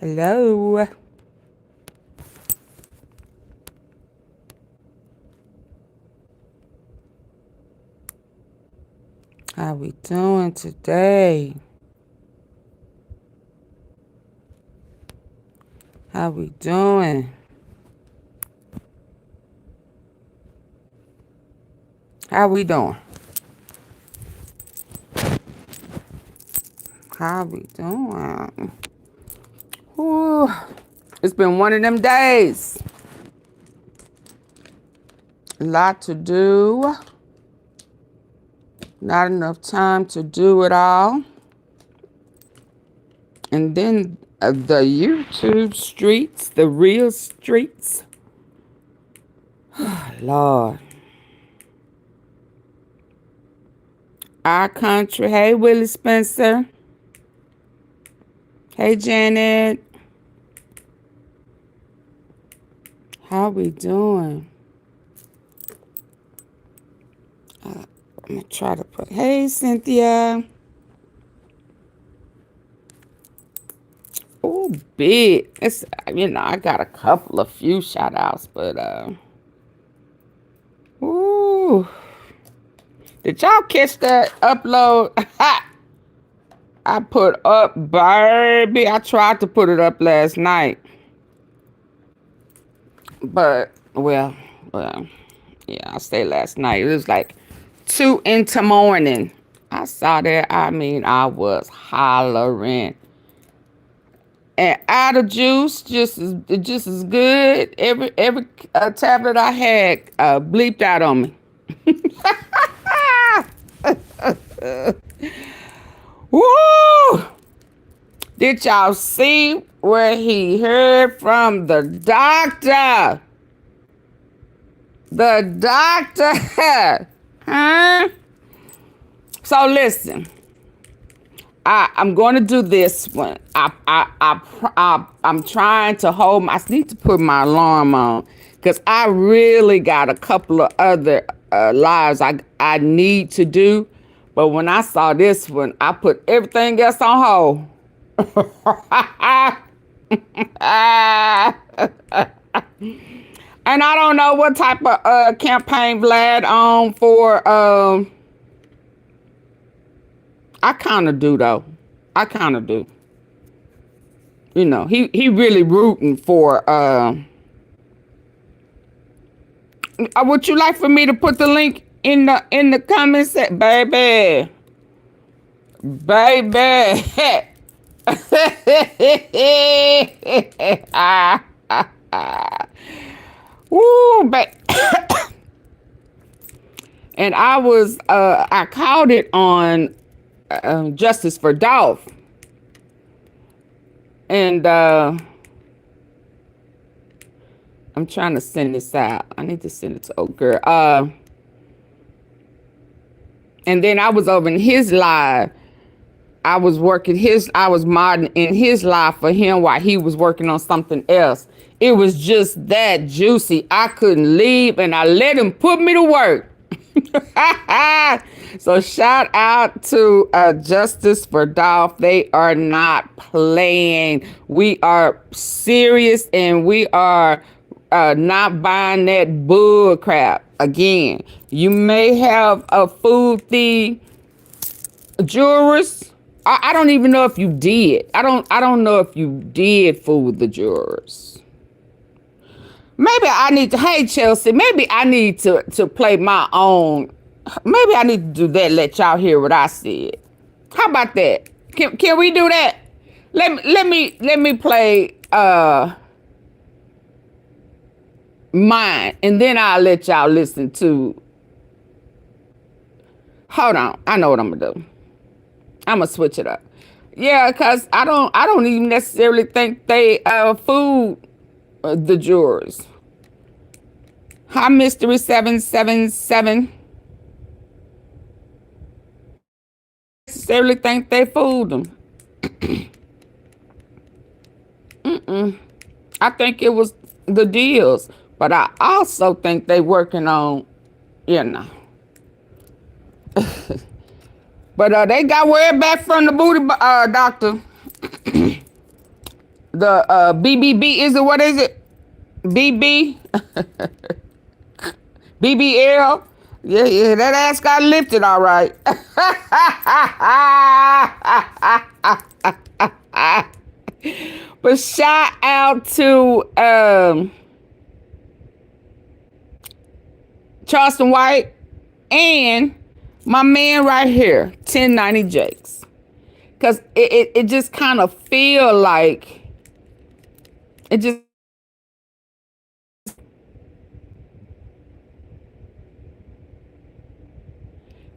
Hello. How we doing today? How we doing? How we doing? How we doing? Whew. It's been one of them days. A lot to do. Not enough time to do it all. And then the YouTube streets, the real streets. Lord. Our country. Hey, Willie Spencer. Hey, Janet. How we doing? I'm going to try to put... Hey, Cynthia. Oh, big. It's, I got a couple of few shout outs, but, ooh. Did y'all catch that upload? I put up, baby. I tried to put it up last night. But, well, yeah, I stayed last night. It was like 2 in the morning. I saw that. I mean, I was hollering. And out of juice, just as good. Every tablet I had bleeped out on me. Woo! Did y'all see where he heard from the doctor? The doctor, huh? So listen, I'm going to do this one. I'm trying to hold I need to put my alarm on because I really got a couple of other lives I need to do. But when I saw this one, I put everything else on hold. And I don't know what type of campaign Vlad on for. I kind of do, though. I kind of do. You know, he really rooting for. Would you like for me to put the link in the comments, baby? Baby. Woo, and I called it on Justice for Dolph. And I'm trying to send this out. I need to send it to old girl. And then I was over in his live. I was modding in his live for him while he was working on something else. It was just that juicy. I couldn't leave, and I let him put me to work. So shout out to Justice for Dolph. They are not playing. We are serious, and we are not buying that bull crap. Again, you may have a food the jurors. I don't even know if you did. I don't know if you did fool the jurors. Maybe I need to, hey Chelsea, maybe I need to play my own. Maybe I need to do that, let y'all hear what I said. How about that? Can we do that? Let me play mine, and then I'll let y'all listen to. Hold on, I know what I'm gonna do. I'm gonna switch it up. Yeah, cause I don't even necessarily think they fooled the jurors. Hi, Mystery 777. Necessarily think they fooled them. I think it was the deals, but I also think they working on, you know. But they got word back from the booty doctor. The BBB, is it, what is it? BB? BBL? Yeah, that ass got lifted all right. But shout out to CHARLESTONWHITE and my man right here, 1090 Jakes. Because it just kind of feel like, it just,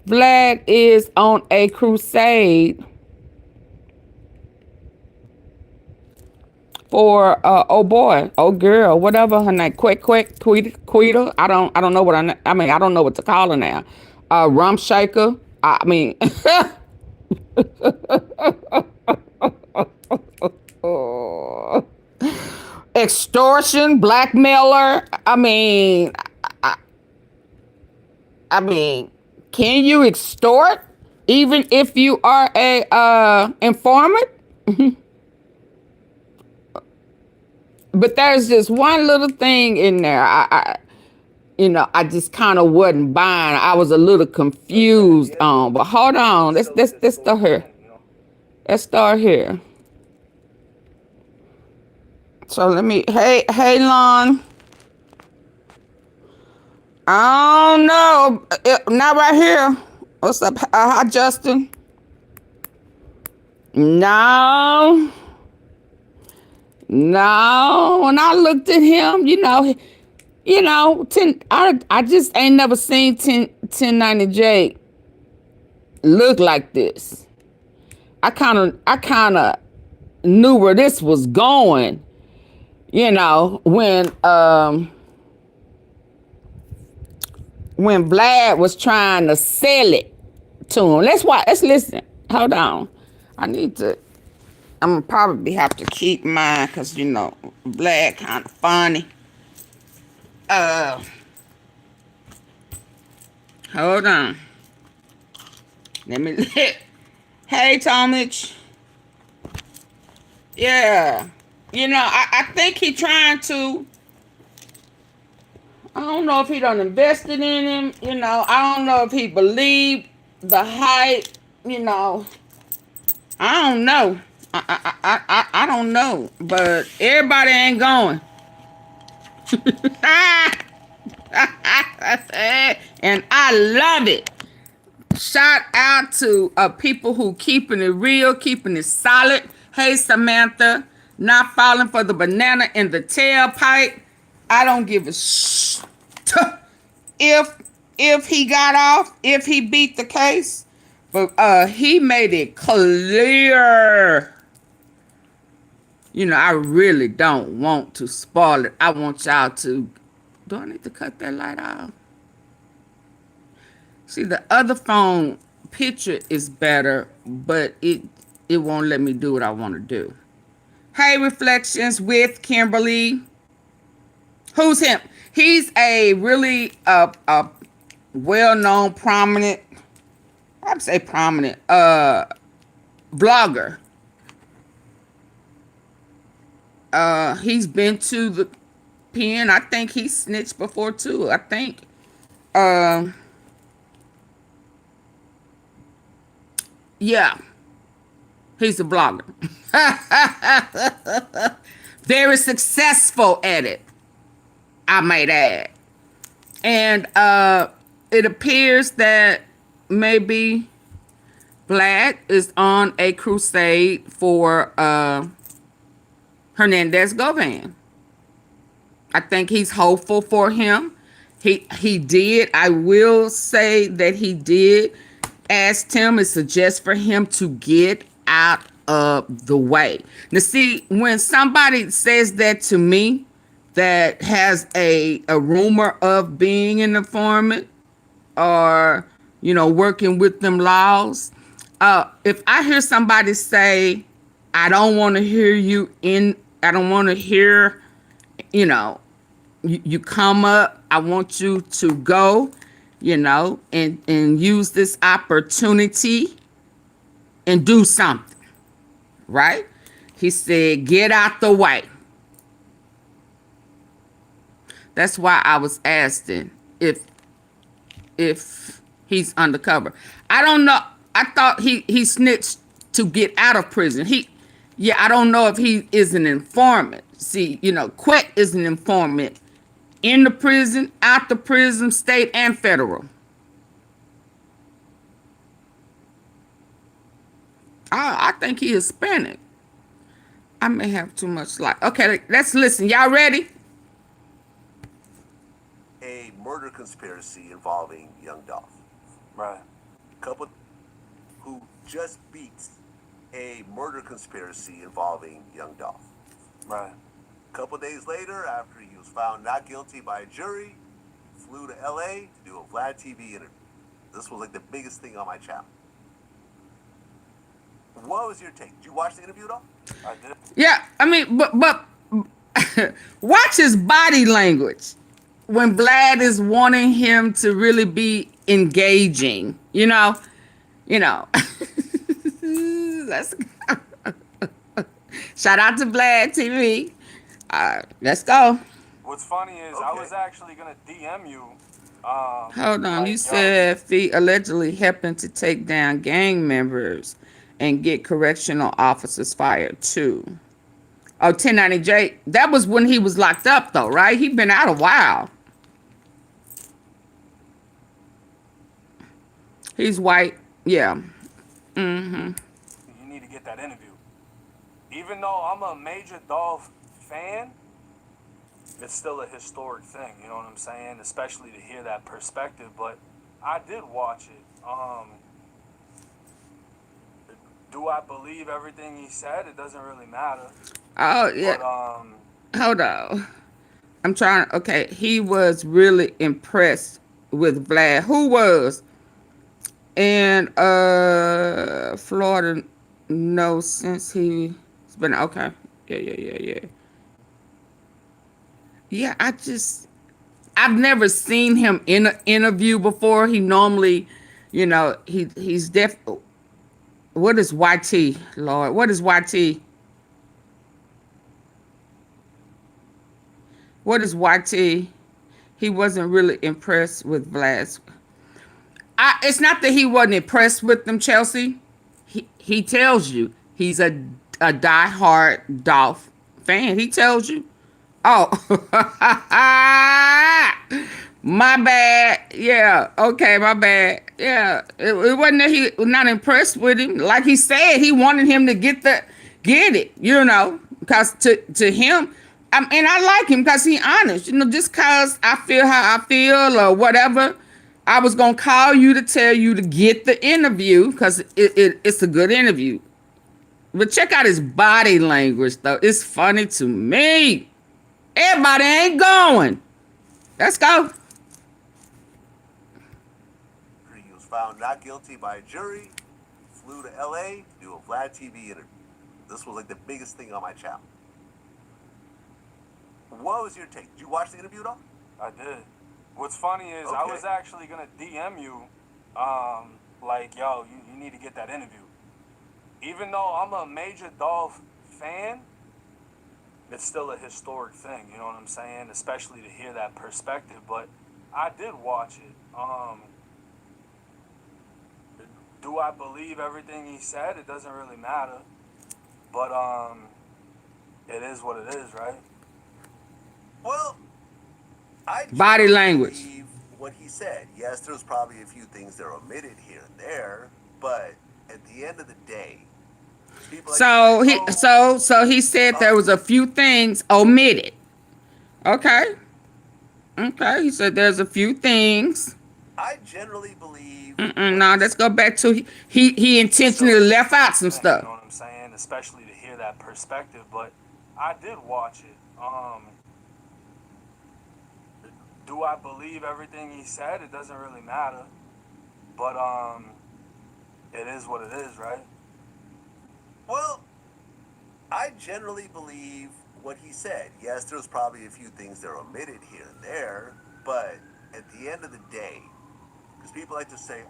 Vlad is on a crusade for oh boy, oh girl, whatever her name, Quetta. I don't know what I mean. I don't know what to call her now. Rump shaker. I mean, extortion, blackmailer. I mean, can you extort even if you are a informant? But there's just one little thing in there. I just kind of wasn't buying. I was a little confused on. But hold on, let's start here. Let's start here. So let me. Hey, Lon. I don't know. Not right here. What's up? Hi, Justin. No. When I looked at him, I just ain't never seen 1090 Jake look like this. I kind of knew where this was going, when Vlad was trying to sell it to him. Let's listen. Hold on. I'm gonna probably have to keep mine because, Vlad kind of funny. Hold on. Let me Hey, Tomich. Yeah. I think he trying to, I don't know if he done invested in him, I don't know if he believed the hype, I don't know. I don't know, but everybody ain't going. And I love it. Shout out to people who keeping it real, keeping it solid. Hey, Samantha, not falling for the banana in the tailpipe. I don't give a if he got off, if he beat the case, but he made it clear. I really don't want to spoil it. I want y'all to. Do I need to cut that light off? See, the other phone picture is better, but it won't let me do what I want to do. Hey, Reflections with Kimberly. Who's him? He's a really well-known, prominent, I'd say prominent, vlogger. He's been to the pen. I think he snitched before too. I think. Yeah. He's a vlogger. Very successful at it, I might add. And it appears that maybe Vlad is on a crusade for Hernandez Govan. I think he's hopeful for him. He did. I will say that he did ask him and suggest for him to get out of the way. Now, see, when somebody says that to me, that has a rumor of being an informant or, working with them laws, if I hear somebody say, I don't want to hear you I don't want to hear, you come up, I want you to go, and use this opportunity and do something, right? He said, "Get out the way." That's why I was asking if he's undercover. I don't know. I thought he snitched to get out of prison. Yeah, I don't know if he is an informant. See, you know, Quett is an informant in the prison, out the prison, state and federal. I think he is Hispanic. I may have too much light. Okay, let's listen. Y'all ready? A murder conspiracy involving Young Dolph. Right. Couple who just beats a murder conspiracy involving Young Dolph. Right. Couple days later, after he was found not guilty by a jury, flew to LA to do a VLADTV interview. This was like the biggest thing on my channel. What was your take? Did you watch the interview at all? I did. Yeah, I mean, but watch his body language when Vlad is wanting him to really be engaging. You know. Let's go. Shout out to VLADTV. Let's go. What's funny is I was actually gonna DM you. Hold on, like, you said Fee allegedly helping to take down gang members and get correctional officers fired too. Oh, 1090J. That was when he was locked up though, right? He'd been out a while. He's white. Yeah. Mm-hmm. You need to get that interview. Even though I'm a major Dolph fan, it's still a historic thing, you know what I'm saying? Especially to hear that perspective, but I did watch it. Do I believe everything he said? It doesn't really matter. Oh, yeah. But, hold on. I'm trying. Okay, he was really impressed with Vlad. Who was? And Florida knows since he's been okay. Yeah. Yeah, I've never seen him in an interview before. He normally, you know, he's deaf. What is YT, Lord? What is YT? What is YT? He wasn't really impressed with Vlad. It's not that he wasn't impressed with them, Chelsea. He tells you he's a diehard Dolph fan. He tells you. Oh, my bad. Yeah, okay, my bad. Yeah, it wasn't that he was not impressed with him. Like he said, he wanted him to get it, you know, because to him, and I like him because he's honest, you know, just because I feel how I feel or whatever, I was going to call you to tell you to get the interview because it's a good interview. But check out his body language, though. It's funny to me. Everybody ain't going. Let's go. He was found not guilty by a jury, flew to LA to do a VLADTV interview. This was like the biggest thing on my channel. What was your take? Did you watch the interview at all? I did. What's funny is I was actually gonna DM you, like, yo, you need to get that interview. Even though I'm a major Dolph fan, it's still a historic thing, you know what I'm saying? Especially to hear that perspective, but I did watch it. Do I believe everything he said? It doesn't really matter, but it is what it is, right? Well, I body language. Believe what he said. Yes, there's probably a few things that are omitted here and there, but at the end of the day, so he said there was a few things omitted. Okay. He said there's a few things. I generally believe. No, let's go back to he intentionally left out some stuff. You know what I'm saying? Especially to hear that perspective, but I did watch it. Do I believe everything he said? It doesn't really matter, but it is what it is, right? Well, I generally believe what he said. Yes, there's probably a few things that are omitted here and there, but at the end of the day, because people like to say,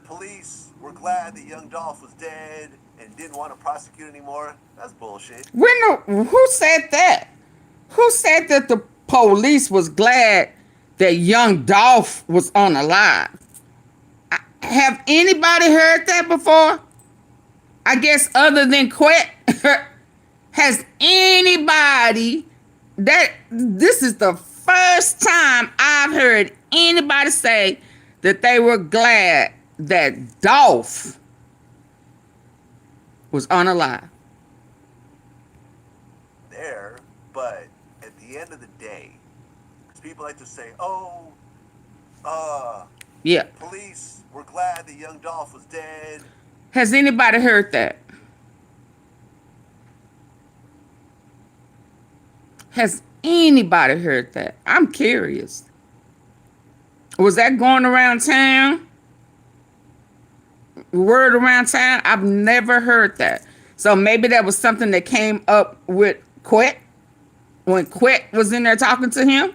police were glad that Young Dolph was dead, and didn't want to prosecute anymore, that's bullshit. Who said that? Who said that the police was glad that young Dolph was unalive? Have anybody heard that before? I guess other than QUETTE. Has anybody this is the first time I've heard anybody say that they were glad that Dolph was unalive. There, but at the end of the day, because people like to say, oh, yeah. police were glad that young Dolph was dead. Has anybody heard that? Has anybody heard that? I'm curious. Was that going around town? Word around town? I've never heard that. So maybe that was something that came up with QUETTE when QUETTE was in there talking to him.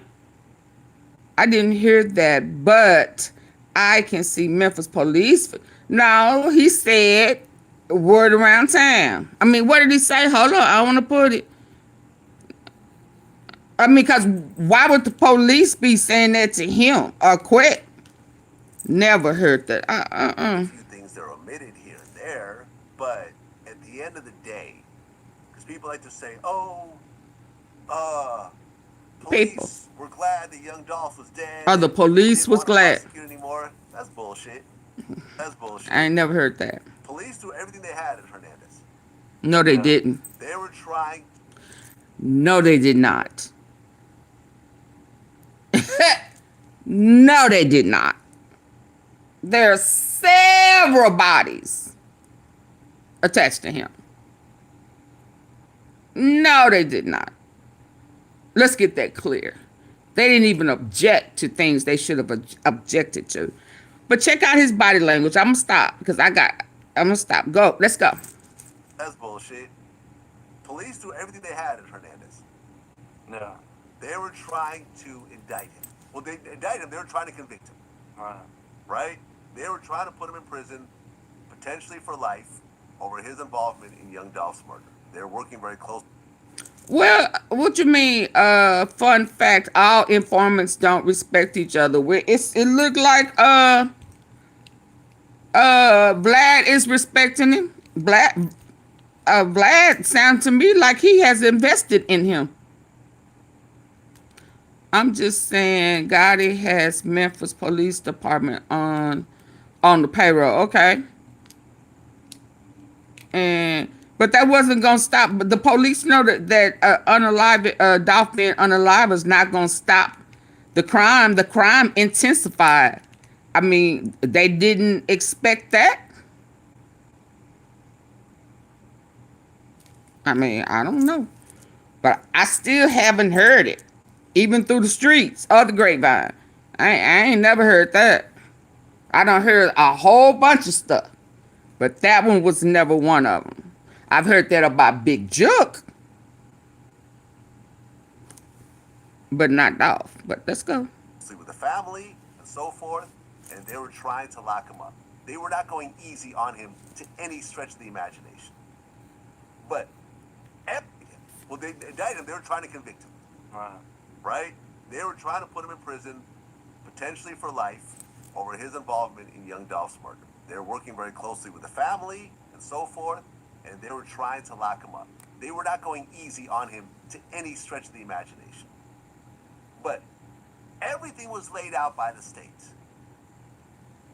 I didn't hear that, but I can see Memphis police. No, he said word around town. I mean, what did he say? Hold on, I want to put it. I mean, because why would the police be saying that to him or QUETTE? Never heard that. A few things that are omitted here and there, but at the end of the day, because people like to say, oh, police were glad that young Dolph was dead. Or the police was glad. Anymore. That's bullshit. That's bullshit. I ain't never heard that. Police do everything they had at Hernandez. No, they didn't. They were trying. No, they did not. No, they did not. There are several bodies attached to him. No, they did not. Let's get that clear. They didn't even object to things they should have objected to. But check out his body language. I'm going to stop because I'm going to stop. Go. Let's go. That's bullshit. Police do everything they had at Hernandez. Yeah. They were trying to indict him. Well, they indict him. They were trying to convict him. Right? They were trying to put him in prison, potentially for life, over his involvement in young Dolph's murder. They're working very close. Well, what you mean? Fun fact: all informants don't respect each other. It looked like Vlad is respecting him. Vlad sounds to me like he has invested in him. I'm just saying, Gotti has Memphis Police Department on the payroll. Okay. But that wasn't gonna stop. But the police know that unalive Dolph being unalive is not gonna stop the crime. The crime intensified. I mean, they didn't expect that. I mean, I don't know, but I still haven't heard it. Even through the streets or the grapevine. I ain't never heard that. I done heard a whole bunch of stuff. But that one was never one of them. I've heard that about Big Juke. But not Dolph. But let's go. With the family and so forth. And they were trying to lock him up. They were not going easy on him to any stretch of the imagination. But, well, they indicted him. They were trying to convict him. Right? They were trying to put him in prison, potentially for life, over his involvement in young Dolph's murder. They were working very closely with the family and so forth, and they were trying to lock him up. They were not going easy on him to any stretch of the imagination. But everything was laid out by the state.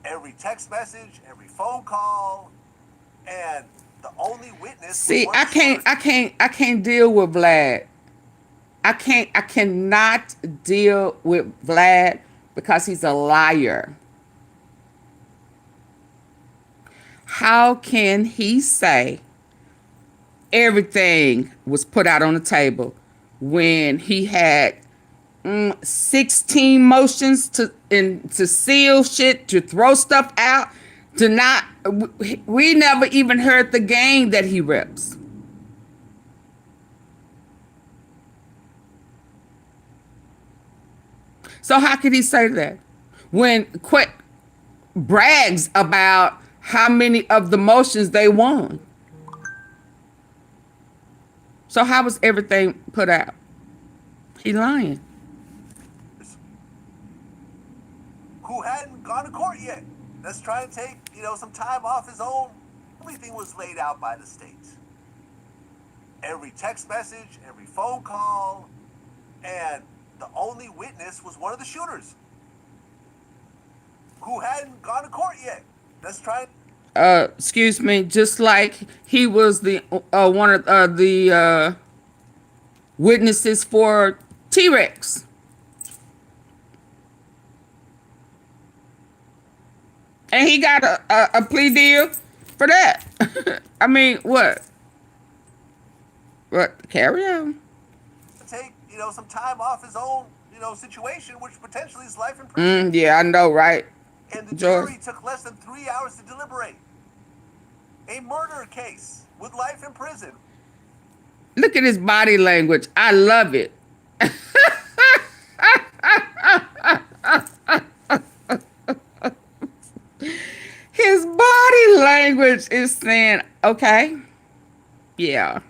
Every text message, every phone call, and the only witness. See, I can't deal with Vlad. I cannot deal with Vlad because he's a liar. How can he say everything was put out on the table when he had 16 motions to seal shit, to throw stuff out, to not, we never even heard the gang that he reps. So how could he say that when QUETTE brags about how many of the motions they won? So how was everything put out? He lying. Who hadn't gone to court yet. Let's try and take, some time off his own. Everything was laid out by the state. Every text message, every phone call, and the only witness was one of the shooters who hadn't gone to court yet. Let's try. Excuse me, just like he was the one of the witnesses for T-Rex. And he got a plea deal for that. I mean, what? What? Carry on. Take, some time off his own, situation, which potentially is life in prison. Yeah, I know, right? And the jury took less than 3 hours to deliberate. A murder case with life in prison. Look at his body language. I love it. His body language is saying, okay, yeah.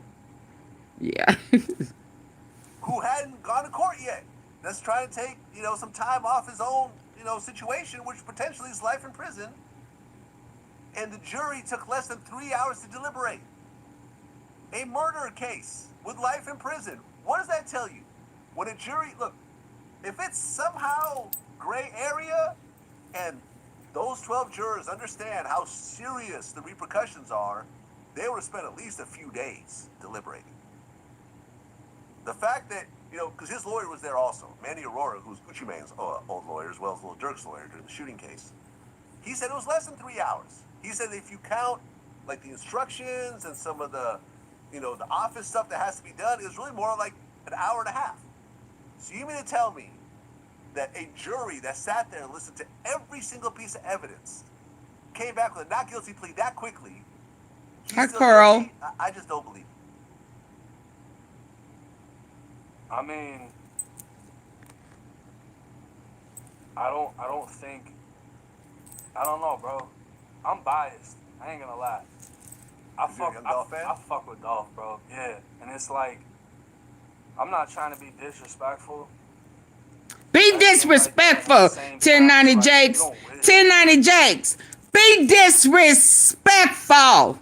Who hadn't gone to court yet. Let's try and take, some time off his own, situation, which potentially is life in prison. And the jury took less than 3 hours to deliberate. A murder case with life in prison. What does that tell you? When a jury, look, if it's somehow gray area and those 12 jurors understand how serious the repercussions are, they would have spent at least a few days deliberating. The fact that, because his lawyer was there also, Manny Aurora, who's GUCCIMANE's old lawyer, as well as Lil Durk's lawyer during the shooting case, he said it was less than 3 hours. He said if you count, like, the instructions and some of the, the office stuff that has to be done, it was really more like an hour and a half. So you mean to tell me that a jury that sat there and listened to every single piece of evidence came back with a not guilty plea that quickly? Hi, Carl. I just don't believe it. I mean, I don't think, I don't know, bro. I'm biased. I ain't gonna lie. I fuck with Dolph, bro. Yeah. And it's like, I'm not trying to be disrespectful. Be disrespectful, 1090 Jakes. 1090 Jakes. Be disrespectful.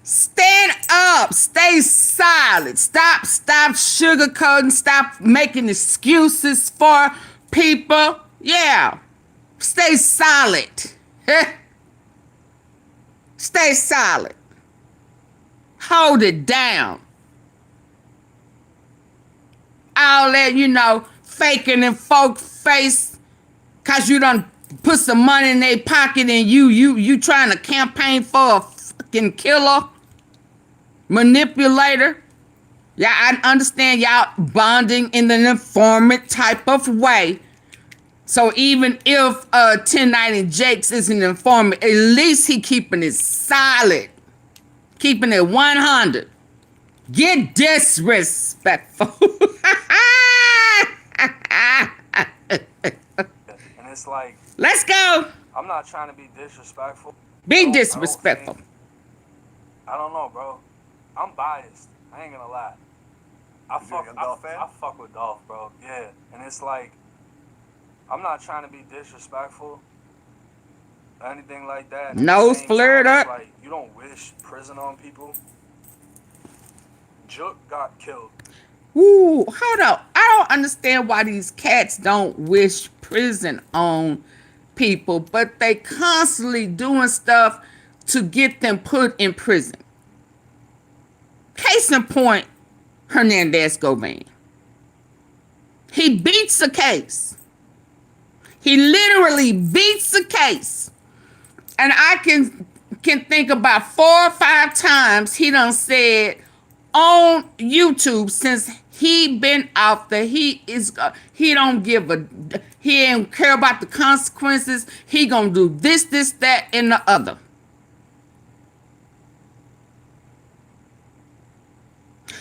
Stand up. Stay silent. Stop sugarcoating. Stop making excuses for people. Yeah. Stay silent. Stay silent. Hold it down. All that, faking in folk face cause you done put some money in their pocket and you trying to campaign for a fucking killer, manipulator. Yeah, I understand y'all bonding in an informant type of way. So even if 1090 Jakes is an informant, at least he keeping it solid. Keeping it 100. Get disrespectful. And it's like, let's go. I'm not trying to be disrespectful. Be disrespectful. I don't know, bro. I'm biased. I ain't gonna lie. I fuck with Dolph, bro. Yeah. And it's like, I'm not trying to be disrespectful or anything like that. Nose flared up. Like, you don't wish prison on people. Juk got killed. Ooh, hold up. I don't understand why these cats don't wish prison on people, but they constantly doing stuff to get them put in prison. Case in point, Hernandez Govan. He beats the case. He literally beats the case. And I can think about 4 or 5 times he done said on YouTube since he been out there, he don't give a, he ain't care about the consequences. He gonna do this, that, and the other.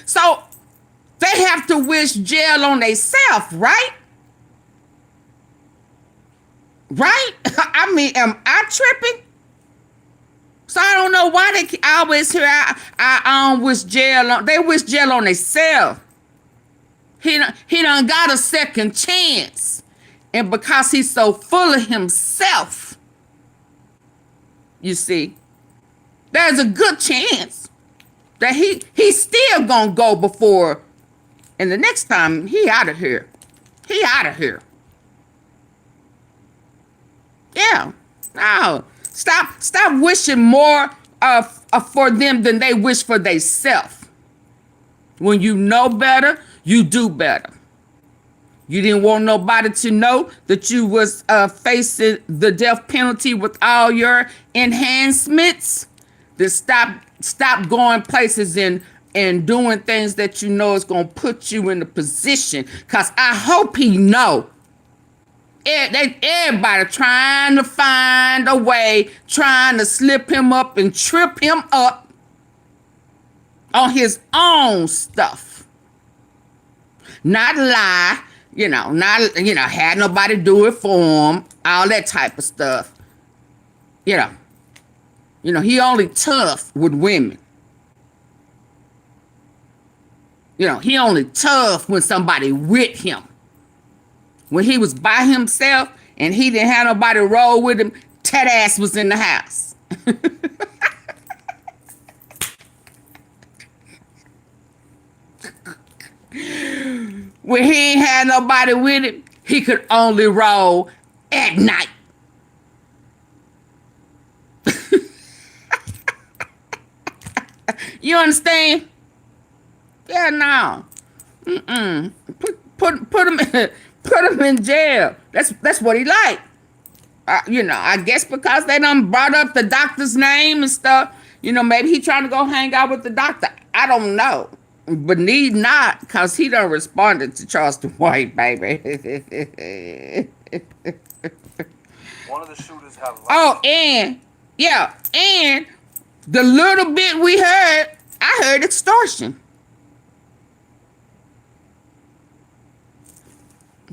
So they have to wish jail on themselves, right? Right? I mean, am I tripping? So I don't don't know why they always hear I wish jail on. They wish jail on themselves. He done got a second chance. And because he's so full of himself, you see, there's a good chance that he's still gonna go before, and the next time he out of here. He out of here. Yeah. No. Stop wishing more for them than they wish for themselves. When you know better, you do better. You didn't want nobody to know that you was facing the death penalty with all your enhancements. Then stop going places and doing things that you know is gonna put you in a position. Cause I hope he know. Everybody trying to find a way, trying to slip him up and trip him up on his own stuff. Not lie, had nobody do it for him, all that type of stuff. He only tough with women. He only tough when somebody with him. When he was by himself and he didn't have nobody roll with him, that ass was in the house. When he ain't had nobody with him, he could only roll at night. You understand? Yeah, no. Put him in jail. That's what he like. I guess because they done brought up the doctor's name and stuff. Maybe he trying to go hang out with the doctor. I don't know. But need not, because he done responded to Charleston White, baby. One of the shooters have life. Oh, and the little bit we heard, I heard extortion.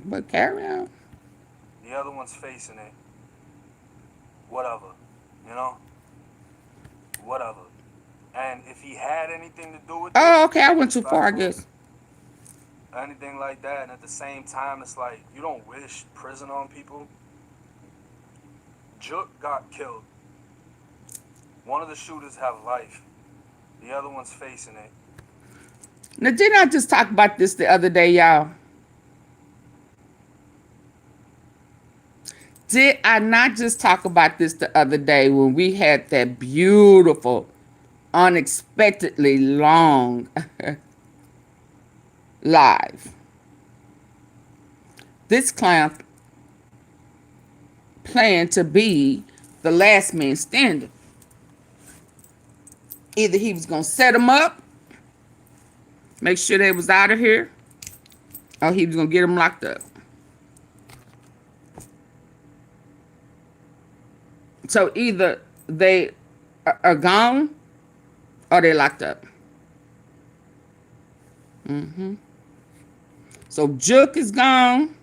But carry on. The other one's facing it. Whatever. Whatever. And if he had anything to do with it. Oh, okay. I went too far, I guess. Anything like that. And at the same time, it's like, you don't wish prison on people. Juk got killed. One of the shooters have life. The other one's facing it. Now, didn't I just talk about this the other day, y'all? Did I not just talk about this the other day when we had that beautiful, unexpectedly long live? This clown planned to be the last man standing. Either he was going to set them up, make sure they was out of here, or he was going to get them locked up. So either they are gone or they locked up. So Juk is gone,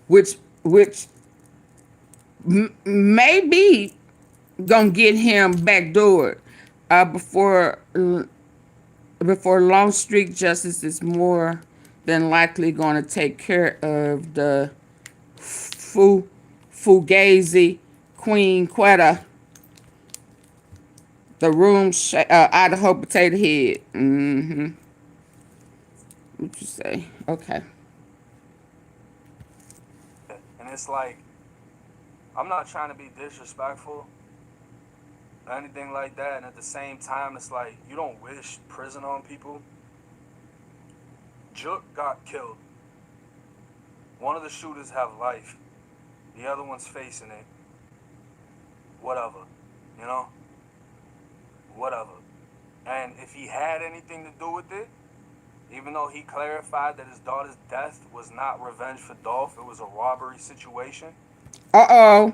which maybe gonna get him backdoored before Longstreet Justice is more than likely gonna take care of the Fugazi Queen QUETTE, the room Idaho potato head. What you say? Okay. And it's like, I'm not trying to be disrespectful or anything like that. And at the same time, it's like, you don't wish prison on people. Juk got killed. One of the shooters have life. The other one's facing it. Whatever. Whatever. And if he had anything to do with it, even though he clarified that his daughter's death was not revenge for Dolph, it was a robbery situation. Uh-oh.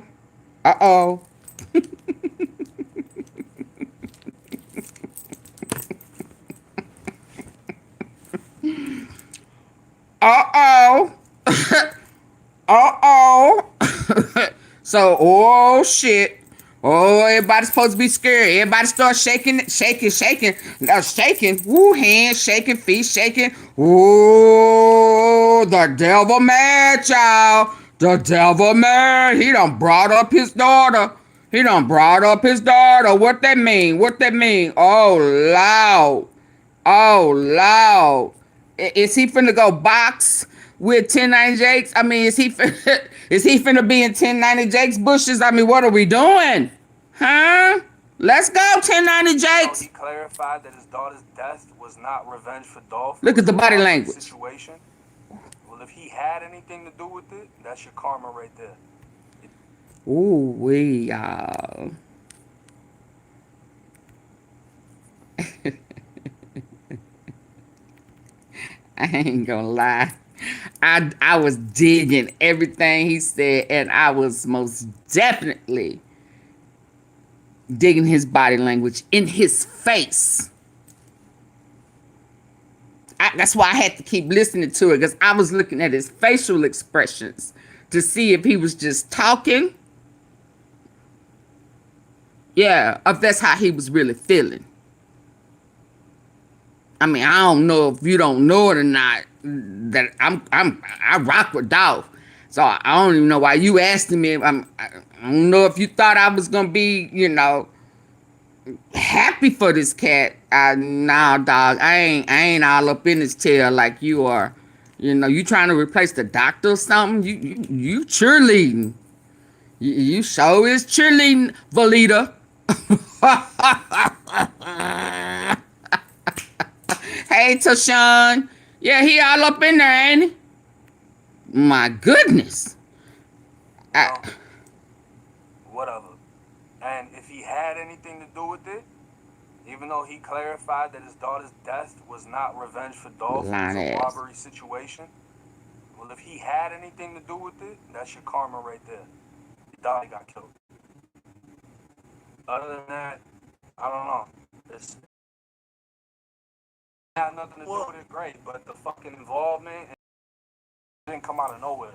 So, oh shit. Oh, everybody's supposed to be scared. Everybody start shaking. Woo, hands shaking, feet shaking. Ooh, the devil mad, y'all. The devil mad. He done brought up his daughter. What that mean? Oh, loud. Is he finna go box with 1090 Jakes? I mean, is he finna be in 1090 Jakes bushes? I mean, what are we doing? Huh? Let's go, 1090 Jakes. He clarified that his daughter's death was not revenge for Dolph. Look at the body language. Situation. Well, if he had anything to do with it, that's your karma right there. Ooh, y'all. I ain't gonna lie. I was digging everything he said, and I was most definitely digging his body language in his face. That's why I had to keep listening to it, because I was looking at his facial expressions to see if he was just talking. Yeah, if that's how he was really feeling. I mean, I don't know if you don't know it or not, that I rock with Dolph. So I don't even know why you asking me. I don't know if you thought I was gonna be, happy for this cat. Nah, dog. I ain't all up in his tail like you are. You trying to replace the doctor or something? You cheerleading. You sure is cheerleading, Valita. Hey, Tashawn. Yeah, he all up in there, ain't he? My goodness. Whatever. And if he had anything to do with it, even though he clarified that his daughter's death was not revenge for Dolph, it was a robbery situation. Well, if he had anything to do with it, that's your karma right there. Your daughter got killed. Other than that, I don't know. It's had nothing to do with it, great, but the fucking involvement didn't come out of nowhere.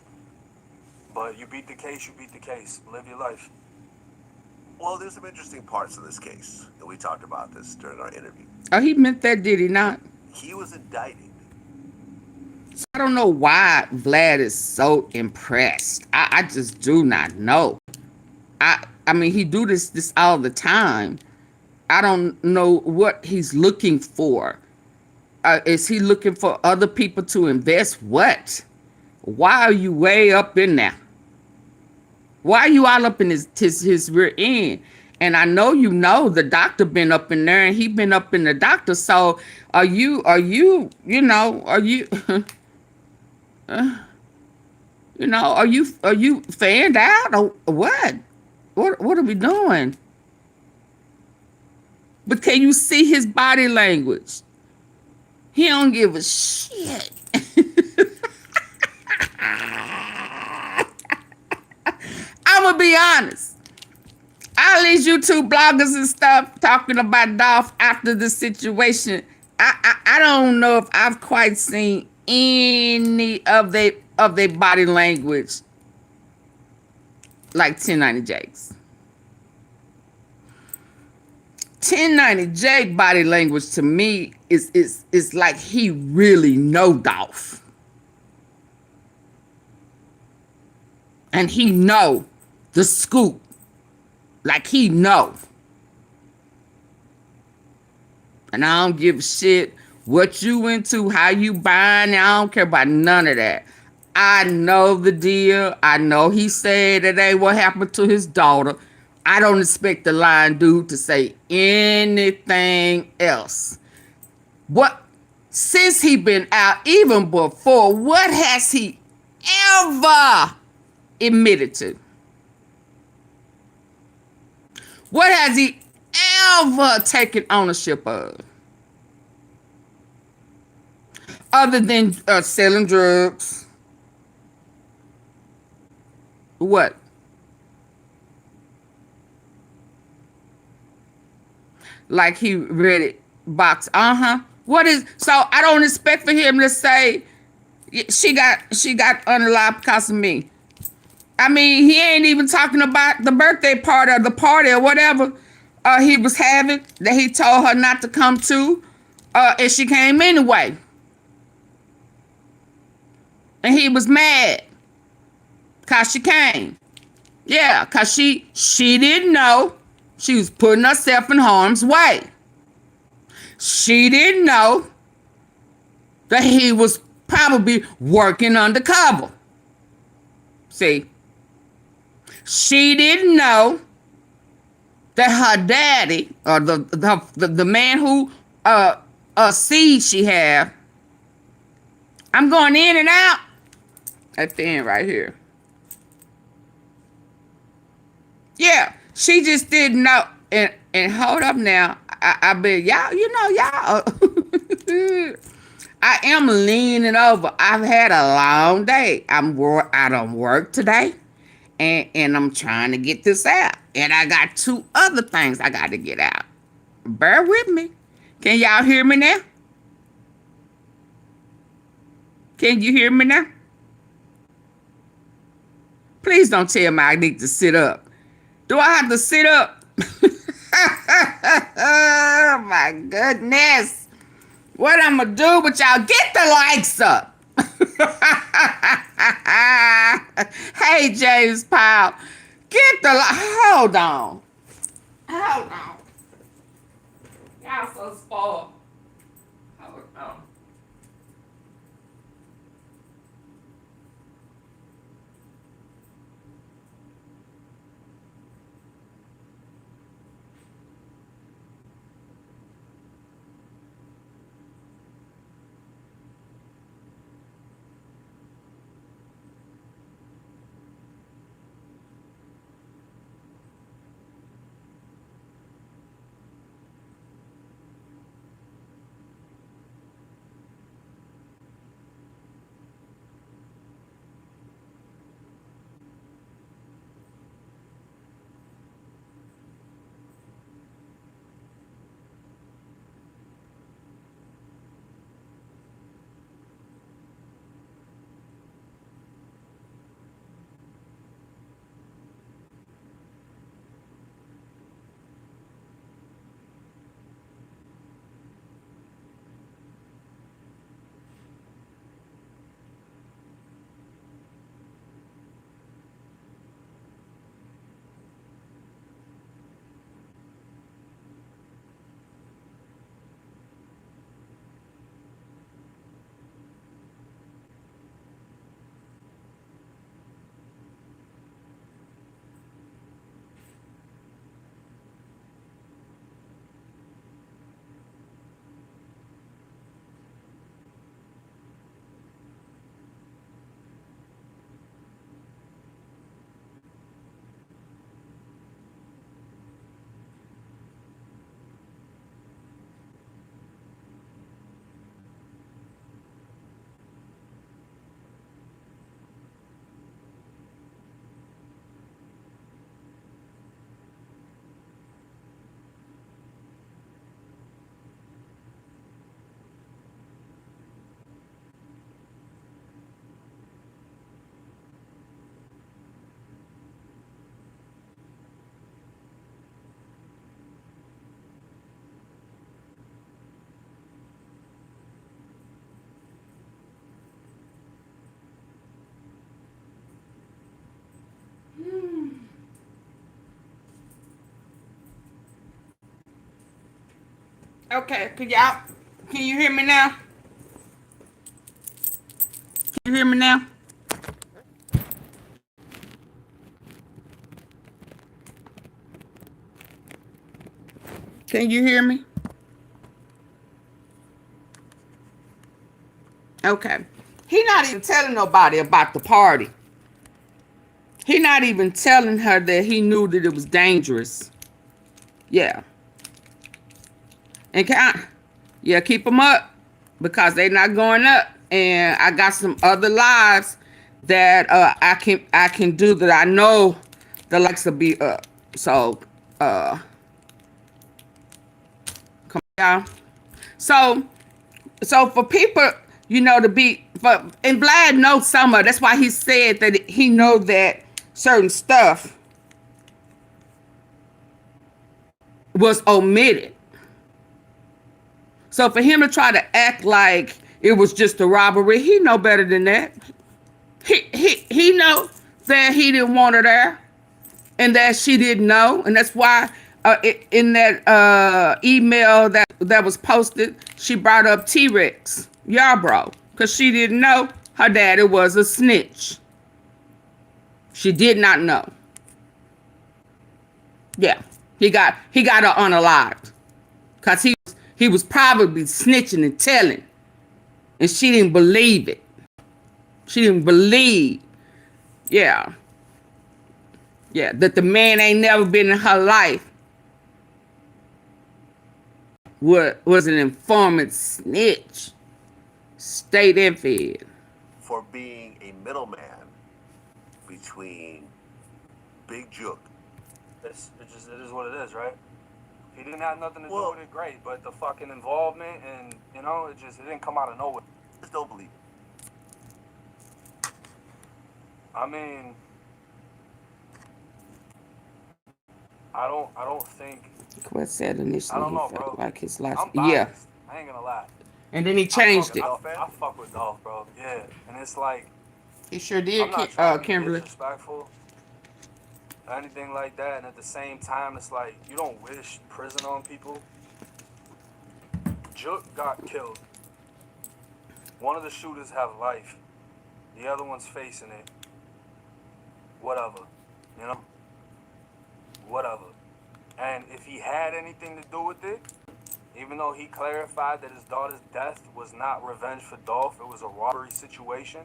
But you beat the case, Live your life. Well, there's some interesting parts of this case, and we talked about this during our interview. Oh, he meant that, did he not? He was indicted. So I don't know why Vlad is so impressed. I just do not know. I mean, he do this all the time. I don't know what he's looking for. Is he looking for other people to invest? What? Why are you way up in there? Why are you all up in his rear end? And I know the doctor been up in there, and he been up in the doctor. So are you fanned out or what? What are we doing? But can you see his body language? He don't give a shit. I'm gonna be honest. All these YouTube bloggers and stuff talking about Dolph after the situation, I don't know if I've quite seen any of their body language like 1090 Jake's. 1090 Jake body language to me is like he really know Dolph. And he know the scoop. Like he know. And I don't give a shit what you into, how you buying. I don't care about none of that. I know the deal. I know he said that ain't what happened to his daughter. I don't expect the lying dude to say anything else. What, since he been out, even before, what has he ever admitted to? What has he ever taken ownership of? Other than selling drugs. What? Like he ready box. What is, so I don't expect for him to say she got unalive because of me. I mean, he ain't even talking about the birthday party or the party or whatever he was having that he told her not to come to, and she came anyway. And he was mad because she came. Yeah, because she didn't know she was putting herself in harm's way. She didn't know that he was probably working undercover. See? She didn't know that her daddy, or the man who seed she have. I'm going in and out at the end right here. Yeah, she just didn't know. And hold up now. I bet y'all, you know, y'all. I am leaning over. I've had a long day. I don't work today. And I'm trying to get this out. And I got 2 other things I got to get out. Bear with me. Can y'all hear me now? Can you hear me now? Please don't tell me I need to sit up. Do I have to sit up? Oh my goodness. What I'm gonna do with y'all? Get the likes up. Hey, James Powell. Get the hold on. Hold on. Y'all so spoiled. Hold on. Okay, can you hear me now? Can you hear me now? Can you hear me? Okay. He not even telling nobody about the party. He not even telling her that he knew that it was dangerous. Yeah. And keep them up because they not going up. And I got some other lives that I can do that I know the likes will be up. So come on, y'all. So for people, you know, and Vlad knows some of it. That's why he said that he know that certain stuff was omitted. So for him to try to act like it was just a robbery, he know better than that. He know that he didn't want her there, and that she didn't know, and that's why in that email that was posted, she brought up T-Rex Yarbrough, because she didn't know her daddy was a snitch. She did not know. Yeah, he got her unalived, because he was probably snitching and telling, and she didn't believe it. She didn't believe, yeah, that the man ain't never been in her life was an informant snitch, state and fed. For being a middleman between Big Juke. It is what it is, right? He didn't have nothing to do with it, great, but the fucking involvement and, you know, it didn't come out of nowhere. I just don't believe it. I mean, I don't think. Quett said initially he felt like his life. Yeah. I ain't gonna lie. And then he changed it. I fuck with Dolph, bro. Yeah, and it's like. He sure did, I'm not trying to be Kimberly. disrespectful or anything like that, and at the same time, it's like you don't wish prison on people. Juke got killed. One of the shooters have life. The other one's facing it. Whatever, you know? Whatever. And if he had anything to do with it, even though he clarified that his daughter's death was not revenge for Dolph, it was a robbery situation.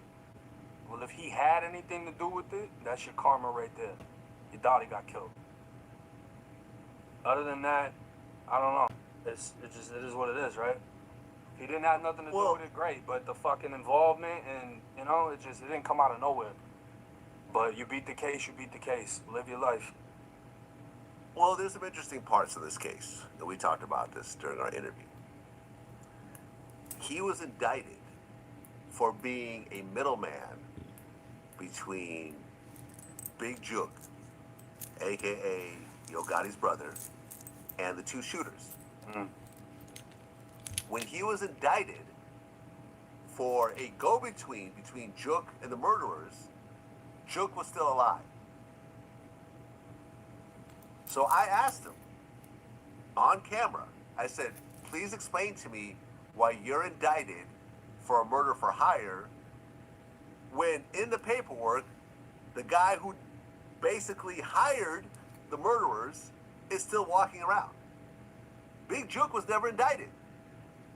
Well, if he had anything to do with it, that's your karma right there. Your daughter got killed. Other than that, I don't know. It is what it is, right? If he didn't have nothing to do with it, great. But the fucking involvement and, you know, it didn't come out of nowhere. But you beat the case, you beat the case. Live your life. Well, there's some interesting parts of this case, and we talked about this during our interview. He was indicted for being a middleman between Big Juke, a.k.a. YOGOTTI's brother, and the two shooters. Mm. When he was indicted for a go-between between Juke and the murderers, Juke was still alive. So I asked him on camera, I said, please explain to me why you're indicted for a murder for hire when in the paperwork, the guy who basically hired the murderers is still walking around. Big Juke was never indicted.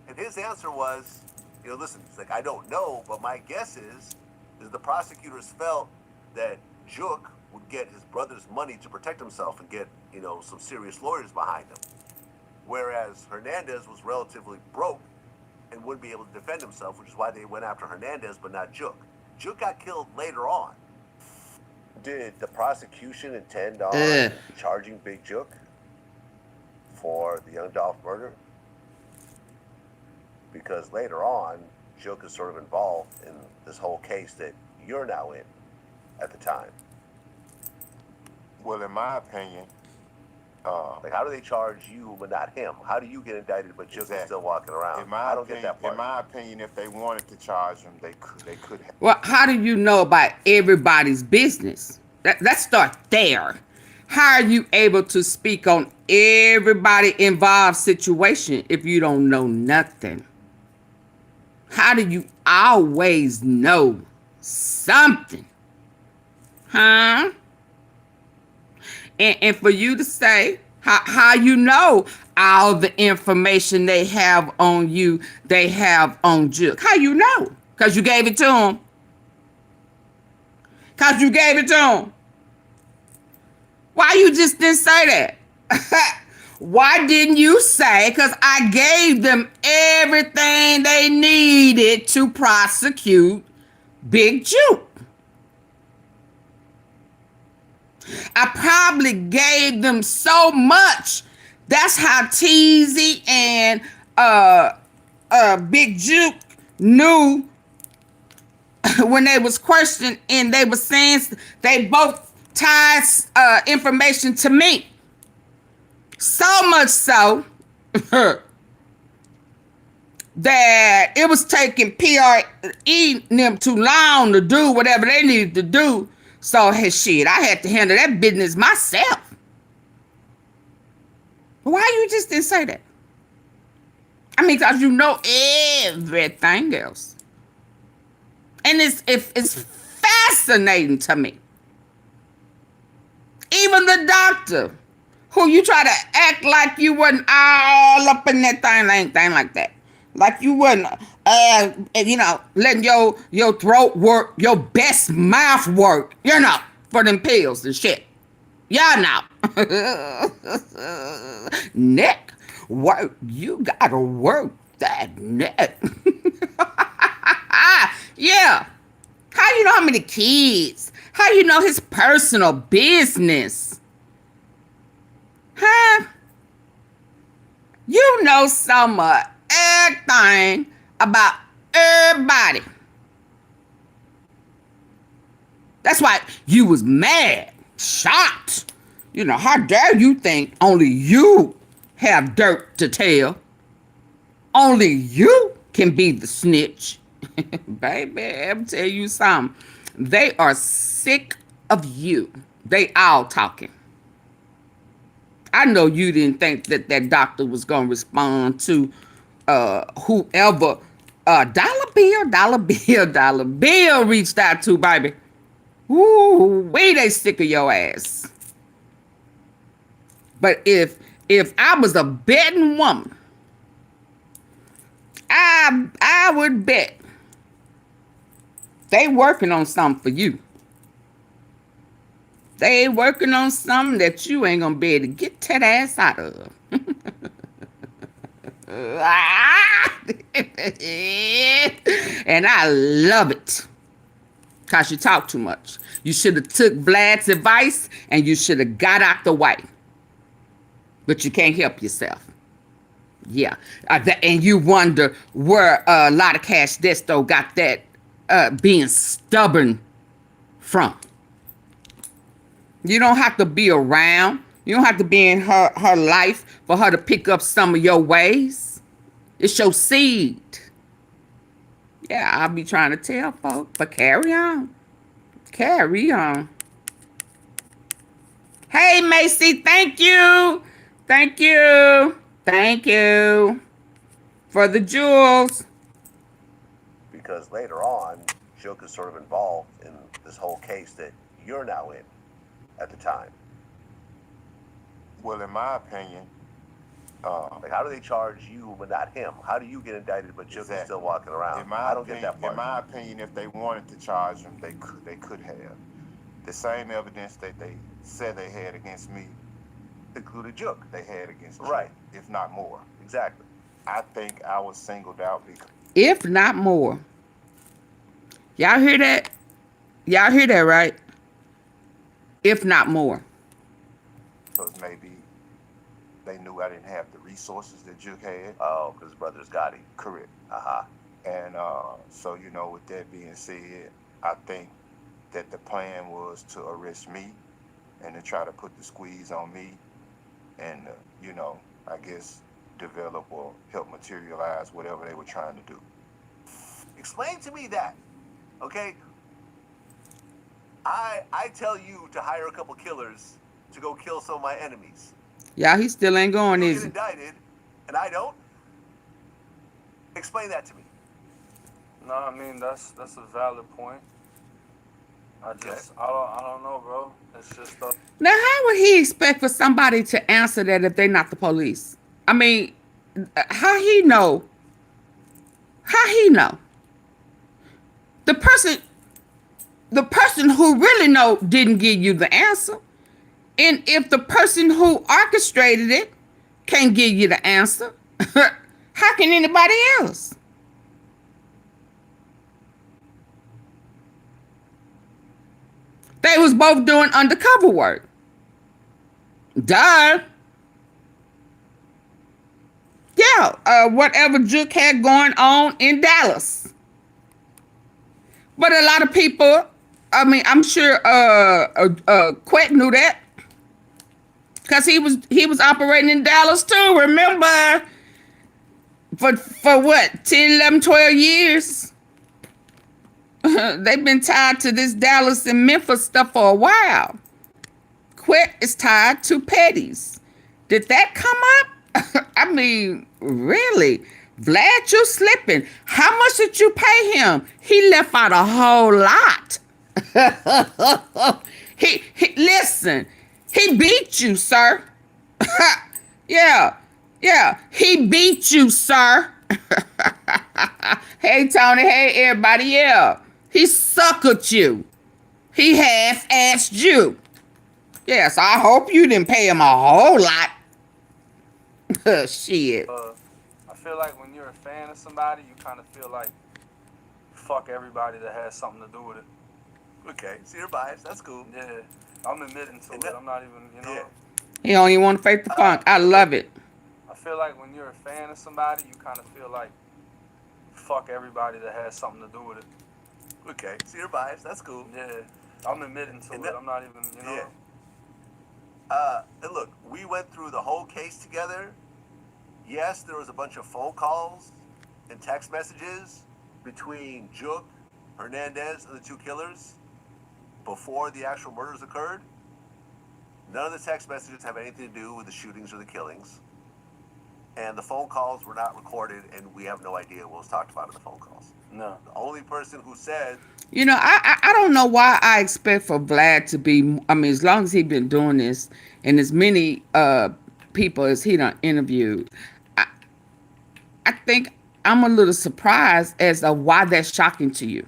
And his answer was, you know, listen, it's like, I don't know, but my guess is the prosecutors felt that Juke would get his brother's money to protect himself and get, you know, some serious lawyers behind him. Whereas Hernandez was relatively broke and wouldn't be able to defend himself, which is why they went after Hernandez but not Juke. Juke got killed later on. Did the prosecution intend on charging Big Juke for the YOUNGDOLPH murder? Because later on, Juke is sort of involved in this whole case that you're now in at the time. Well, in my opinion, like, how do they charge you but not him? How do you get indicted but Juke is still walking around? I don't get that part. In my opinion, if they wanted to charge him, they could have. Well, how do you know about everybody's business? Let's start there. How are you able to speak on everybody involved situation if you don't know nothing? How do you always know something? Huh? And for you to say how you know all the information they have on you, they have on Juke. How you know? Because you gave it to them. Because you gave it to them. Why you just didn't say that? Why didn't you say, because I gave them everything they needed to prosecute Big Juke. I probably gave them so much. That's how Teasy and Big Juke knew when they was questioned, and they were saying they both ties information to me. So much so that it was taking PRE them too long to do whatever they needed to do. So, hey, shit, I had to handle that business myself. Why you just didn't say that? I mean, because you know everything else. And it's fascinating to me. Even the doctor, who you try to act like you wasn't all up in that thing like that. Like you wasn't, letting your throat work, your best mouth work, for them pills and shit. Y'all know. Neck work. You gotta work that neck. Yeah. How you know how many kids? How you know his personal business? Huh? You know some of everything about everybody. That's why you was mad, shocked. How dare you think only you have dirt to tell? Only you can be the snitch. Baby, let me tell you something. They are sick of you. They all talking. I know you didn't think that doctor was going to respond to whoever dollar bill reached out to, baby. Ooh, way they sick of your ass. But if I was a betting woman, I would bet they working on something for you. They working on something that you ain't gonna be able to get that ass out of. And I love it. Cause you talk too much. You should have took Vlad's advice and you should have got out the way. But you can't help yourself. Yeah. And you wonder where a lot of Cash Desto got that being stubborn from. You don't have to be around. You don't have to be in her life for her to pick up some of your ways. It's your seed. Yeah, I'll be trying to tell folks, but carry on. Carry on. Hey, Macy, thank you. Thank you. Thank you for the jewels. Because later on, Joke is sort of involved in this whole case that you're now in at the time. Well, in my opinion, like, how do they charge you but not him? How do you get indicted but Joke is still walking around? I don't get that part. In my opinion, if they wanted to charge him, they could have. The same evidence that they said they had against me included Joke. They had against you, right, if not more. Exactly. I think I was singled out because, if not more. Y'all hear that? Y'all hear that, right? If not more. because maybe they knew I didn't have the resources that Juke had. Oh, because his brother's got him. Correct. Uh-huh. And so, with that being said, I think that the plan was to arrest me and to try to put the squeeze on me and, I guess develop or help materialize whatever they were trying to do. Explain to me that, okay? I tell you to hire a couple killers to go kill some of my enemies. Yeah, he still ain't going, You is get he? indicted, and I don't? Explain that to me. No, I mean that's a valid point. I don't know, bro. It's just Now, how would he expect for somebody to answer that if they're not the police? I mean, how he know? How he know? The person who really know didn't give you the answer. And if the person who orchestrated it can't give you the answer, how can anybody else? They was both doing undercover work. Duh. Yeah, whatever Juke had going on in Dallas. But a lot of people I mean, I'm sure Quett knew that. Because he was operating in Dallas too, remember? For what, 10, 11, 12 years? They've been tied to this Dallas and Memphis stuff for a while. Quett is tied to Petty's. Did that come up? I mean, really? Vlad, you slipping. How much did you pay him? He left out a whole lot. he listen, he beat you, sir. Yeah, he beat you, sir. Hey, Tony, hey, everybody, yeah. He suckered you. He half-assed you. Yes, I hope you didn't pay him a whole lot. Shit. I feel like when you're a fan of somebody, you kind of feel like fuck everybody that has something to do with it. Okay, so you're biased. That's cool. Yeah, I'm admitting to it. I'm not even, you know. Yeah. He don't even want to fake the funk. I love it. I feel like when you're a fan of somebody, you kind of feel like fuck everybody that has something to do with it. Okay, so you're biased. That's cool. Yeah, I'm admitting to it. I'm not even, you know. Yeah. And look, we went through the whole case together. Yes, there was a bunch of phone calls and text messages between Juk, Hernandez, and the two killers before the actual murders occurred. None of the text messages have anything to do with the shootings or the killings. And the phone calls were not recorded, and we have no idea what was talked about in the phone calls. No. The only person who said... You know, I don't know why I expect for Vlad to be, I mean, as long as he's been doing this and as many people as he done interviewed, I think I'm a little surprised as to why that's shocking to you.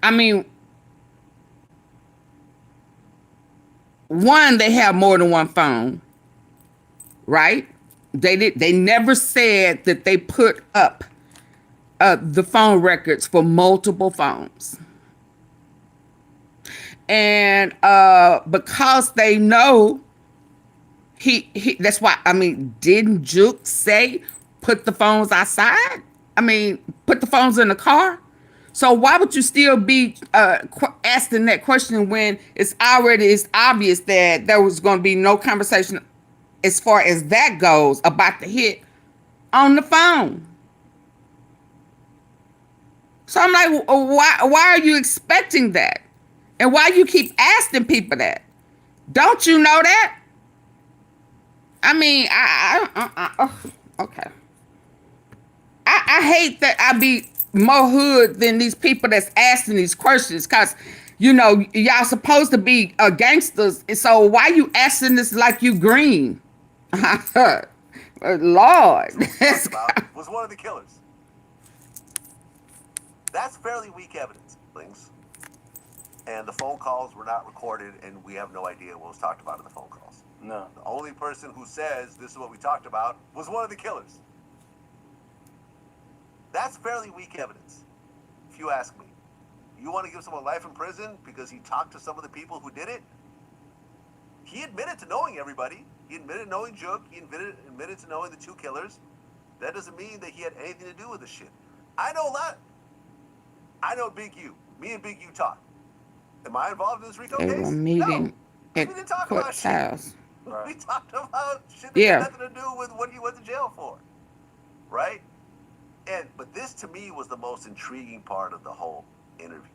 I mean, one, they have more than one phone, right? They never said that they put up the phone records for multiple phones. And because they know he that's why, I mean, didn't Juk say put the phones outside? I mean, put the phones in the car? So why would you still be asking that question when it's obvious that there was going to be no conversation as far as that goes about the hit on the phone? So I'm like, why are you expecting that? And why you keep asking people that? Don't you know that? I mean, okay. I hate that I be more hood than these people that's asking these questions, because, you know, y'all supposed to be gangsters. So why you asking this like you green? Lord. Was one of the killers. That's fairly weak evidence, things. And the phone calls were not recorded, and we have no idea what was talked about in the phone calls. No. The only person who says this is what we talked about was one of the killers. That's fairly weak evidence, if you ask me. You want to give someone life in prison because he talked to some of the people who did it? He admitted to knowing everybody. He admitted to knowing Juk. He admitted to knowing the two killers. That doesn't mean that he had anything to do with this shit. I know a lot. I know Big U. Me and Big U talk. Am I involved in this RICO case? They were meeting at we didn't talk about Quett's shit. house. Right. We talked about shit that had nothing to do with what he went to jail for. Right? But this to me was the most intriguing part of the whole interview.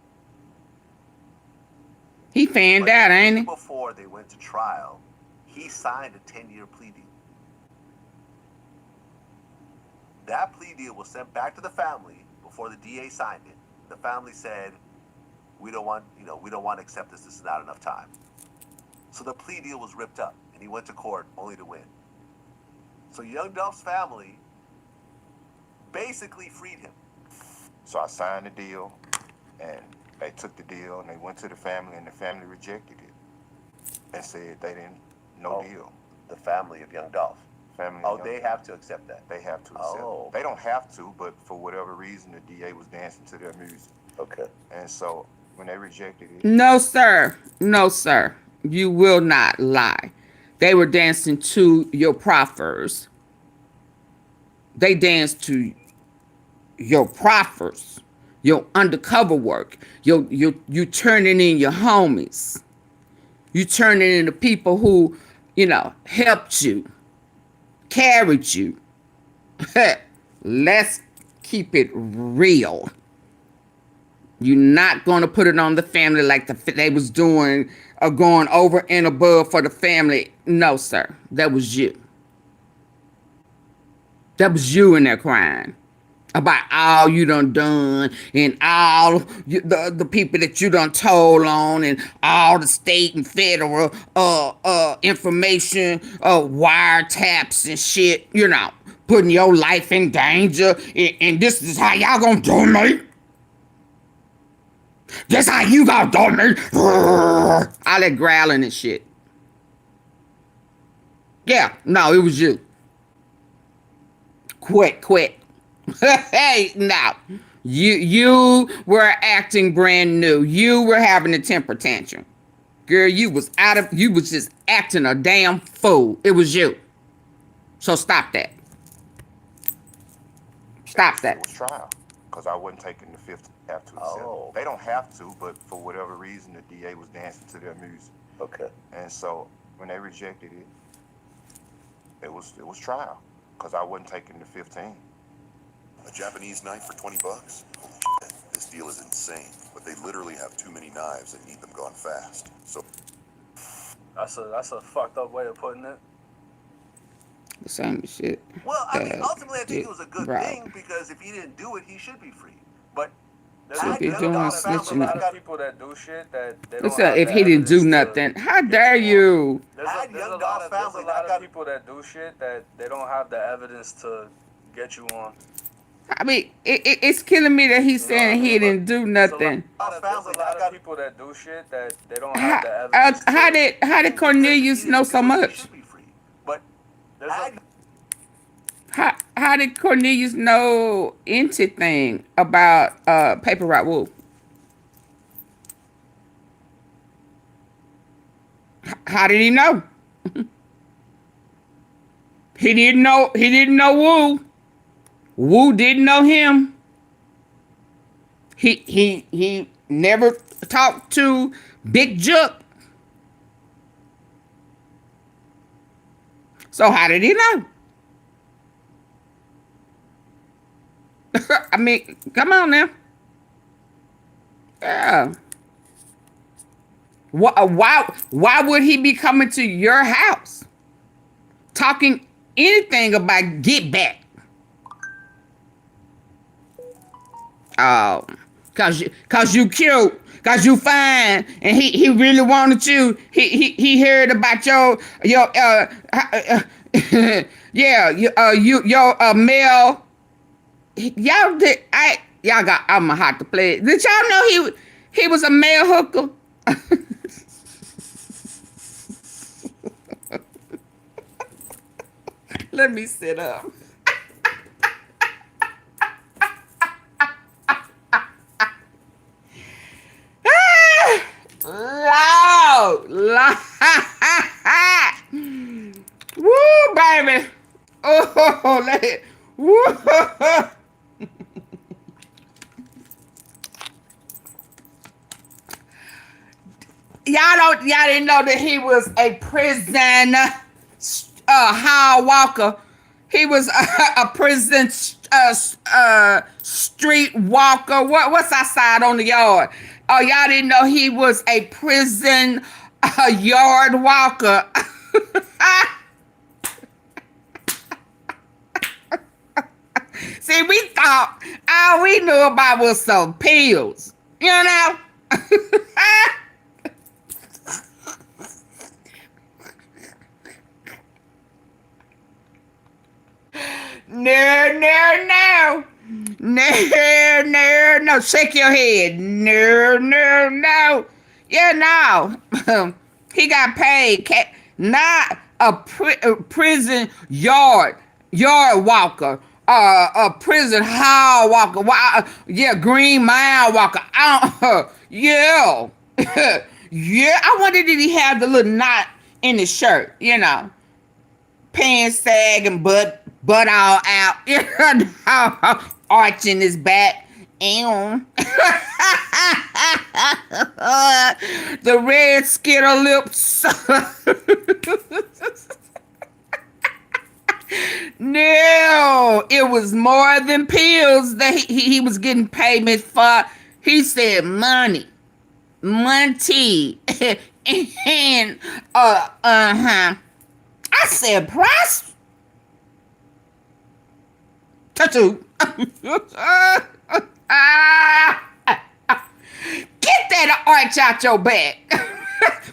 He fanned out, ain't he? Before they went to trial, he signed a 10-year plea deal. That plea deal was sent back to the family before the DA signed it. The family said, we don't want to accept this. This is not enough time. So the plea deal was ripped up, and he went to court only to win. So YOUNGDOLPH's family basically freed him. So I signed the deal, and they took the deal, and they went to the family, and the family rejected it and said they didn't, deal. The family of YOUNGDOLPH. Family. They have to accept that. They have to accept it. They don't have to, but for whatever reason, the DA was dancing to their music. Okay. And so when they rejected it. No, sir. No, sir. You will not lie. They were dancing to your proffers. They danced to your proffers. your undercover work, you turning in your homies. You turning in the people who, helped you, carried you. Let's keep it real. You're not going to put it on the family like they was doing or going over and above for the family. No, sir. That was you. That was you in there crying about all you done and all the people that you done told on and all the state and federal information, wiretaps and shit, putting your life in danger. And this is how y'all gonna do me? This how you gonna do me? All that growling and shit. Yeah, no, it was you. Quit. Hey, now, you were acting brand new. You were having a temper tantrum. Girl, you was just acting a damn fool. It was you. So stop that. Stop that. It was trial, because I wasn't taking the fifth have to accept. Oh. They don't have to, but for whatever reason, the DA was dancing to their music. Okay. And so when they rejected it, it was trial, because I wasn't taking the 15. A Japanese knife for $20? Holy shit, this deal is insane. But they literally have too many knives and need them gone fast. So That's a fucked up way of putting it. The same shit. Well, I mean, ultimately, I think it was a good thing because if he didn't do it, he should be free. But Should be doing snitching. A lot of people that do shit that they don't What's have up? If the he didn't do evidence nothing, how dare you? There's a lot of people that do shit that they don't have the evidence to get you on. I mean, it's killing me that he's saying he didn't do nothing. There's a lot of people that do shit that they don't have the evidence. How did Cornelius know so much? But How did Cornelius know anything about PAPERROUTEWOO? How did he know? He didn't know Woo. Woo didn't know him. He never talked to Big Juck. So how did he know? I mean, come on now. Yeah. Why would he be coming to your house? Talking anything about get back? Oh, cause you cute, cause you fine, and he really wanted you. He heard about your male. Y'all did I'ma have to play it. Did y'all know he was a male hooker? Let me sit up. Loud. Woo, baby. Oh, let it. Woo. Y'all didn't know that he was a prison hall walker. He was a prison street walker. What's outside on the yard? Oh, y'all didn't know he was a prison yard walker. See, we thought all we knew about was some pills, you know? No. Shake your head. No. Yeah, no. He got paid. Not a prison yard walker. A prison hall walker. Yeah, Green Mile walker. Yeah. Yeah. I wonder did he have the little knot in his shirt, you know? Pants sagging, butt all out, arching his back, The red skitter lips. No, it was more than pills that he was getting payment for. He said money. Money. And I said price. Tattoo. Get that arch out your back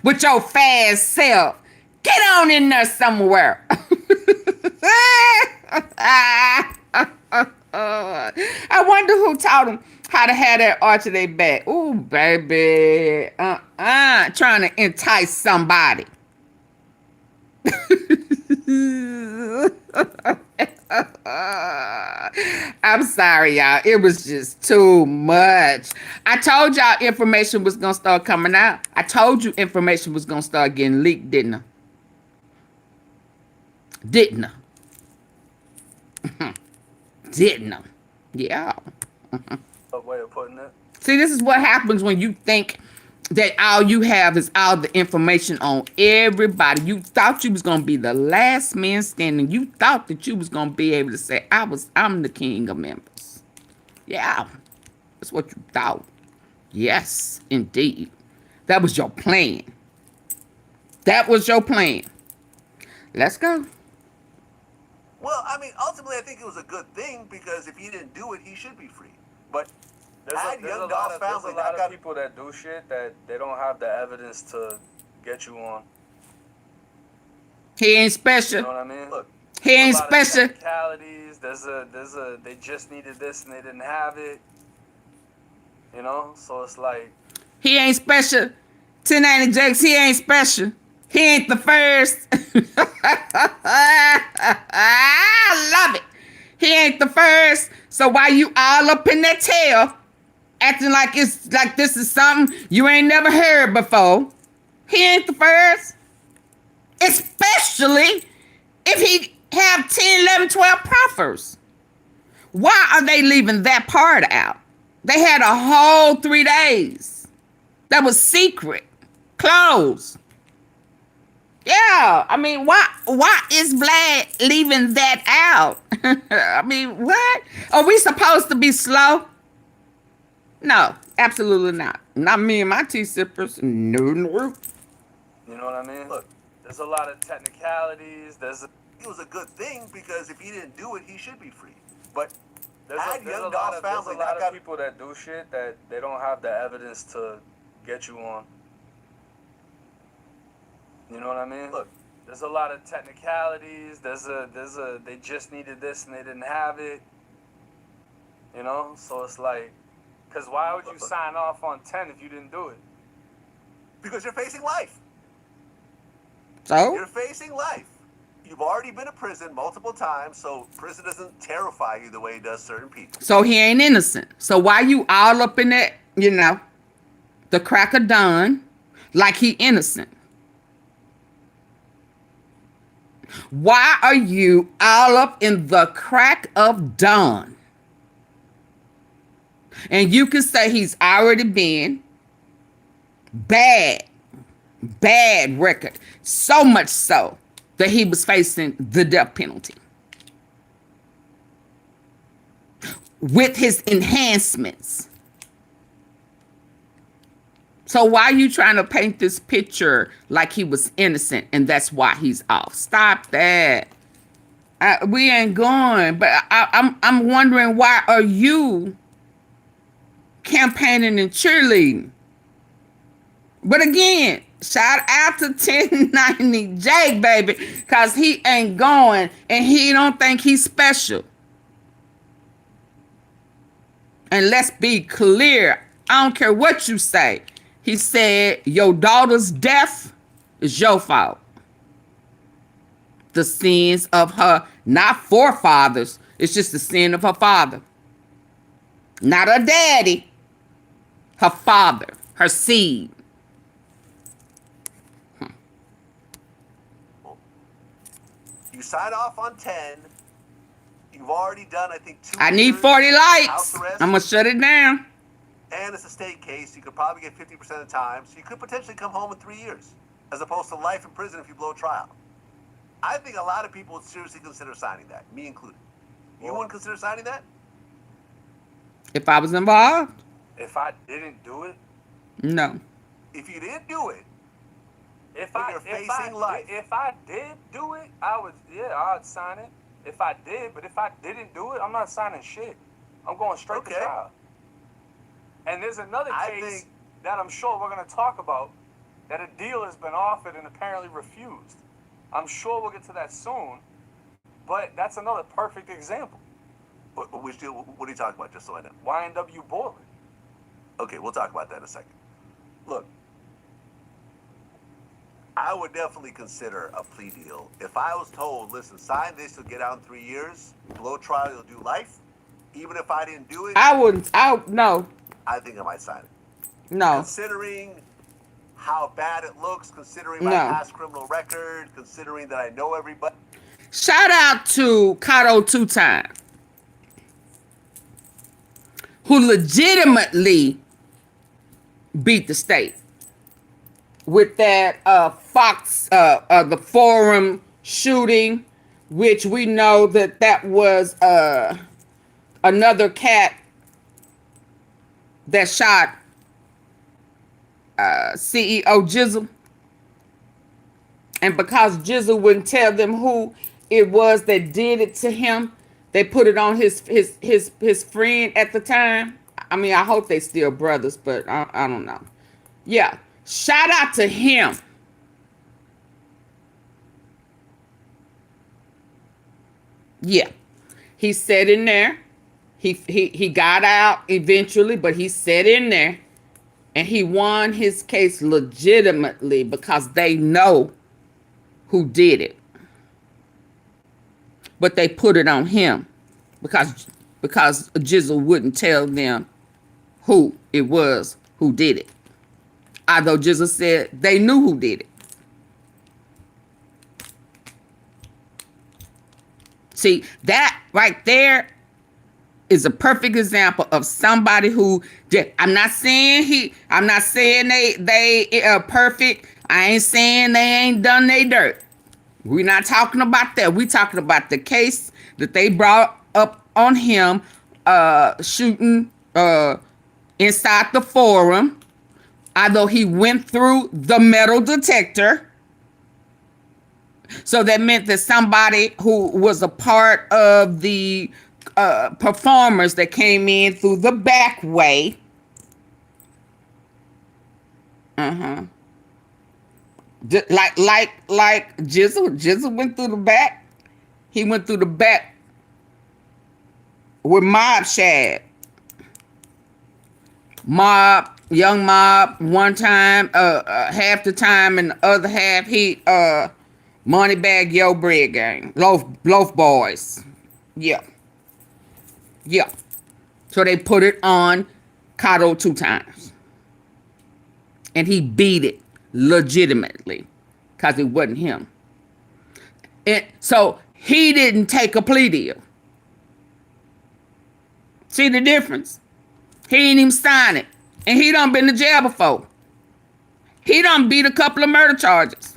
with your fast self. Get on in there somewhere. I wonder who taught them how to have that arch of their back. Ooh, baby. Trying to entice somebody. I'm sorry, y'all. It was just too much. I told y'all information was going to start coming out. I told you information was going to start getting leaked, didn't I? Didn't I? Didn't I? Yeah. A way of putting it. See, this is what happens when you think that all you have is all the information on everybody. You thought you was gonna be the last man standing. You thought that you was gonna be able to say, I'm the king of Memphis. Yeah, that's what you thought. Yes, indeed. That was your plan. That was your plan. Let's go. Well, I mean, ultimately, I think it was a good thing because if he didn't do it, he should be free. But There's a lot of people that do shit that they don't have the evidence to get you on. He ain't special. You know what I mean? Look, he ain't special. They just needed this and they didn't have it. You know, so it's like he ain't special. 1090 Jakes, he ain't special. He ain't the first. I love it. He ain't the first. So why you all up in that tail, acting like it's like this is something you ain't never heard before? He ain't the first. Especially if he have 10, 11, 12 proffers. Why are they leaving that part out? They had a whole 3 days. That was secret. Closed. Yeah, I mean, why is Vlad leaving that out? I mean, what? Are we supposed to be slow? No, absolutely not. Not me and my tea sippers. No. You know what I mean? Look, there's a lot of technicalities. It was a good thing because if he didn't do it, he should be free. But there's a lot of people that do shit that they don't have the evidence to get you on. You know what I mean? Look, there's a lot of technicalities. They just needed this and they didn't have it. You know? So it's like, because why would you sign off on 10 if you didn't do it? Because you're facing life. So? You're facing life. You've already been to prison multiple times, so prison doesn't terrify you the way it does certain people. So he ain't innocent. So why you all up in that, you know, the crack of dawn, like he innocent? Why are you all up in the crack of dawn? And you can say he's already been bad record. So much so that he was facing the death penalty. With his enhancements. So why are you trying to paint this picture like he was innocent and that's why he's off? Stop that. We ain't going. But I'm wondering, why are you campaigning and cheerleading? But again, shout out to 1090 Jake, baby, because he ain't going and he don't think he's special. And let's be clear. I don't care what you say. He said, your daughter's death is your fault. The sins of her, not forefathers. It's just the sin of her father. Not her daddy. Her father. Her seed. You sign off on 10. You've already done, I think, 2 I need years 40 likes. house arrest, I'm going to shut it down. and it's a state case. You could probably get 50% of the time, so you could potentially come home in 3 years, as opposed to life in prison if you blow trial. I think a lot of people would seriously consider signing that, me included. You wouldn't consider signing that? If I was involved? If I didn't do it, No. If you didn't do it, if When I you're facing life. if I did do it, I'd sign it. If I did, but if I didn't do it, I'm not signing shit. I'm going straight to Okay. trial. And there's another I case think- that I'm sure we're going to talk about that a deal has been offered and apparently refused. I'm sure we'll get to that soon, but that's another perfect example. which deal, what are you talking about, just so I know? YNW boiler. Okay, we'll talk about that in a second. Look, I would definitely consider a plea deal. If I was told, listen, sign this, you'll get out in 3 years, blow trial, you'll do life. Even if I didn't do it, No. I think I might sign it. No. Considering how bad it looks, considering my No. past criminal record, considering that I know everybody. Shout out to Kato 2 Time, who legitimately beat the state with that the forum shooting, which we know that was another cat that shot CEO Jizzle. And because Jizzle wouldn't tell them who it was that did it to him, they put it on his friend at the time. I mean, I hope they still brothers, but I don't know. Yeah. Shout out to him. Yeah. He sat in there. He got out eventually, but he sat in there and he won his case legitimately because they know who did it. But they put it on him because Jizzle wouldn't tell them who it was who did it. Although Jizzle said they knew who did it. See, that right there is a perfect example of somebody who did. I'm not saying they are perfect. I ain't saying they ain't done their dirt. We're not talking about that. We're talking about the case that they brought up on him shooting inside the forum. Although he went through the metal detector. So that meant that somebody who was a part of the performers that came in through the back way. Like Jizzle went through the back. He went through the back with Mob Shad. Young Mob, one time, half the time, and the other half he MoneybaggyO Bread Gang, Loaf Boys. Yeah. So they put it on Kato 2 times. And he beat it legitimately because it wasn't him. So he didn't take a plea deal. See the difference? He ain't even sign it. And he done been to jail before. He done beat a couple of murder charges.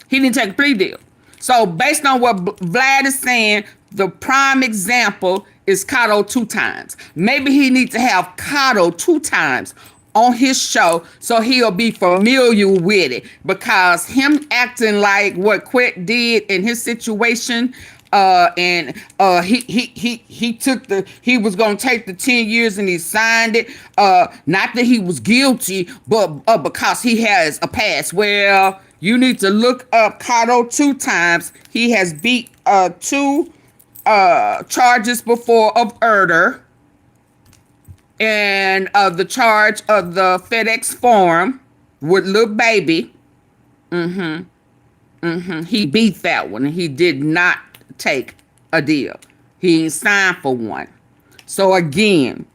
He didn't take a plea deal. So based on what Vlad is saying, the prime example is Kato 2 times. Maybe he needs to have Kato 2 times on his show so he'll be familiar with it. Because him acting like what QUETTE did in his situation, he was gonna take the 10 years and he signed it. Not that he was guilty, but because he has a past. Well, you need to look up Kato 2 times. He has beat 2 charges before of murder. And the charge of the FedEx forum with Lil Baby. He beat that one and he did not take a deal. He ain't signed for one. So again,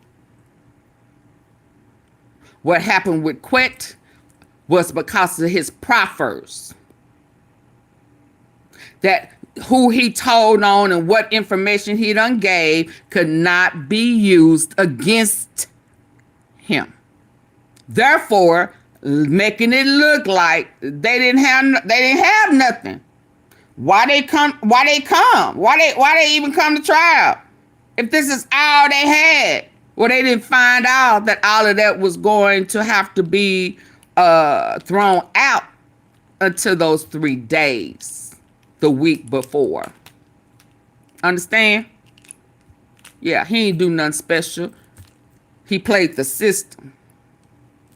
what happened with QUETTE was because of his proffers. That who he told on and what information he done gave could not be used against him. Therefore, making it look like they didn't have nothing. Why they come? Why they even come to trial? If this is all they had. Well, they didn't find out that all of that was going to have to be thrown out until those 3 days, the week before. Understand? Yeah, he ain't do nothing special. He played the system.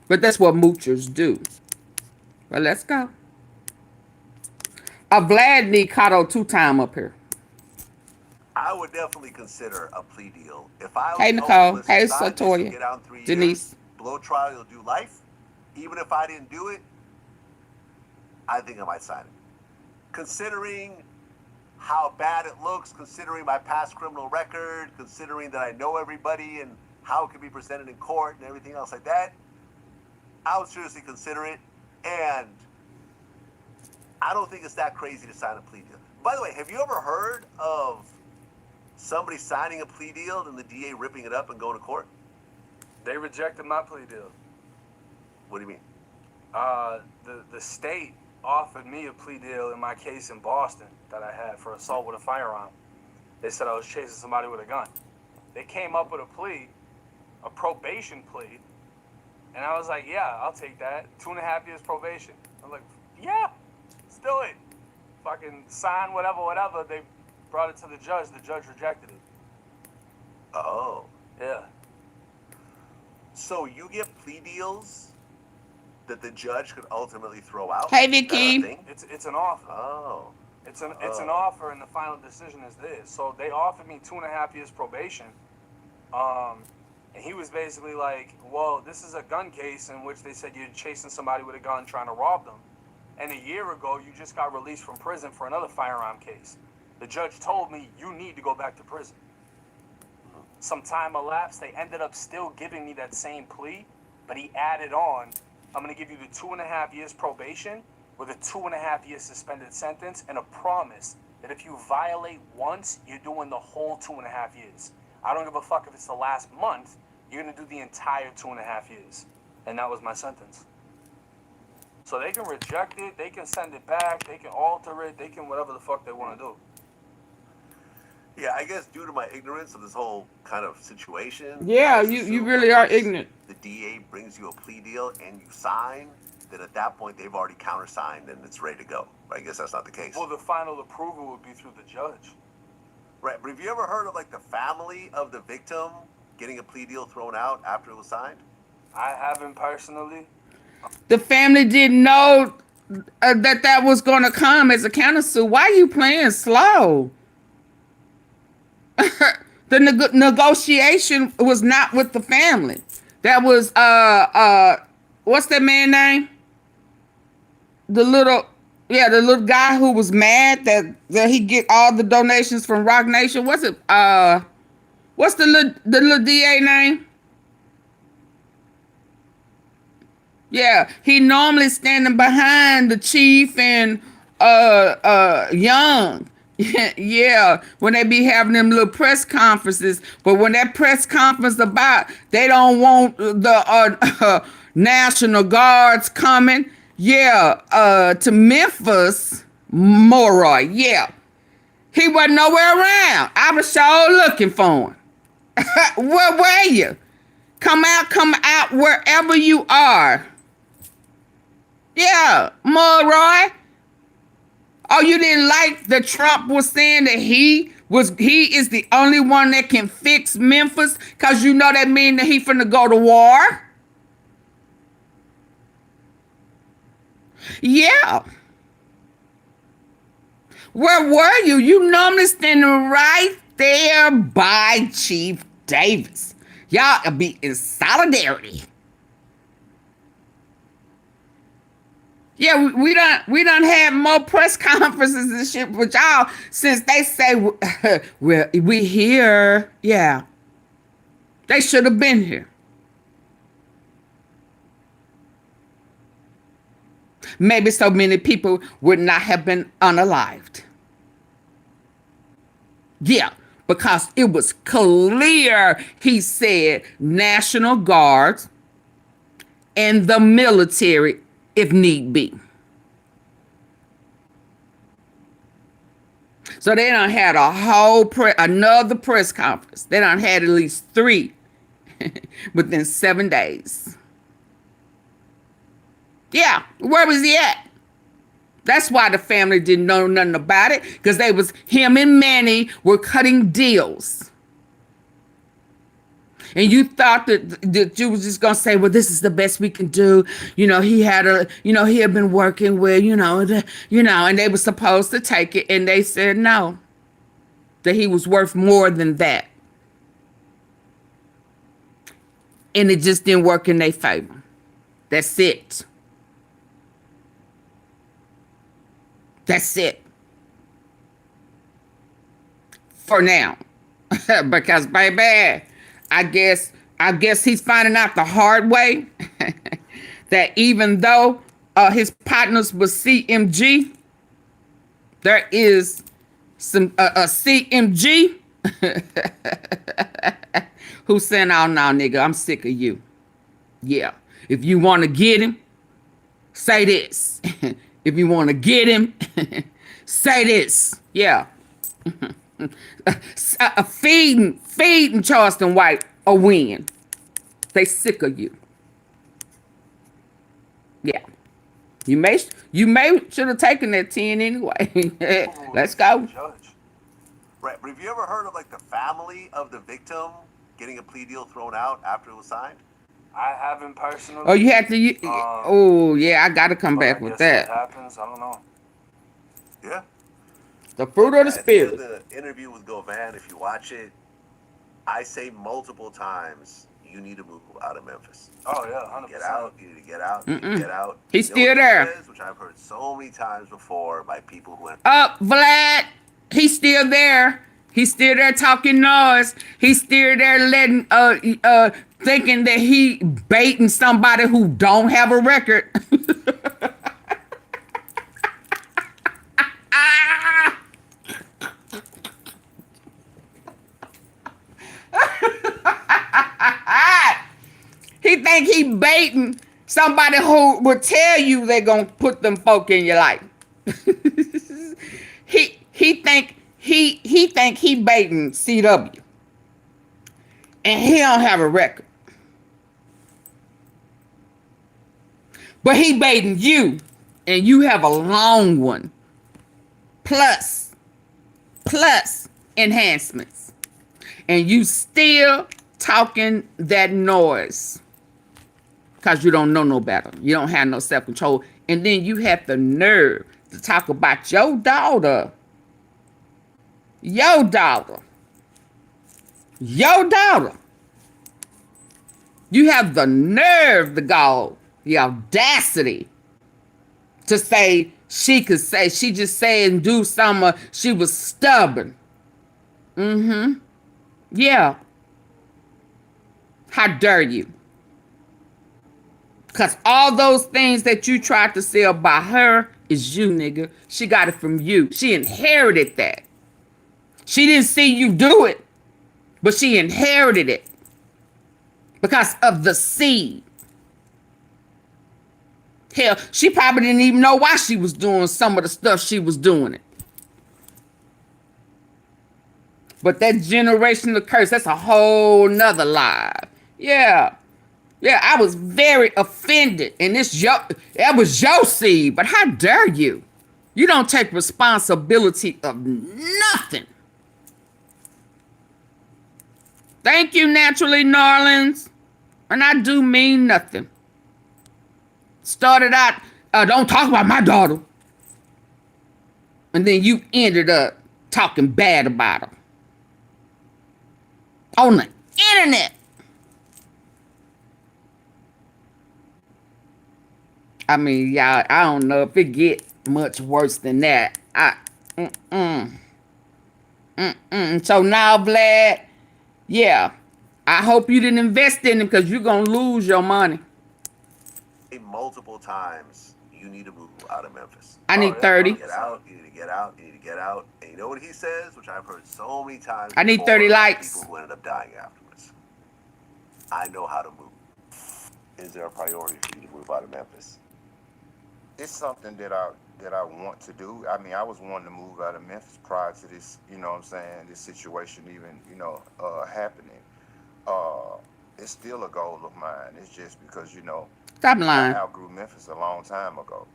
But that's what moochers do. Well, let's go. Vlad need Cotto 2-time up here. I would definitely consider a plea deal. If I was Hey, Nicole. listen, Hey, sign this, Satoya. you'll get out in 3 Denise. years, blow trial, you'll do life. Even if I didn't do it, I think I might sign it. Considering how bad it looks, considering my past criminal record, considering that I know everybody and how it can be presented in court and everything else like that, I would seriously consider it. And I don't think it's that crazy to sign a plea deal. By the way, have you ever heard of somebody signing a plea deal and the DA ripping it up and going to court? They rejected my plea deal. What do you mean? The state offered me a plea deal in my case in Boston that I had for assault with a firearm. They said I was chasing somebody with a gun. They came up with a plea, a probation plea, and I was like, yeah, I'll take that. 2.5 years probation. I'm like, yeah, let's do it. Fucking sign whatever. They brought it to the judge. The judge rejected it. Oh. Yeah. So you get plea deals that the judge could ultimately throw out? Hey, Vicky. It's an offer. Oh. It's an offer, and the final decision is this. So they offered me 2.5 years probation. And he was basically like, well, this is a gun case in which they said you're chasing somebody with a gun trying to rob them. And a year ago, you just got released from prison for another firearm case. The judge told me you need to go back to prison. Some time elapsed. They ended up still giving me that same plea, but he added on, I'm going to give you the 2.5 years probation with a 2.5 year suspended sentence and a promise that if you violate once, you're doing the whole 2.5 years. I don't give a fuck if it's the last month. You're going to do the entire 2.5 years. And that was my sentence. So they can reject it, they can send it back, they can alter it, they can whatever the fuck they want to do. Yeah, I guess due to my ignorance of this whole kind of situation. Yeah, you really are ignorant. The DA brings you a plea deal and you sign, then at that point they've already countersigned and it's ready to go. But I guess that's not the case. Well, the final approval would be through the judge. Right, but have you ever heard of like the family of the victim getting a plea deal thrown out after it was signed? I haven't personally. The family didn't know that was going to come as a countersuit. Why are you playing slow? The negotiation was not with the family. That was what's that man's name? The little guy who was mad that he get all the donations from Rock Nation. What's it? What's the little DA name? Yeah, he normally standing behind the chief and Young. Yeah, when they be having them little press conferences, but when that press conference about they don't want the National Guards coming, yeah, to Memphis, Moroy, yeah, he wasn't nowhere around. I was sure looking for him. Where were you? Come out wherever you are. Yeah, Moroy. Oh, you didn't like that Trump was saying that he is the only one that can fix Memphis? Because you know that mean that he finna go to war? Yeah. Where were you? You normally standing right there by Chief Davis. Y'all be in solidarity. Yeah, we done had more press conferences and shit with y'all since they say we here. Yeah, they should have been here. Maybe so many people would not have been unalived. Yeah, because it was clear, he said, National Guards and the military if need be. So they done had a whole another press conference. They done had at least 3 within 7 days. Yeah, where was he at? That's why the family didn't know nothing about it, because they was, him and Manny were cutting deals. And you thought that you was just gonna say, well, this is the best we can do. You know, he had been working with, and they were supposed to take it, and they said no, that he was worth more than that. And it just didn't work in their favor. That's it. That's it. For now. Because, baby, I guess he's finding out the hard way that even though his partners was CMG, there is some a CMG who's saying, oh, no, nigga, I'm sick of you. Yeah. If you want to get him, say this. If you want to get him, say this. Yeah. Feeding Charleston White a win. They sick of you. Yeah. You may should have taken that 10 anyway. Let's go. Right, but have you ever heard of like the family of the victim getting a plea deal thrown out after it was signed? I haven't personally. Oh, you had to. Oh, yeah, I got to come back with that. Happens. I don't know. Yeah. The fruit of the spirit. At the end of the interview with Govan, if you watch it, I say multiple times, you need to move out of Memphis. Oh, yeah, 100%. Get out, you need to get out, you need to get out. He's still there. Says, which I've heard so many times before by people who... Vlad, he's still there. He's still there talking noise. He's still there letting, thinking that he baiting somebody who don't have a record. He think he baiting somebody who will tell you they're gonna put them folk in your life. he think he baiting CW, and he don't have a record, but he baiting you, and you have a long one, plus enhancements, and you still talking that noise. Because you don't know no better. You don't have no self-control. And then you have the nerve to talk about your daughter. Your daughter. Your daughter. You have the nerve to go, the audacity to say she could say, she just said and do something, she was stubborn. Yeah. How dare you? Because all those things that you tried to say about her is you, nigga. She got it from you. She inherited that. She didn't see you do it, but she inherited it because of the seed. Hell, she probably didn't even know why she was doing some of the stuff she was doing it. But that generational curse, that's a whole nother lie. Yeah. Yeah, I was very offended, and that was your seed, but how dare you? You don't take responsibility of nothing. Thank you, Naturally Narlins, and I do mean nothing. Started out, don't talk about my daughter, and then you ended up talking bad about her. On the internet. I mean, y'all, I don't know if it get much worse than that. So now, Vlad, yeah, I hope you didn't invest in him because you're going to lose your money. Multiple times, you need to move out of Memphis. I need 30. Get out, you need to get out, you need to get out. And you know what he says, which I've heard so many times I need before 30 about likes. people who ended up dying afterwards. I know how to move. Is there a priority for you to move out of Memphis? It's something that I want to do. I mean, I was wanting to move out of Memphis prior to this, you know what I'm saying, this situation even, you know, happening. It's still a goal of mine. It's just because, you know, Stop lying. I outgrew Memphis a long time ago.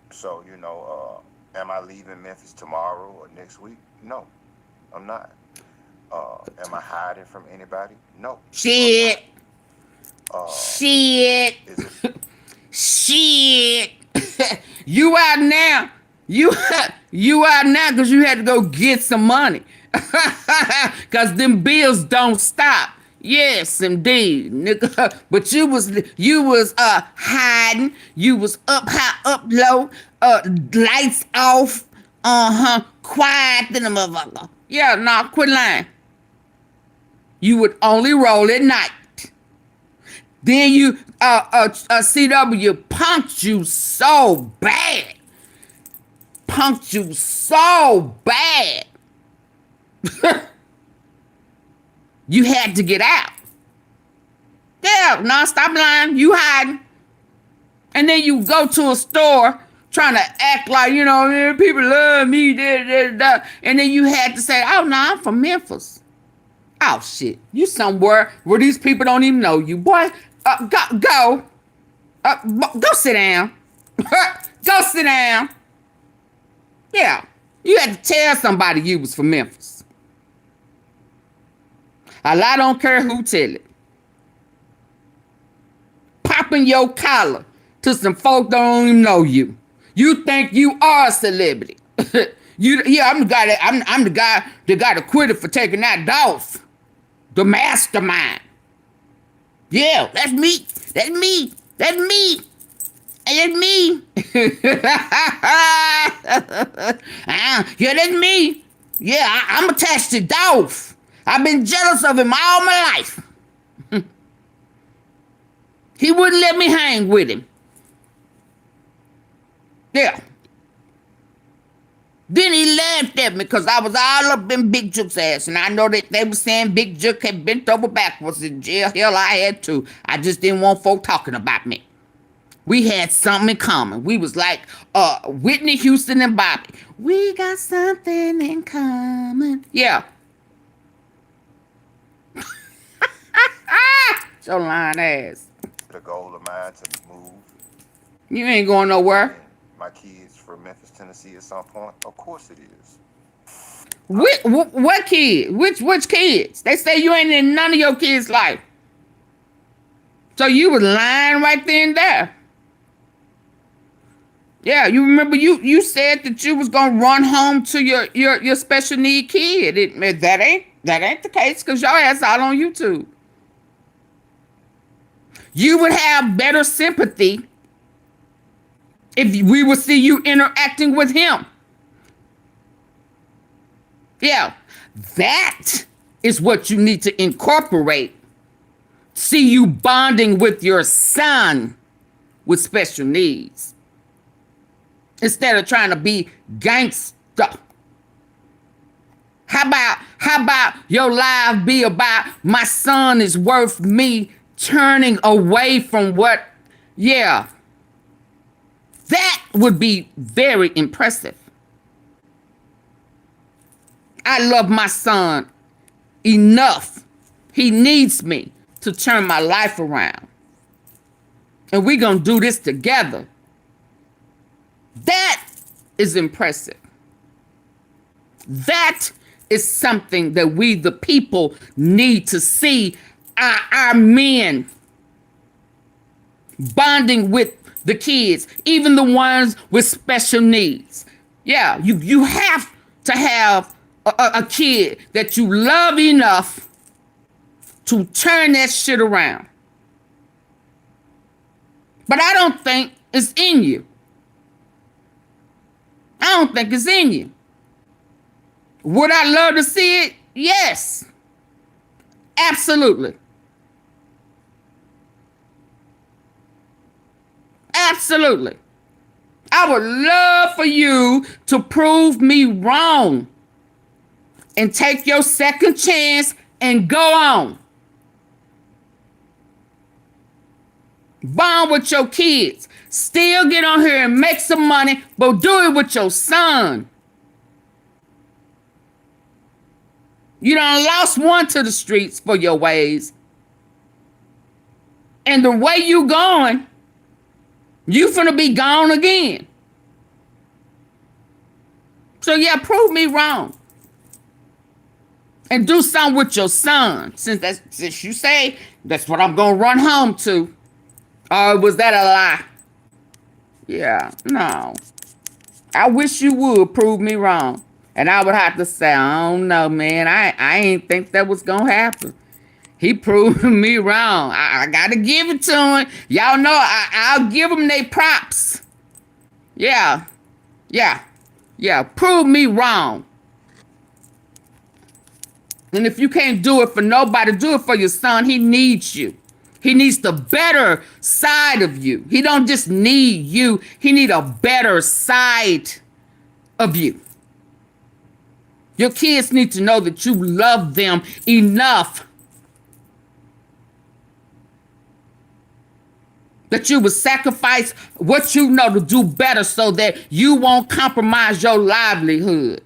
So, you know, am I leaving Memphis tomorrow or next week? No, I'm not. Am I hiding from anybody? No. Shit. Shit. Is it? Shit. You out now. You out now because you had to go get some money. Because them bills don't stop. Yes, indeed, nigga. But you was hiding. You was up high, up low, lights off, quiet in the motherfucker. Yeah, nah, quit lying. You would only roll at night. Then you, CW punked you so bad. Punked you so bad. You had to get out. Yeah, no, stop lying. You hiding. And then you go to a store trying to act like, you know, people love me, and then you had to say, oh, no, I'm from Memphis. Oh, shit. You somewhere where these people don't even know you. Boy, go sit down. Go sit down. Yeah, you had to tell somebody you was from Memphis. I don't care who tell it. Popping your collar to some folk don't even know you. You think you are a celebrity. I'm the guy that I'm the guy that got acquitted for taking that DOLPH. The mastermind. Yeah, that's me. That's me. That's me. And that's me. Yeah, that's me. Yeah, I'm attached to DOLPH. I've been jealous of him all my life. He wouldn't let me hang with him. Yeah. Then he laughed at me because I was all up in Big Jook's ass. And I know that they were saying Big Jook had bent over backwards in jail. Hell, I had too. I just didn't want folk talking about me. We had something in common. We was like Whitney Houston and Bobby. We got something in common. Yeah. So lying ass. The goal of mine to move. You ain't going nowhere. My kids from Memphis, Tennessee at some point. Of course it is. What kid? Which kids? They say you ain't in none of your kids' life. So you was lying right there and there. Yeah, you remember you said that you was gonna run home to your special need kid. That ain't the case because your ass out on YouTube. You would have better sympathy if we would see you interacting with him. Yeah, that is what you need to incorporate. See you bonding with your son with special needs. Instead of trying to be gangsta. How about your life be about my son is worth me turning away from what, yeah. That would be very impressive. I love my son enough. He needs me to turn my life around. And we're going to do this together. That is impressive. That is something that we, the people, need to see our men bonding with the kids, even the ones with special needs. Yeah, you have to have a kid that you love enough to turn that shit around. But I don't think it's in you. I don't think it's in you. Would I love to see it? Yes. Absolutely. Absolutely. I would love for you to prove me wrong and take your second chance and go on. Bond with your kids. Still get on here and make some money, but do it with your son. You done lost one to the streets for your ways. And the way you going, you finna be gone again. So yeah, prove me wrong. And do something with your son. Since you say that's what I'm gonna run home to. Or was that a lie? Yeah, no. I wish you would prove me wrong. And I would have to say, I don't know, man. I ain't think that was gonna happen. He proved me wrong. I gotta give it to him. Y'all know I'll give him their props. Yeah. Prove me wrong. And if you can't do it for nobody, do it for your son. He needs you. He needs the better side of you. He don't just need you. He need a better side of you. Your kids need to know that you love them enough that you would sacrifice what you know to do better so that you won't compromise your livelihood.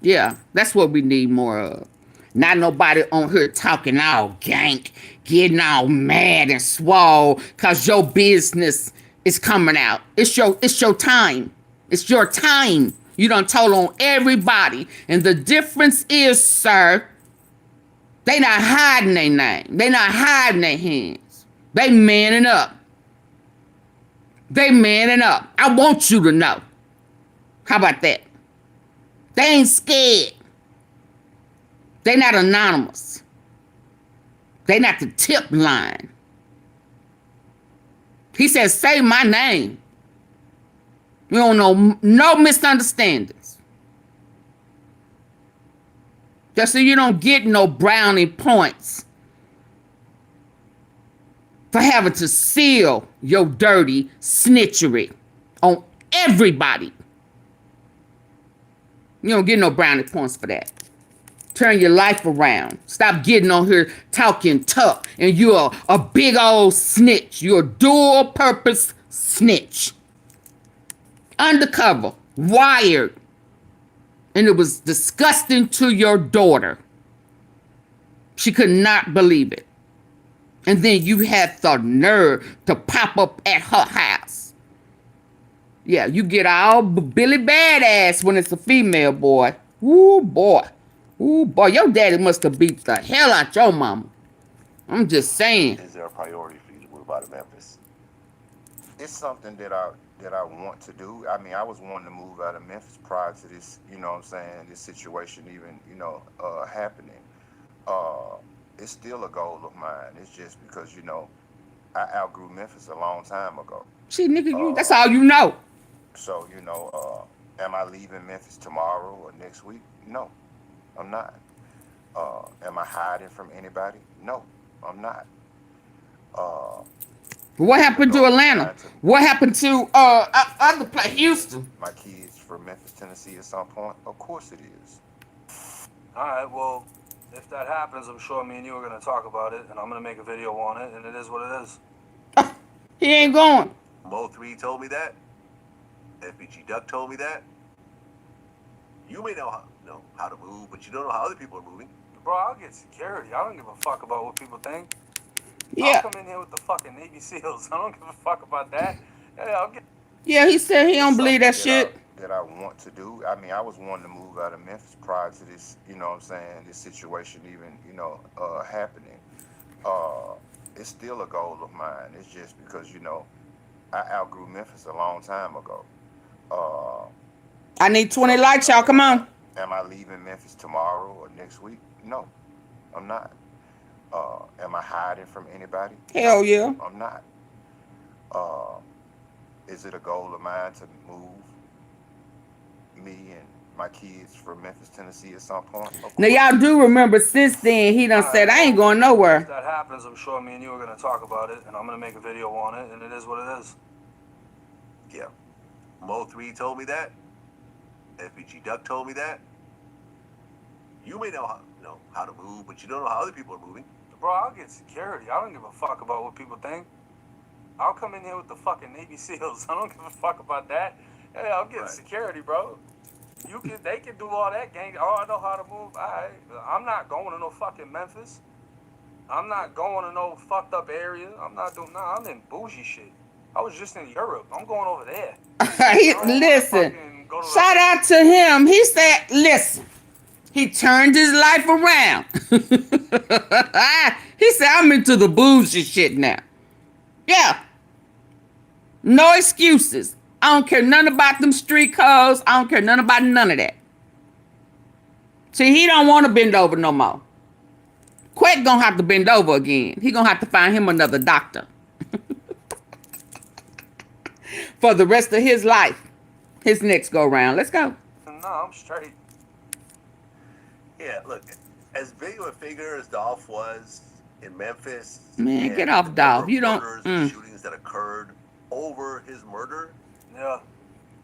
Yeah, that's what we need more of. Not nobody on here talking all gank, getting all mad and swole because your business is coming out. It's your time. It's your time. You done told on everybody. And the difference is, sir, they not hiding their name. They not hiding their hands. They manning up. They manning up. I want you to know. How about that? They ain't scared. They not anonymous. They not the tip line. He says, say my name. We don't know no misunderstandings. Just so you don't get no brownie points for having to seal your dirty snitchery on everybody. You don't get no brownie points for that. Turn your life around. Stop getting on here talking tough. And you're a big old snitch. You're a dual purpose snitch. Undercover. Wired. And it was disgusting to your daughter. She could not believe it. And then you had the nerve to pop up at her house. Yeah, you get all Billy Badass when it's a female, boy. Ooh, boy. Ooh, boy, your daddy must have beat the hell out your mama. I'm just saying. Is there a priority for you to move out of Memphis? It's something that I want to do. I mean, I was wanting to move out of Memphis prior to this, you know what I'm saying, this situation even, happening. It's still a goal of mine. It's just because, I outgrew Memphis a long time ago. See, nigga, that's all you know. So, am I leaving Memphis tomorrow or next week? No, I'm not. Am I hiding from anybody? No, I'm not. What happened to Atlanta? What happened to other place, Houston? My kids from Memphis, Tennessee at some point? Of course it is. All right, well, if that happens, I'm sure me and you are going to talk about it, and I'm going to make a video on it, and it is what it is. He ain't going. Mo3 told me that. FBG Duck told me that. You may know how to move, but you don't know how other people are moving. Bro, I'll get security. I don't give a fuck about what people think. Yeah. I'll come in here with the fucking Navy SEALs. I don't give a fuck about that. Yeah, he said he don't believe that shit. That I want to do. I mean, I was wanting to move out of Memphis prior to this, this situation even, happening. It's still a goal of mine. It's just because, I outgrew Memphis a long time ago. I need 20 likes, y'all. Come on. Am I leaving Memphis tomorrow or next week? No, I'm not. Am I hiding from anybody? Hell yeah. I'm not. Is it a goal of mine to move me and my kids from Memphis, Tennessee at some point. Now y'all do remember since then he done said I ain't going If nowhere. that happens, I'm sure me and you are gonna talk about it, and I'm gonna make a video on it, and it is what it is. Yeah. Mo3 told me that. FBG Duck told me that. You may know how to move, but you don't know how other people are moving. Bro, I'll get security. I don't give a fuck about what people think. I'll come in here with the fucking Navy SEALs. I don't give a fuck about that. Hey, I'll get security, bro. They can do all that gang. Oh, I know how to move. I'm not going to no fucking Memphis. I'm not going to no fucked up area. I'm not doing. Nah, I'm in bougie shit. I was just in Europe. I'm going over there. Listen, shout out to him. He said, listen, he turned his life around. He said, I'm into the bougie shit now. Yeah. No excuses. I don't care nothing about them street codes. I don't care nothing about none of that. See, he don't want to bend over no more. Quet gonna have to bend over again. He gonna have to find him another doctor. For the rest of his life. His next go round. Let's go. No, I'm straight. Yeah, look, as big of a figure as Dolph was in Memphis. Man, get off Dolph. You don't. Shootings that occurred over his murder. Yeah.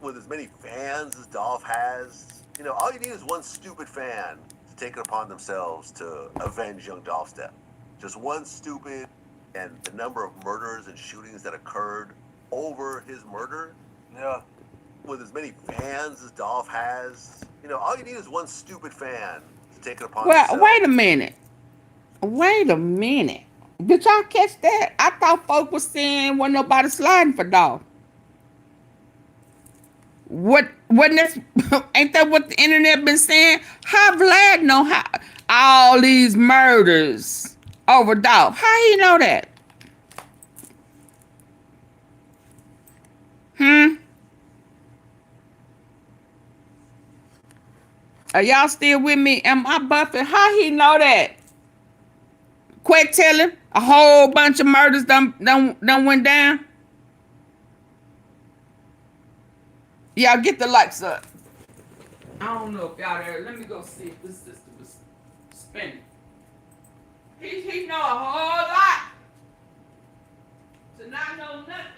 With as many fans as Dolph has, all you need is one stupid fan to take it upon themselves to avenge young Dolph's death. Just one stupid, and the number of murders and shootings that occurred over his murder. Yeah. With as many fans as Dolph has, all you need is one stupid fan to take it upon themselves. Well, wait a minute. Wait a minute. Did y'all catch that? I thought folk was saying wasn't nobody sliding for Dolph. What wasn't this? Ain't that what the internet been saying? How Vlad know how all these murders over Dolph? How he know that? Are y'all still with me? Am I buffing? How he know that? Quit telling a whole bunch of murders done went down. Y'all get the lights up. I don't know if y'all there. Let me go see if this system is spinning. He know a whole lot to not know nothing.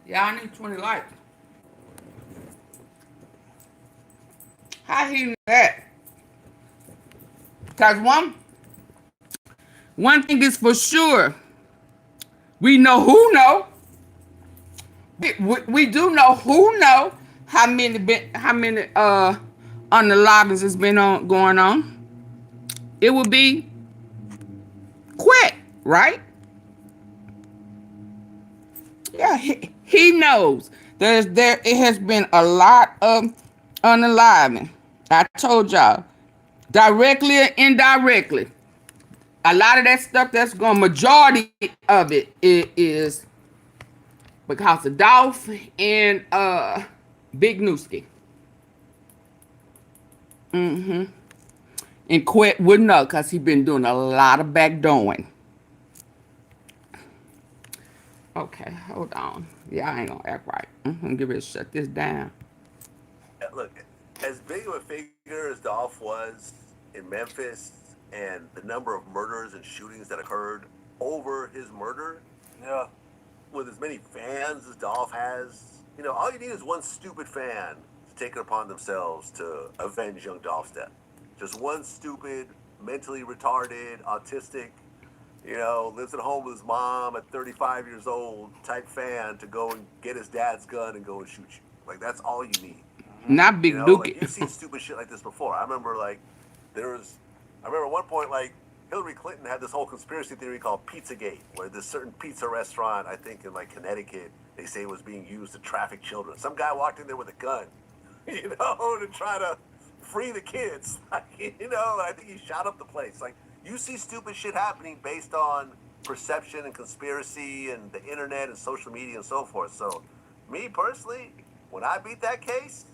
Yeah, I need 20 likes. How he know that? Because one thing is for sure. We know who know. We do know who know how many on the logins has been going on. It would be Quit, right? Yeah, he knows. It has been a lot of unaliving. I told y'all, directly or indirectly, a lot of that stuff that's going, majority of it is because of Dolph and Big Newski. And Quett wouldn't know because he been doing a lot of backdooring. Okay, hold on. Yeah, I ain't gonna act right. I'm gonna get ready to shut this down. Look, as big of a figure as Dolph was in Memphis and the number of murders and shootings that occurred over his murder, Yeah. with as many fans as Dolph has, you know, all you need is one stupid fan to take it upon themselves to avenge young Dolph's death. Just one stupid, mentally retarded, autistic, you know, lives at home with his mom at 35 years old type fan to go and get his dad's gun and go and shoot you. Like, that's all you need. Not Big You know, Dookie. like, you've seen stupid shit like this before. I remember, like, I remember at one point, like, Hillary Clinton had this whole conspiracy theory called Pizzagate, where this certain pizza restaurant, I think in, like, Connecticut, they say was being used to traffic children. Some guy walked in there with a gun, you know, to try to free the kids. Like, you know, I think he shot up the place. Like, you see stupid shit happening based on perception and conspiracy and the internet and social media and so forth. So, me personally, when I beat that case,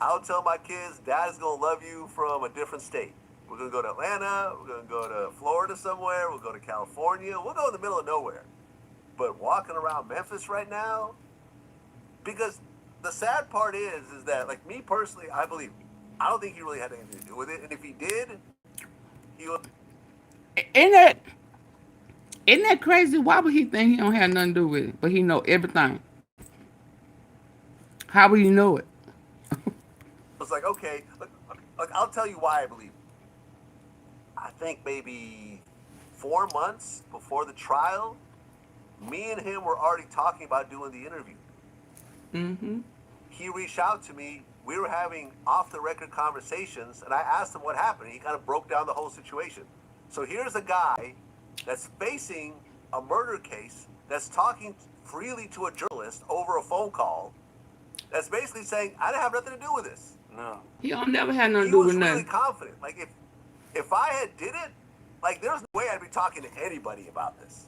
I'll tell my kids, Dad's gonna love you from a different state. We're gonna go to Atlanta, we're gonna go to Florida somewhere, we'll go to California, we'll go in the middle of nowhere. But walking around Memphis right now, because the sad part is that, like, me personally, I don't think he really had anything to do with it. And if he did, he would. Isn't that crazy? Why would he think he don't have nothing to do with it? But he know everything. How would you know it? It's like, okay, look, I'll tell you why I believe it. I think maybe 4 months before the trial, me and him were already talking about doing the interview. He reached out to me. We were having off-the-record conversations, and I asked him what happened. He kind of broke down the whole situation. So here's a guy that's facing a murder case, that's talking freely to a journalist over a phone call, that's basically saying, I didn't have nothing to do with this. No. He don't never had nothing to He do was with really nothing. confident. Like, if I had did it, like, there's no way I'd be talking to anybody about this.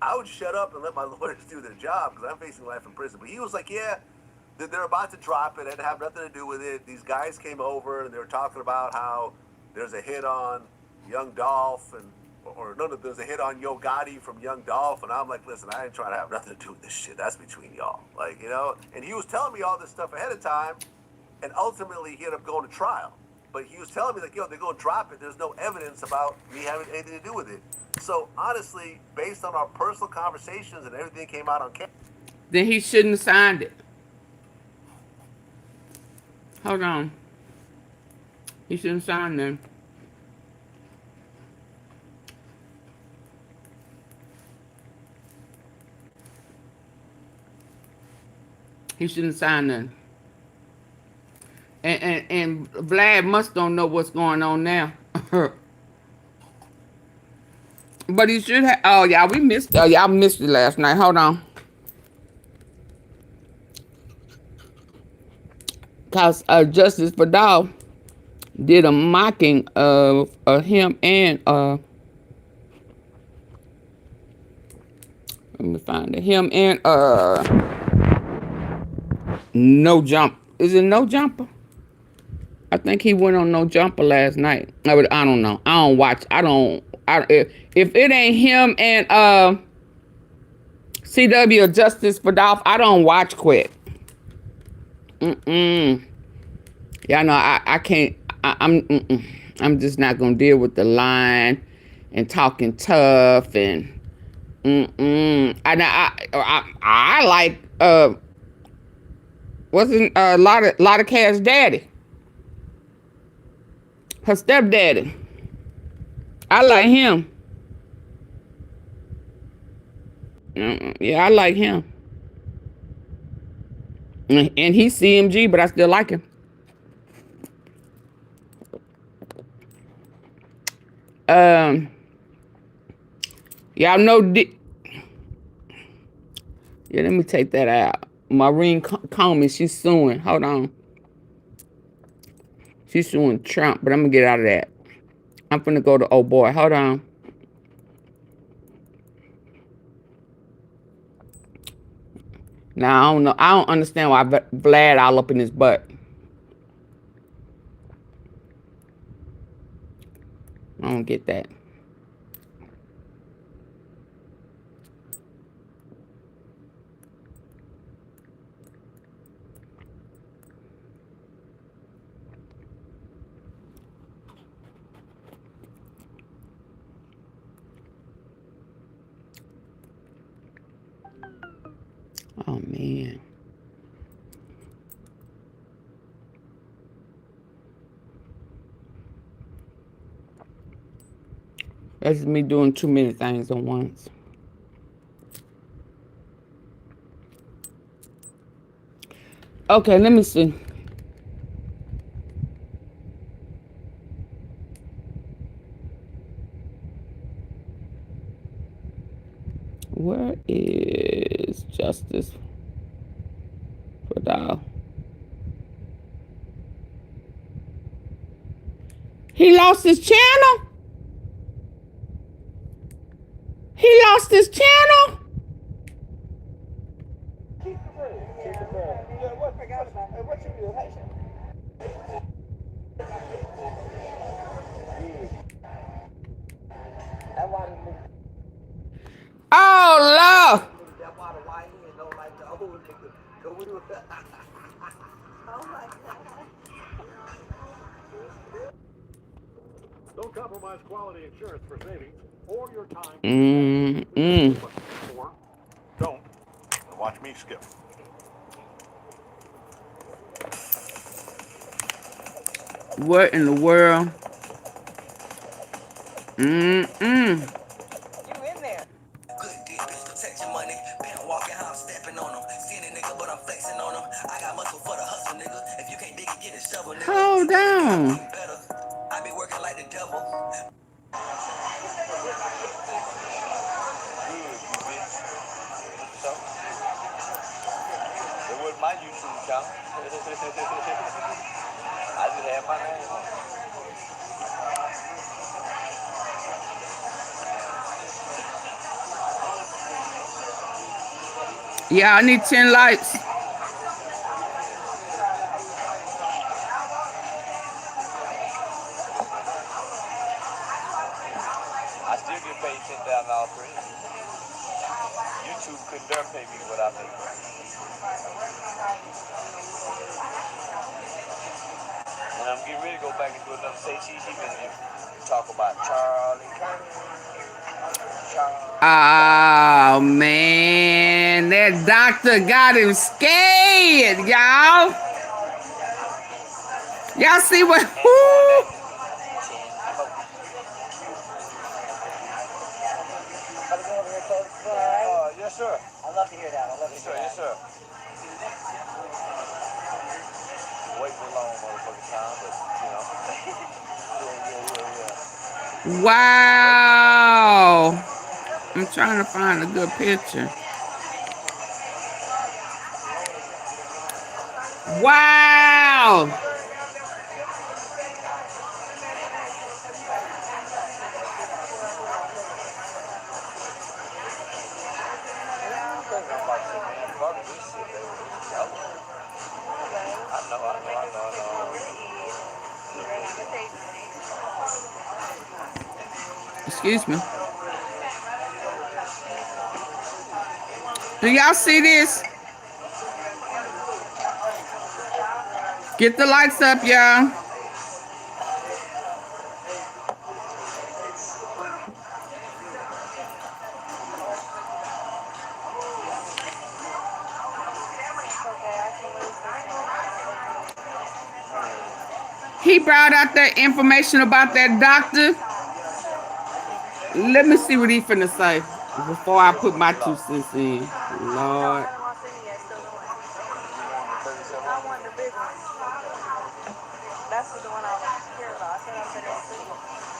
I would shut up and let my lawyers do their job because I'm facing life in prison. But he was like, yeah, they're about to drop it. It didn't have nothing to do with it. These guys came over and they were talking about how there's a hit on YOUNGDOLPH there's a hit on YOGOTTI from YOUNGDOLPH. And I'm like, listen, I ain't trying to have nothing to do with this shit. That's between y'all. Like, you know, and he was telling me all this stuff ahead of time. And ultimately, he ended up going to trial. But he was telling me, like, yo, they're going to drop it. There's no evidence about me having anything to do with it. So, honestly, based on our personal conversations and everything came out on camera. Then he shouldn't have signed it. Hold on. He shouldn't sign them. He shouldn't sign them. And Vlad must don't know what's going on now. But he should have. Oh, yeah, we missed. Oh, y'all missed it last night. Hold on. Because Justice Vidal did a mocking of him and let me find it. Him and No Jump. Is it No Jumper? I think he went on No Jumper last night. I don't know. I don't watch. If it ain't him and CW or Justice Vidal, I don't watch Quett. Yeah, no, I can't. I'm just not gonna deal with the line and talking tough and And I like wasn't a lot of Cash daddy, her stepdaddy. I like him. Yeah, I like him. And he's CMG, but I still like him. Y'all know. Yeah, let me take that out. Maureen Coleman, she's suing. Hold on. She's suing Trump, but I'm gonna get out of that. I'm finna go to oh boy. Hold on. Now I don't know. I don't understand why Vlad all up in his butt. I don't get that. Oh man. That's me doing too many things at once. Okay, let me see. Where is justice for Doll? He lost his channel? He lost his channel? Oh, Lord. Don't compromise quality insurance for savings or your time. Or don't. Watch me skip. What in the world? You in there. Good dick, bitch, protect your money. Been walking how I'm stepping on them. Skinny nigga, but I'm flexing on them. I got muscle for the hustle, nigga. If you can't dig it, get a shovel, nigga. Hold down. I be working like the devil. It was my YouTube channel. I just had my name on it. Yeah, I need 10 likes. I still get paid $10,000 for it. YouTube couldn't dare pay me what I make. And I'm getting ready to go back and do another Say Cheese interview. Talk about Charlie Kirk. Oh, man. That doctor got him scared, y'all. Y'all see what? Whoo. Yes, sir. I'd love to hear that. Yes, sir. Wait for a long motherfucking time, but, you know. Wow. I'm trying to find a good picture. Wow. I know. Excuse me. Do y'all see this? Get the lights up, y'all. He brought out that information about that doctor. Let me see what he finna say before I put my 2 cents in. Lord. That's the one I was scared about. I said I'm going to see.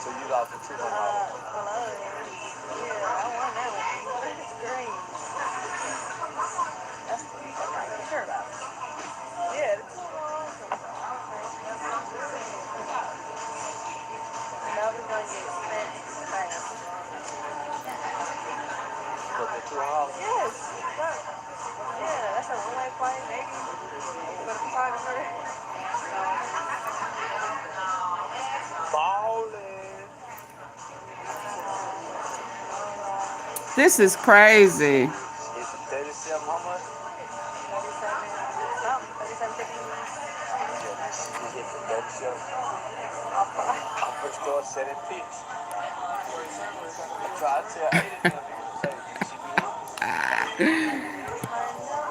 So you lost the $200. Yeah, I wanted This is crazy. It's 37, how much? 37 something. 37. I'm gonna start setting pics. Try to tell 8 of them niggas, say,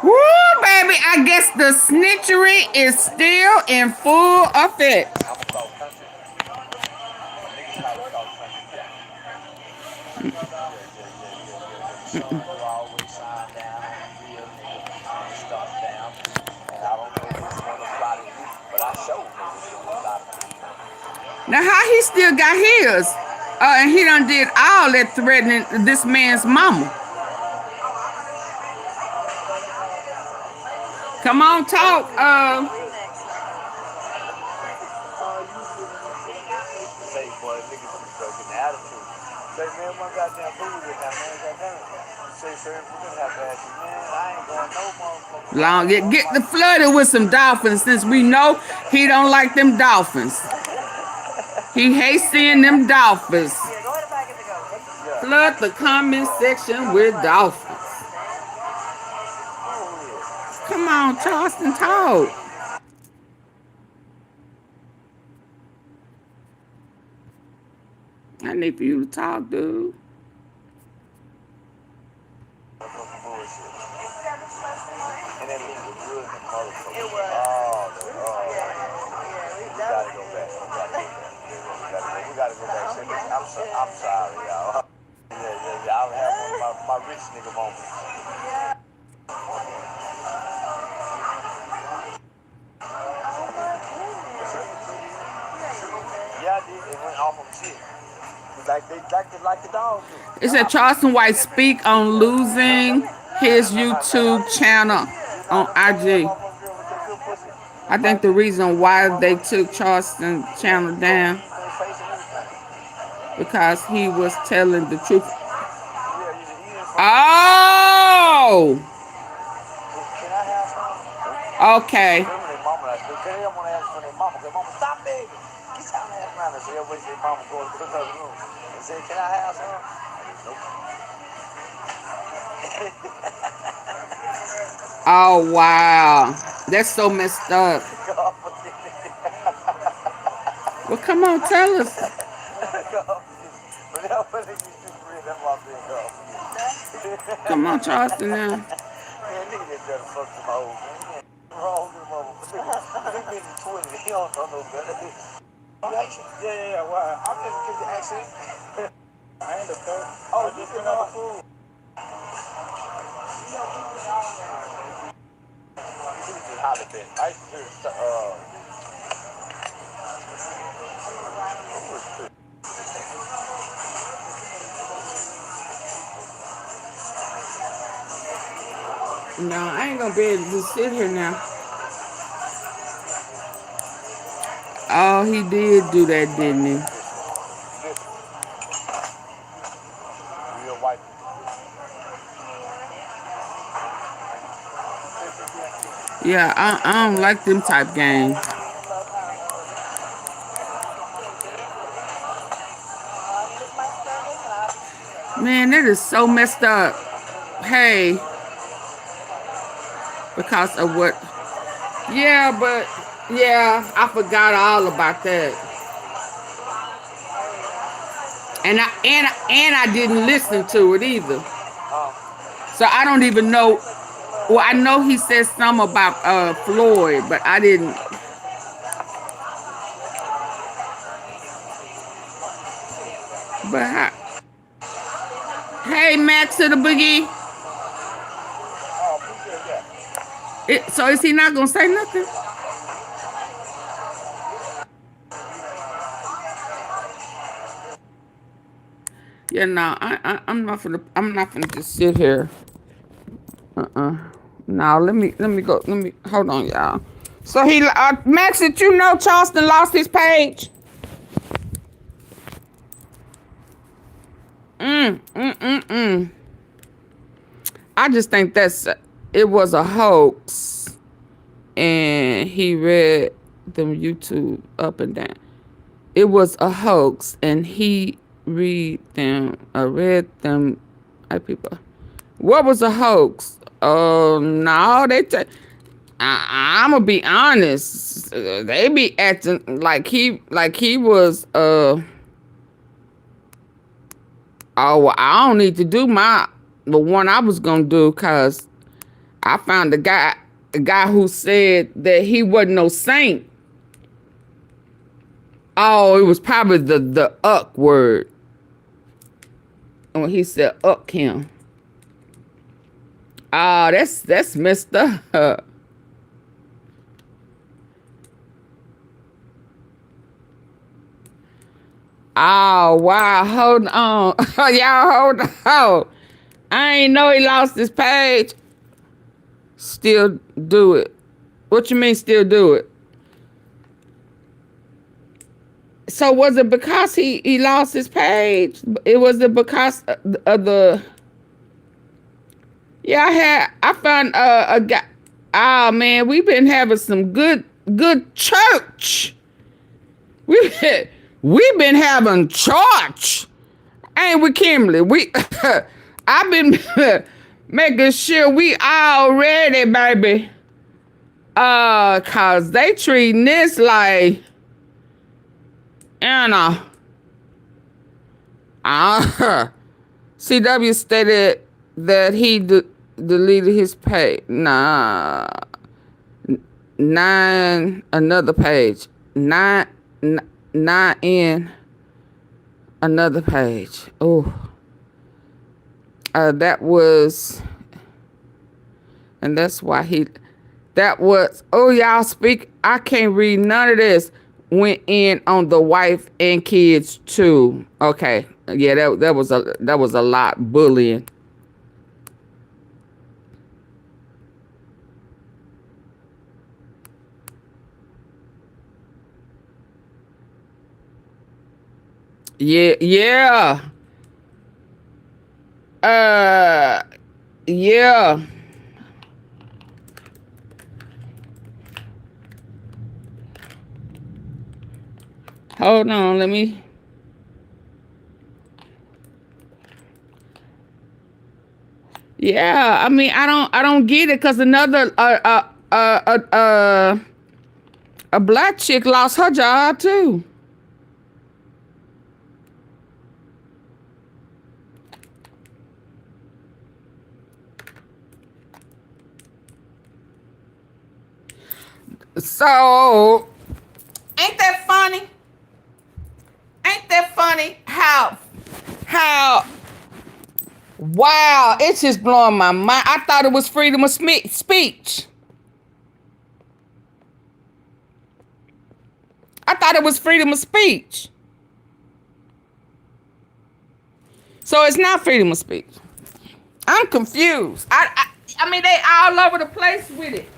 Woo, baby. I guess the snitchery is still in full effect. I'm about country. Niggas try to talk country. Sun will always shine down on real niggas when it starts down. And I don't know which one to fly to you, but I show niggas who will fly to you. Now, how he still got his? And he done did all that threatening this man's mama. Come on, talk. Say, boy, niggas be fucking attitude. Say, man, one goddamn food in that, man, goddamn. Say, sir, we're gonna have to ask you, man, I ain't going no motherfucker. Long get the flooded with some dolphins, since we know he don't like them dolphins. He hates seeing them dolphins. Flood the comment section with dolphins. Come on, Charleston, talk. I need for you to talk, dude. And that meat was good in the motherfucker. It was. We gotta go back. We gotta go back. I'm sorry, y'all. Yeah. I'll have one of my rich nigga moments. Yeah, I did. It went off of shit. Like the dog do. It said Charleston White speak on losing his YouTube channel on IG. I think the reason why they took Charleston's channel down because he was telling the truth. Oh! Okay. Can I have some? Oh, wow. That's so messed up. Well, come on, tell us. Come on, Charleston, now. Yeah, why? I'm just kidding the accent. I ain't the third. Oh, just another food. He was just holler bit. I used to hear No, I ain't gonna be able to sit here now. Oh, he did do that, didn't he? real white people. Yeah, I don't like them type games. Man, that is so messed up. Hey. Because of what? Yeah, but yeah, I forgot all about that. And I didn't listen to it either. So I don't even know. Well, I know he said something about Floyd, but I didn't. But hey, Max to the boogie. So is he not gonna say nothing? Yeah, no, I'm not gonna just sit here. Now let me go. Hold on, y'all. So he Max, did you know Charleston lost his page? I just think it was a hoax, and he read them YouTube up and down. It was a hoax, and he read them Hey, people. What was a hoax? No, I'm gonna be honest. They be acting like he was. Oh, well, I don't need to do the one I was gonna do because I found a guy who said that he wasn't no saint. Oh, it was probably the uck word. When he said uck him. Oh, that's messed up. Oh, wow. Hold on. Y'all hold on. I ain't know he lost his page. Still do it. What you mean still do it? So was it because he lost his page? It was it because of the... Yeah, I found a guy. Oh, man, we've been having some good church. We've been having church. Ain't we, Kimberly? I've been making sure we all ready, baby. Cause they treating this like, you know. CW stated that he deleted his page. Nah. Another page. Nine in another page. Oh. That was, and that's why oh, y'all speak, I can't read none of this. Went in on the wife and kids too. Okay. Yeah, that was a lot bullying. Yeah. Yeah. Hold on, let me. Yeah, I mean, I don't get it because another a black chick lost her job too. So, ain't that funny? Ain't that funny how, wow, it's just blowing my mind. I thought it was freedom of speech. I thought it was freedom of speech. So it's not freedom of speech. I'm confused. I mean, they all over the place with it.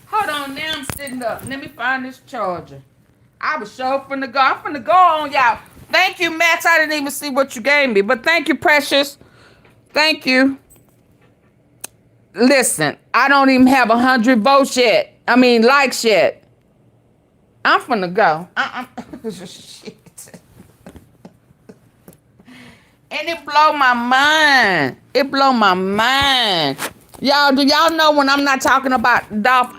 Hold on, now I'm sitting up. Let me find this charger. I was sure finna go. I'm finna go on, y'all. Thank you, Max. I didn't even see what you gave me. But thank you, Precious. Thank you. Listen, I don't even have 100 votes yet. I mean, likes yet. I'm finna go. Shit. And it blow my mind. It blow my mind. Y'all, do y'all know when I'm not talking about Dolph?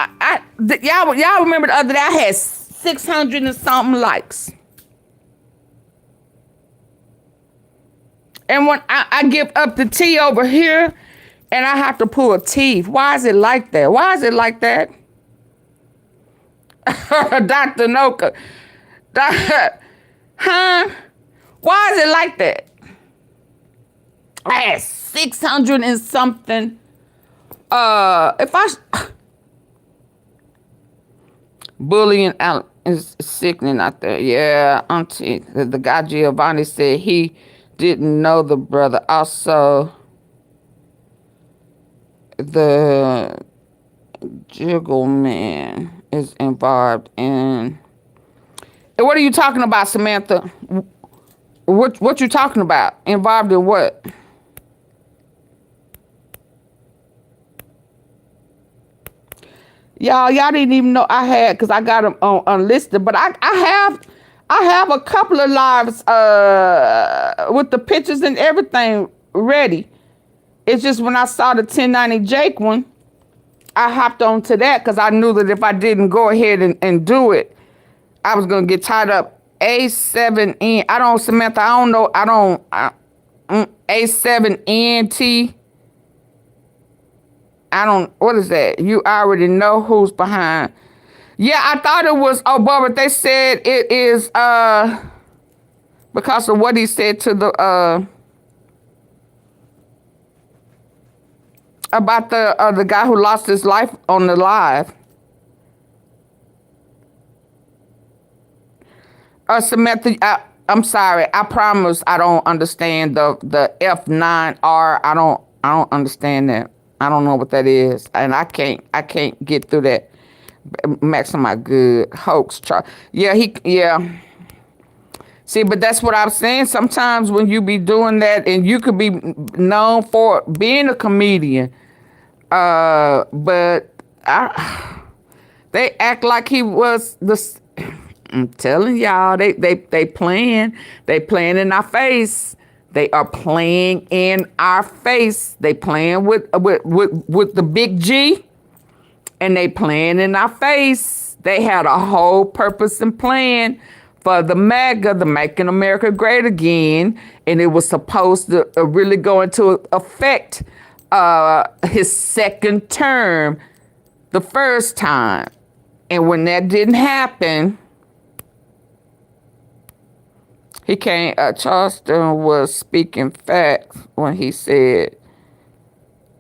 Y'all remember the other day I had 600 and something likes. And when I give up the T over here, and I have to pull a teeth. Why is it like that? Why is it like that? Dr. Noka. Huh? Why is it like that? I had 600 and something. Bullying out is sickening out there. Yeah, Auntie. The guy Giovanni said he didn't know the brother. Also, the jiggle man is involved in. What are you talking about, Samantha? What you talking about? Involved in what? Y'all didn't even know I had, because I got them on unlisted, but I I have a couple of lives with the pictures and everything ready. It's just when I saw the 1090 Jake one, I hopped on to that because I knew that if I didn't go ahead and do it, I was going to get tied up. A7N. I don't, Samantha, I don't know. A7NT. I don't, what is that? You already know who's behind. Yeah, I thought it was Obama, but they said it is because of what he said to the about the guy who lost his life on the live. Samantha, I'm sorry. I promise I don't understand the F9R. I don't understand that. I don't know what that is, and I can't get through that. Max, my good hoax. Yeah. See, but that's what I'm saying. Sometimes when you be doing that, and you could be known for being a comedian, but they act like he was the. I'm telling y'all, they playing in our face. They are playing in our face. They playing with the big G, and they playing in our face. They had a whole purpose and plan for the MAGA, the Making America Great Again, and it was supposed to really go into effect his second term the first time. And when that didn't happen, he came, Charleston was speaking facts when he said,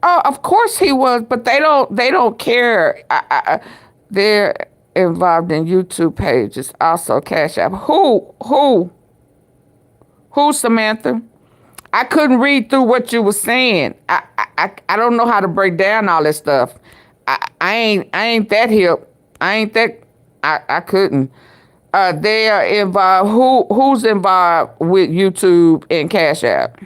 oh, of course he was, but they don't care. They're involved in YouTube pages, also Cash App. Who, Samantha? I couldn't read through what you were saying. I don't know how to break down all this stuff. I ain't that hip. I couldn't. They are involved. Who's involved with YouTube and Cash App?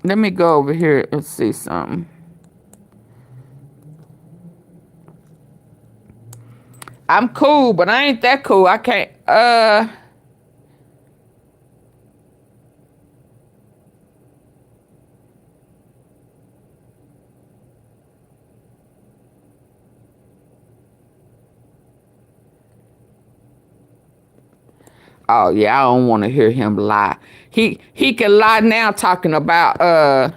Let me go over here and see something. I'm cool, but I ain't that cool. I can't. Oh yeah, I don't want to hear him lie. He can lie now talking about the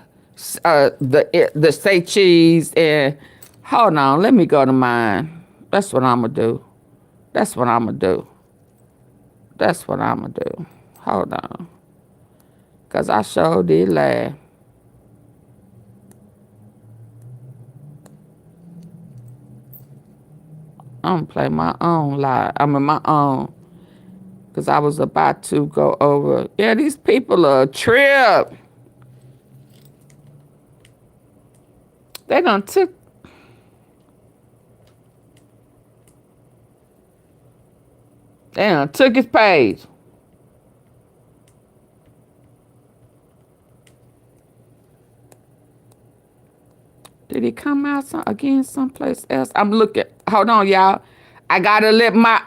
say cheese and hold on, let me go to mine. That's what I'm gonna do. Hold on, cause I sure did laugh. I'm gonna play my own lie. My own. Because I was about to go over. Yeah, these people are a trip. They done took. They done took his page. Did he come out again someplace else? I'm looking. Hold on, y'all. I gotta let my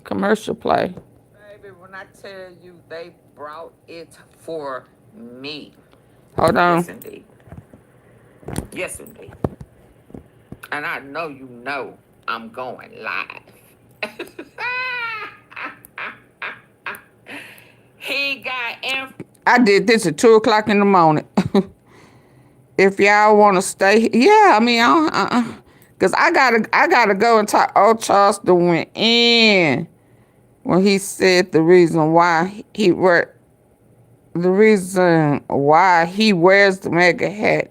commercial play. Baby, when I tell you they brought it for me. Hold on. Yes, indeed. Yes, indeed. And I know you know I'm going live. He got I did this at 2 o'clock in the morning. If y'all want to stay, yeah, I mean, because I gotta go and talk. Oh, Charleston went in when he said the reason why he wears the MAGA hat.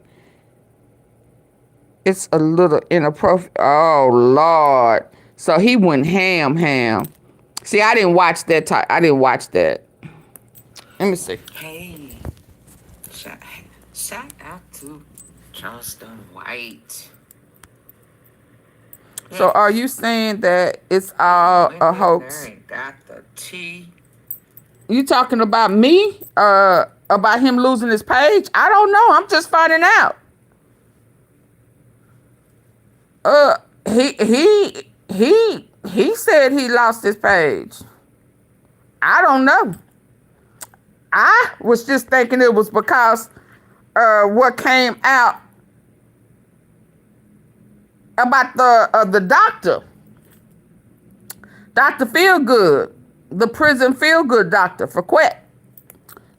It's a little inappropriate. Oh Lord! So he went ham. See, I didn't watch that. I didn't watch that. Let me see. Hey, shout out to Charleston White. So are you saying that it's all a hoax? Got the tea. You talking about me? About him losing his page? I don't know. I'm just finding out. He said he lost his page. I don't know. I was just thinking it was because what came out about the doctor, Dr. Feelgood, the prison Feelgood doctor for QUETTE.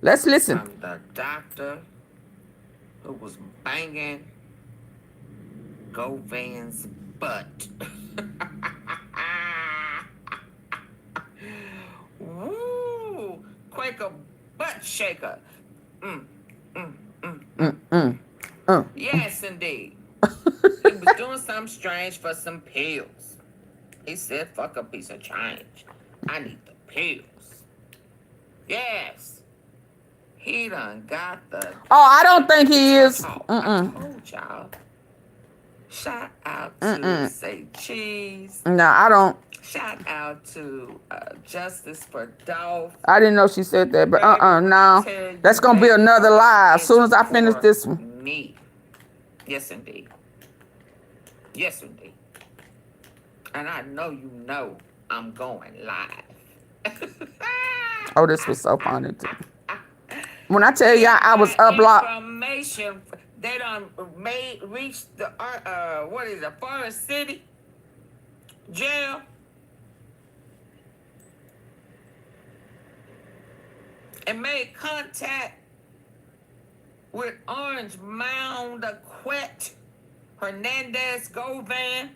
Let's listen. I'm the doctor who was banging Govan's butt. Woo! Quaker butt shaker. Yes, indeed. He was doing something strange for some pills. He said, fuck a piece of change. I need the pills. Yes. He done got the... Oh, I don't think he is. I told y'all. Shout out to Say Cheese. No, I don't. Shout out to Justice for Dolph. I didn't know she said that, but no. That's going to be another lie as soon as I finish this one. Me. Yes, indeed. Yes, indeed. And I know you know I'm going live. Oh, this was so funny, too. When I tell y'all I was up locked. Information, they done reached the, what is it, Forest City jail. And made contact with Orange Mound, QUETTE, Hernandez, Govan,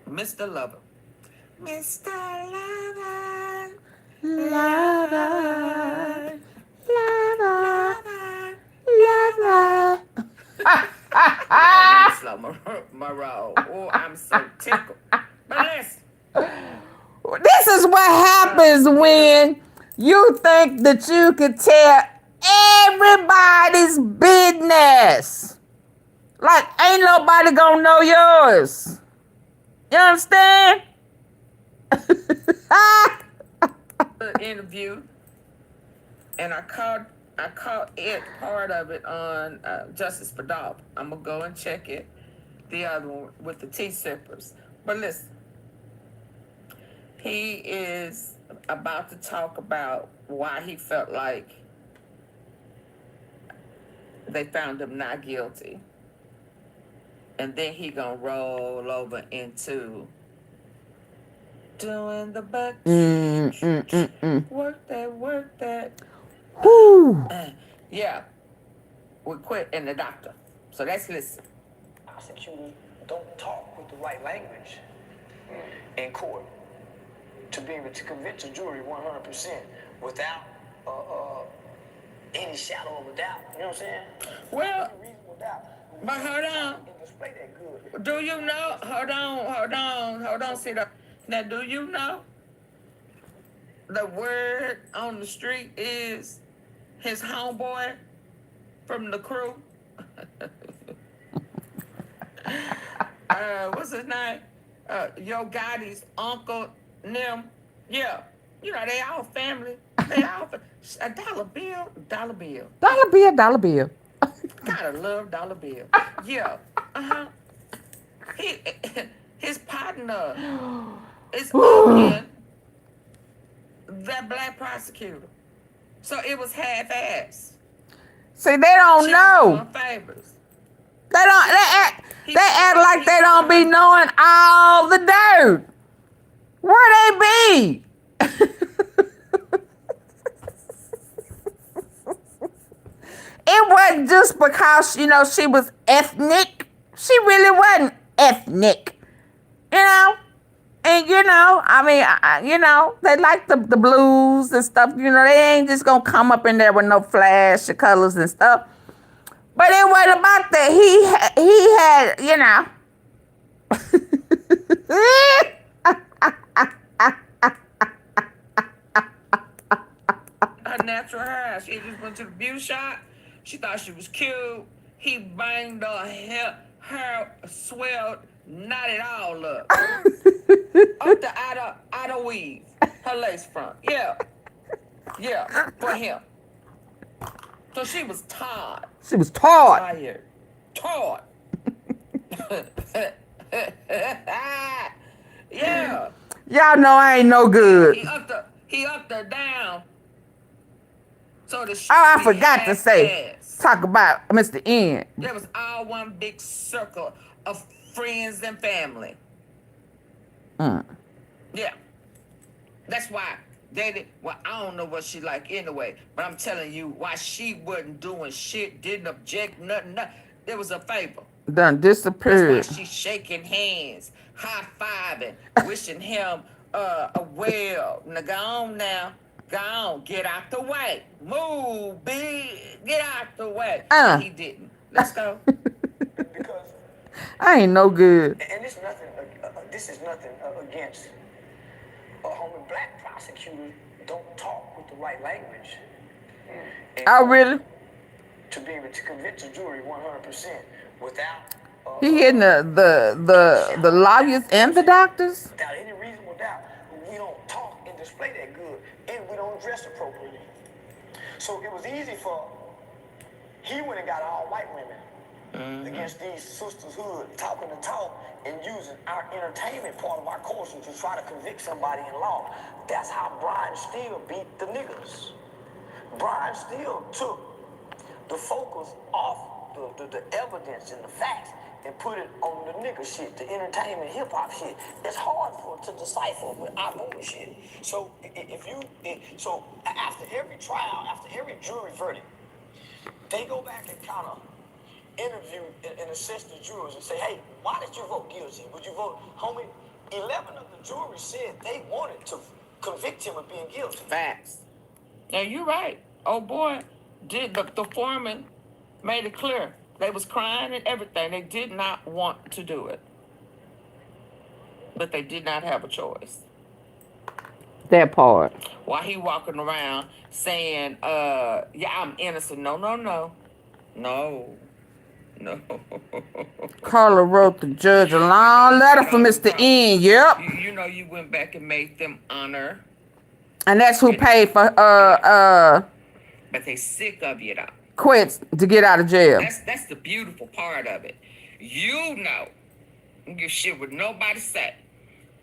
Mr. Lover. Mr. Lover, lover, lover, lover. Slow Moreau. Oh, I'm so tickled. But listen. This is what happens when you think that you can tell everybody's business. Like, ain't nobody gonna know yours. You understand? Interview, and I caught it, part of it on Justice for Dolph. I'm gonna go and check it. The other one with the tea sippers. But listen, he is about to talk about why he felt like they found him not guilty. And then he gonna roll over into doing the butt. Work that. Woo. Yeah. We quit in the doctor. So let's listen. Prosecutors don't talk with the right language in court to be able to convince a jury 100% without any shadow of a doubt. You know what I'm saying? Well, but hold on. Do you know? Hold on, sit up. Now, do you know the word on the street is his homeboy from the crew? What's his name? YOGOTTI's uncle, them. Yeah. You know, they all family. They all a dollar bill. Dollar bill. Gotta love dollar bill. Yeah. His partner is owning that black prosecutor. So it was half-assed. See, they don't know. Favors. They act like they don't be knowing all the dirt. Where they be? It wasn't just because, you know, she was ethnic. She really wasn't ethnic. You know? And, you know, I mean, you know, they like the blues and stuff. You know, they ain't just going to come up in there with no flash of colors and stuff. But it wasn't about that. He had, you know. Her natural hair. She just went to the beauty shop. She thought she was cute. He banged her hair swelled, knotted all up. Up the outer weave. Her lace front. Yeah. Yeah, for him. So she was tired. She was taught. Tired. Tired. Yeah. Y'all know I ain't no good. He upped her down. So the Oh, I forgot to say. ass. Talk about Mr. N. There was all one big circle of friends and family. Yeah. That's why well, I don't know what she like anyway, but I'm telling you why she wasn't doing shit, didn't object, nothing. There was a favor. Done disappeared. That's why she's shaking hands, high-fiving, wishing him a well. Now, go on now. Go on. Get out the way. Move, big. Get out the way. He didn't. Let's go. Because I ain't no good. and this is nothing against a homie black prosecutors don't talk with the right language. Oh, really? To be able to convince a jury 100% without He hitting the lawyers and the doctors? without any reasonable doubt. We don't talk and display that good, and we don't dress appropriately. So it was easy for he went and got all white women against these sisterhood, talking the talk and using our entertainment part of our culture to try to convict somebody in law. That's how Brian Steele beat the niggas. Brian Steele took the focus off the evidence and the facts and put it on the nigga shit, the entertainment hip hop shit. It's hard for it to decipher with our bullshit. So so after every trial, after every jury verdict, they go back and kind of interview and assess the jurors and say, hey, why did you vote guilty? Would you vote, homie? 11 of the jury said they wanted to convict him of being guilty. Facts. Now, you're right. Oh, boy. The foreman made it clear. They was crying and everything. They did not want to do it. But they did not have a choice. That part. While he walking around saying, yeah, I'm innocent. No, no, no. No. No. Carla wrote the judge a long letter for Mr. N. Yep. You know you went back and made them honor. And that's who paid for But they sick of you though. quits to get out of jail. That's the beautiful part of it. You know, you shit with nobody say.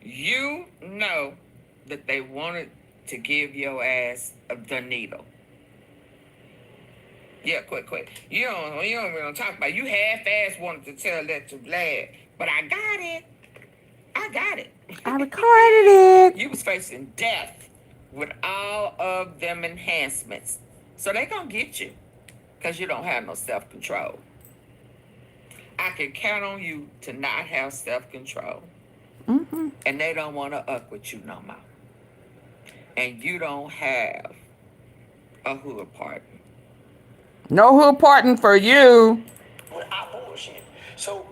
You know that they wanted to give your ass the needle. Yeah, quick. You don't really talk about it. You half-ass wanted to tell that to Vlad, but I got it. I recorded it. You was facing death with all of them enhancements. So they gonna get you because you don't have no self-control. I can count on you to not have self-control. Mm-hmm. And they don't want to up with you no more. And you don't have a hood partner. No hood partner for you. With our bullshit. So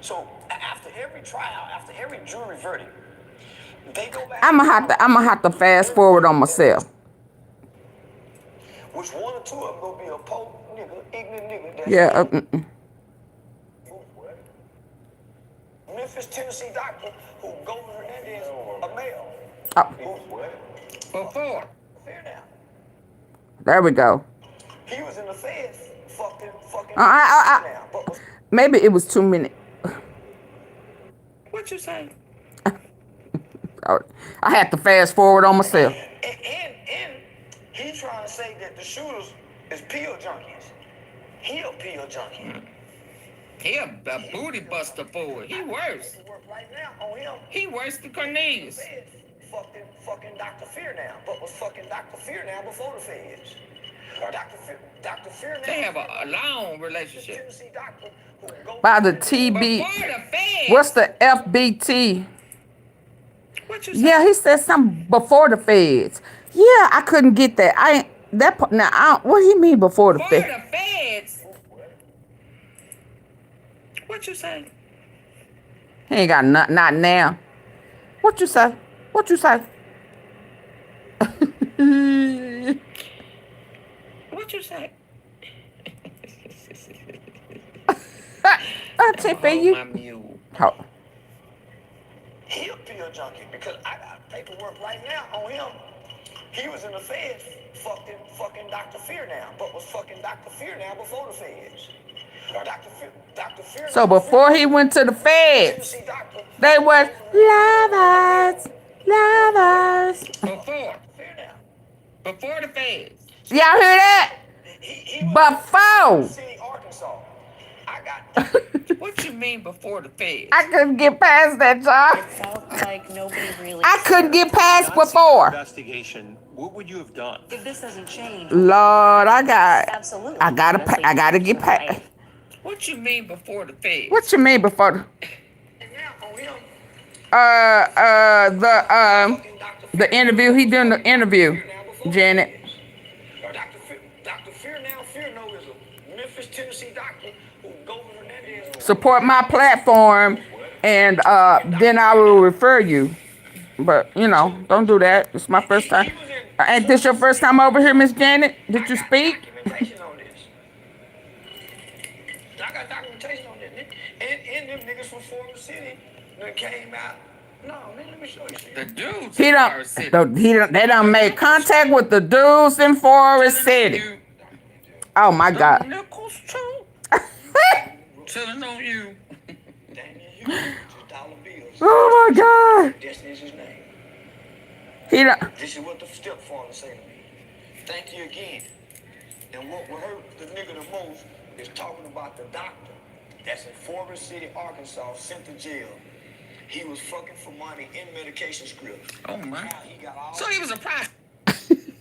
so after every trial, after every jury verdict, they go back. I'ma have to fast forward on myself. Which one or two of them gonna be a pope nigga, ignorant nigga? That's Yeah. Memphis, Tennessee doctor who Governor Hernandez a male. Before. Fair now. There we go. He was in the feds, fucking. I maybe it was 2 minutes. What you say? I had to fast forward on myself. And he trying to say that the shooters is pill junkies. He a pill junkie. He a booty buster for it. He worse. Right now on him. He worse than Cornelius. Fucking Dr. Fear now, but was fucking Dr. Fear now before the feds. Dr. Fear now. They have a long relationship. By the TB. Before the feds. What's the FBT? What you say? Yeah, he said something before the feds. Yeah, I couldn't get that. What do you mean before the Before feds? the feds. What you say? He ain't got not now. What you say? What you say? What you say? AunTeaFee, you. My mule. Oh. He a pill junkie because I got paperwork right now on him He was in the feds, fucking Dr. Fear now, but was fucking Dr. Fear now before the feds. Dr. Fear. So before he went to the feds, they was lovers. Before the feds. Y'all hear that? Before. City, Arkansas. What you mean before the feds? I couldn't get past that, y'all. It felt like nobody really. I couldn't get past before. Investigation. What would you have done? If this doesn't change, Lord, I absolutely. gotta get past. What you mean before the feds? What you mean before the interview? He doing the interview, Janet. Dr. Fear now, Fear No is a Memphis, Tennessee doctor who goes over there. Support my platform, and then I will refer you. But you know, don't do that. It's my first time. Ain't this your first time over here, Miss Janet? Did you speak? I got documentation on this. And them niggas from Florida City that came out. No, man, let me show you. The dudes. They done made contact with the dudes in Forest City. Oh my God. Nickels too. Chilling on you. Oh my God. This is his name. This is what the stepfather said to me. Thank you again. And what hurt the nigga the most is talking about the doctor that's in Forest City, Arkansas, sent to jail. He was fucking for money in medication scripts. Oh my. So he was a prostitute.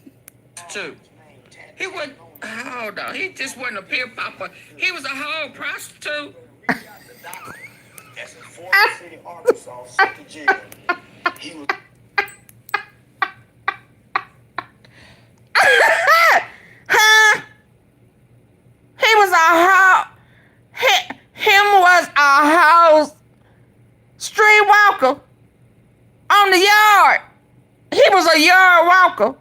He wasn't. Hold on. He just wasn't a pill popper. He was a whole prostitute. That's in Forest City, Arkansas, sent to jail. He was. Huh? He was a hoe. Him was a hoe street walker on the yard. He was a yard walker.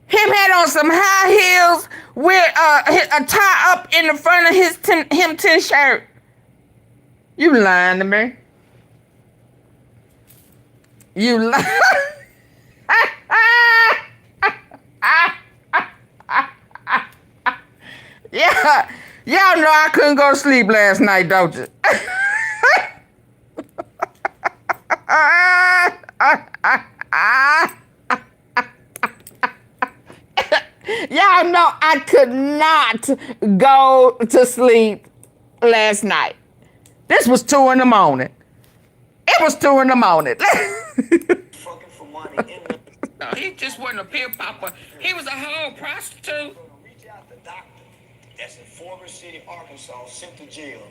Him had on some high heels with a tie up in the front of his tin shirt. You lying to me? You lying? Yeah, y'all know I couldn't go to sleep last night, don't you? Y'all know I could not go to sleep last night. This was 2 in the morning. It was 2 in the morning. Fucking for money in the. No, he just wasn't a pill popper. He was a whole prostitute. Reach out the doctor that's in Forest City, Arkansas, sent to jail.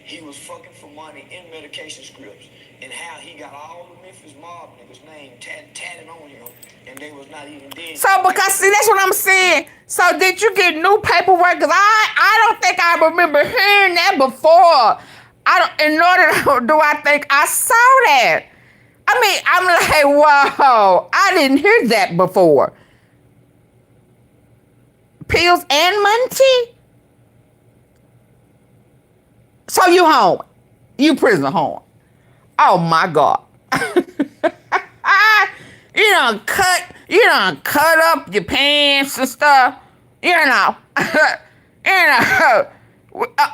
He was fucking for money in medication scripts, and how he got all the Memphis mob niggas' name tatted on him, and they was not even dead. So, because see, that's what I'm saying. So, did you get new paperwork? Because I don't think I remember hearing that before. Nor do I think I saw that. I mean, I'm like, whoa, I didn't hear that before. Pills and money? So you home. You prison home. Oh my God. You done cut up your pants and stuff. You know,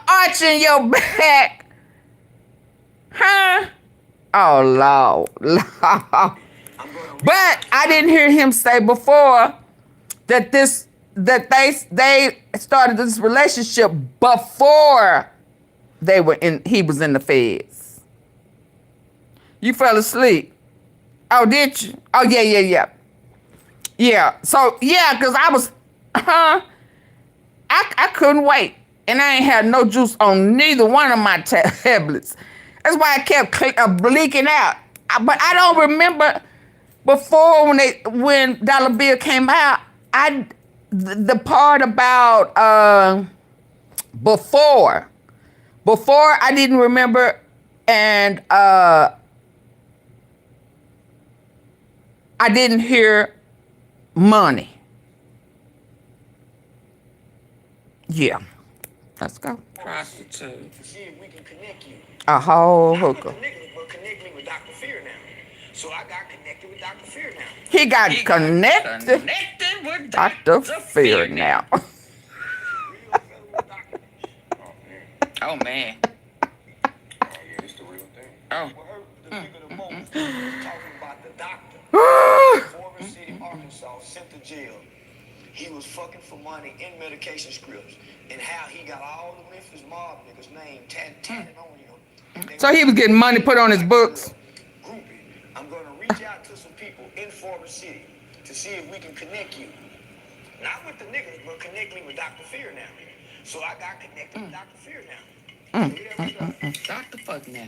arching your back. Huh? Oh, Lord. But I didn't hear him say before that they started this relationship before he was in the feds. You fell asleep. Oh, did you? Oh, yeah. Yeah. So, yeah, because I was, I couldn't wait. And I ain't had no juice on neither one of my tablets. That's why I kept bleaking out. But I don't remember before when Dollar Bill came out, the part about before I didn't remember, and I didn't hear money. Yeah. Let's go. Prostitute. To see if we can connect you. A whole Not with hooker. the niggas, but connect me with Dr. Fear now. So I got connected with Dr. Fear now. He got connected. Connected with Dr. Fear now. Real federal documents. Oh, man. Oh, yeah, it's the real thing. Oh. What hurt the nigga the most was talking about the doctor. Forest City, Arkansas, sent to jail. He was fucking for money in medication scripts. And how he got all the Memphis mob niggas' name tatted on him. So he was getting money put on his books. Groupie. I'm going to reach out to some people in Forest City to see if we can connect you. Not with the niggas, but connect me with Dr. Fear now. So I got connected with Dr. Fear now. Dr. Fuck now.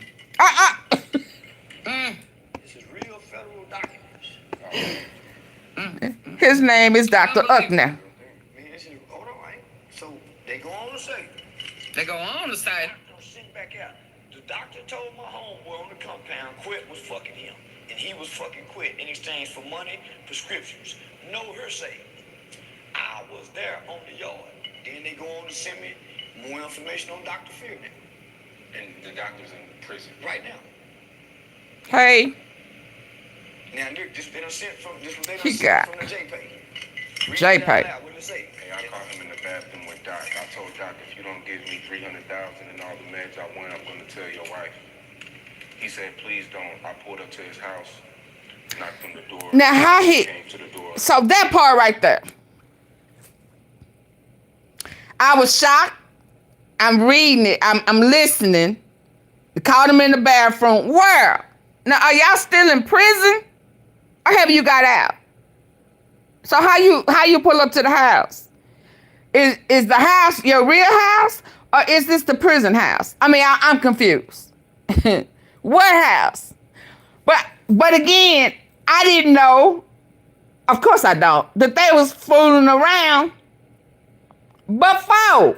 This is real federal documents. His name is Dr. Uck now. Man, this is, hold on, right? So they go on to say, They go on to say, don't sit back out. The doctor told my homeboy on the compound Quett was fucking him. And he was fucking Quett in exchange for money, prescriptions. No hearsay. I was there on the yard. Then they go on to send me more information on Dr. Fear now. And the doctor's in prison. Right now. Hey, Now, Nick, this been sent from this was they He sent got from the JPay. JPay. What did it say? Hey, I caught him in the bathroom with Doc. I told Doc, if you don't give me $300,000 and all the meds I want, I'm going to tell your wife. He said, please don't. I pulled up to his house, knocked on the door. now how he? Came to the door. So that part right there. I was shocked. I'm reading it. I'm listening. They caught him in the bathroom. Where? Now, are y'all still in prison? Or have you got out? So how you pull up to the house? Is the house your real house? Or is this the prison house? I mean, I'm confused. What house? But again, I didn't know. Of course I don't. That they was fooling around. Before.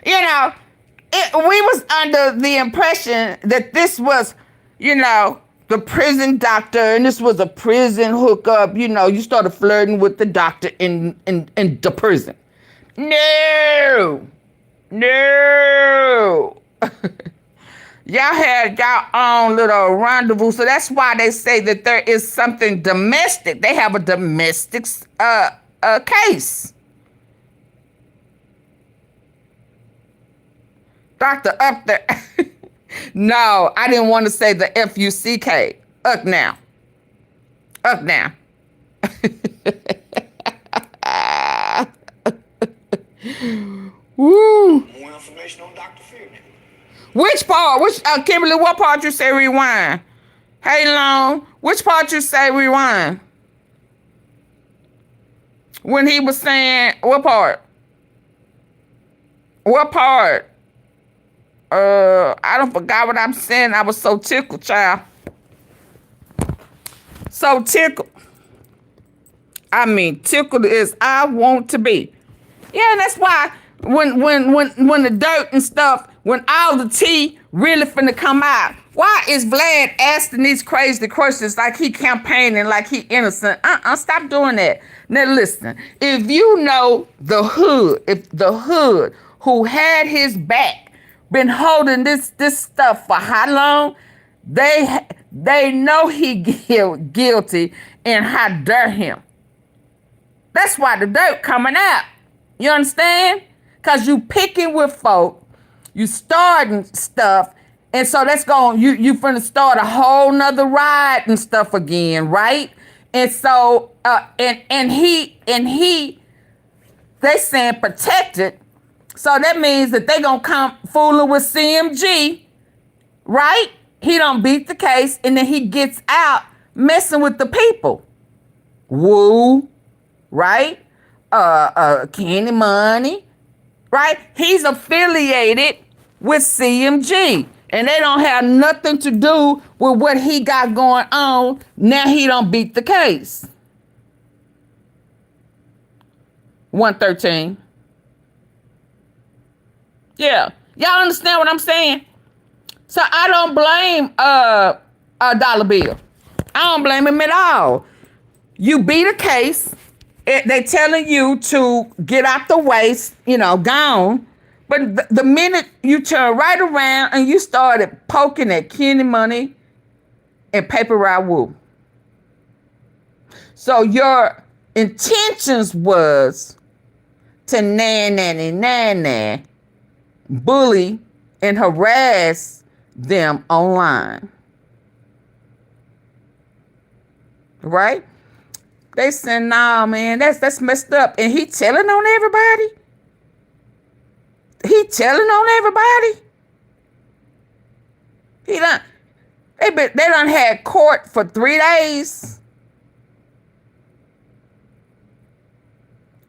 You know, we was under the impression that this was, you know, the prison doctor, and this was a prison hookup. You know, you started flirting with the doctor in the prison. No. Y'all had y'all own little rendezvous, so that's why they say that there is something domestic. They have a domestic case. Doctor up there. No, I didn't want to say the F-U-C-K. Up now. Woo. More information on Dr. Fear now. Which part? Kimberly, what part you say rewind? Hey, Long, which part you say rewind? When he was saying, what part? What part? I don't forgot what I'm saying. I was so tickled, child. So tickled. I mean, tickled as I want to be. Yeah, and that's why when the dirt and stuff, when all the tea really finna come out, why is Vlad asking these crazy questions like he campaigning, like he innocent? Stop doing that. Now listen, if you know the hood, if the hood who had his back been holding this stuff for how long, they know he guilty, and how dare him. That's why the dirt coming out. You understand? Because you picking with folk, you starting stuff, and so that's going, you finna start a whole nother ride and stuff again, right? And so, and he, they saying protected, so that means that they gonna come fooling with CMG, right? He don't beat the case, and then he gets out messing with the people. Woo, right? Kenny Money, right? He's affiliated with CMG, and they don't have nothing to do with what he got going on. Now he don't beat the case. 113. Yeah, y'all understand what I'm saying? So I don't blame Dollar Bill. I don't blame him at all. You beat a case. They telling you to get out the way, you know, gone. But the minute you turn right around and you started poking at Kenny Money and PAPERROUTEWOO. So your intentions was to nanny, bully and harass them online. Right? They said, nah, man, that's messed up. And he telling on everybody? He telling on everybody? They done had court for 3 days.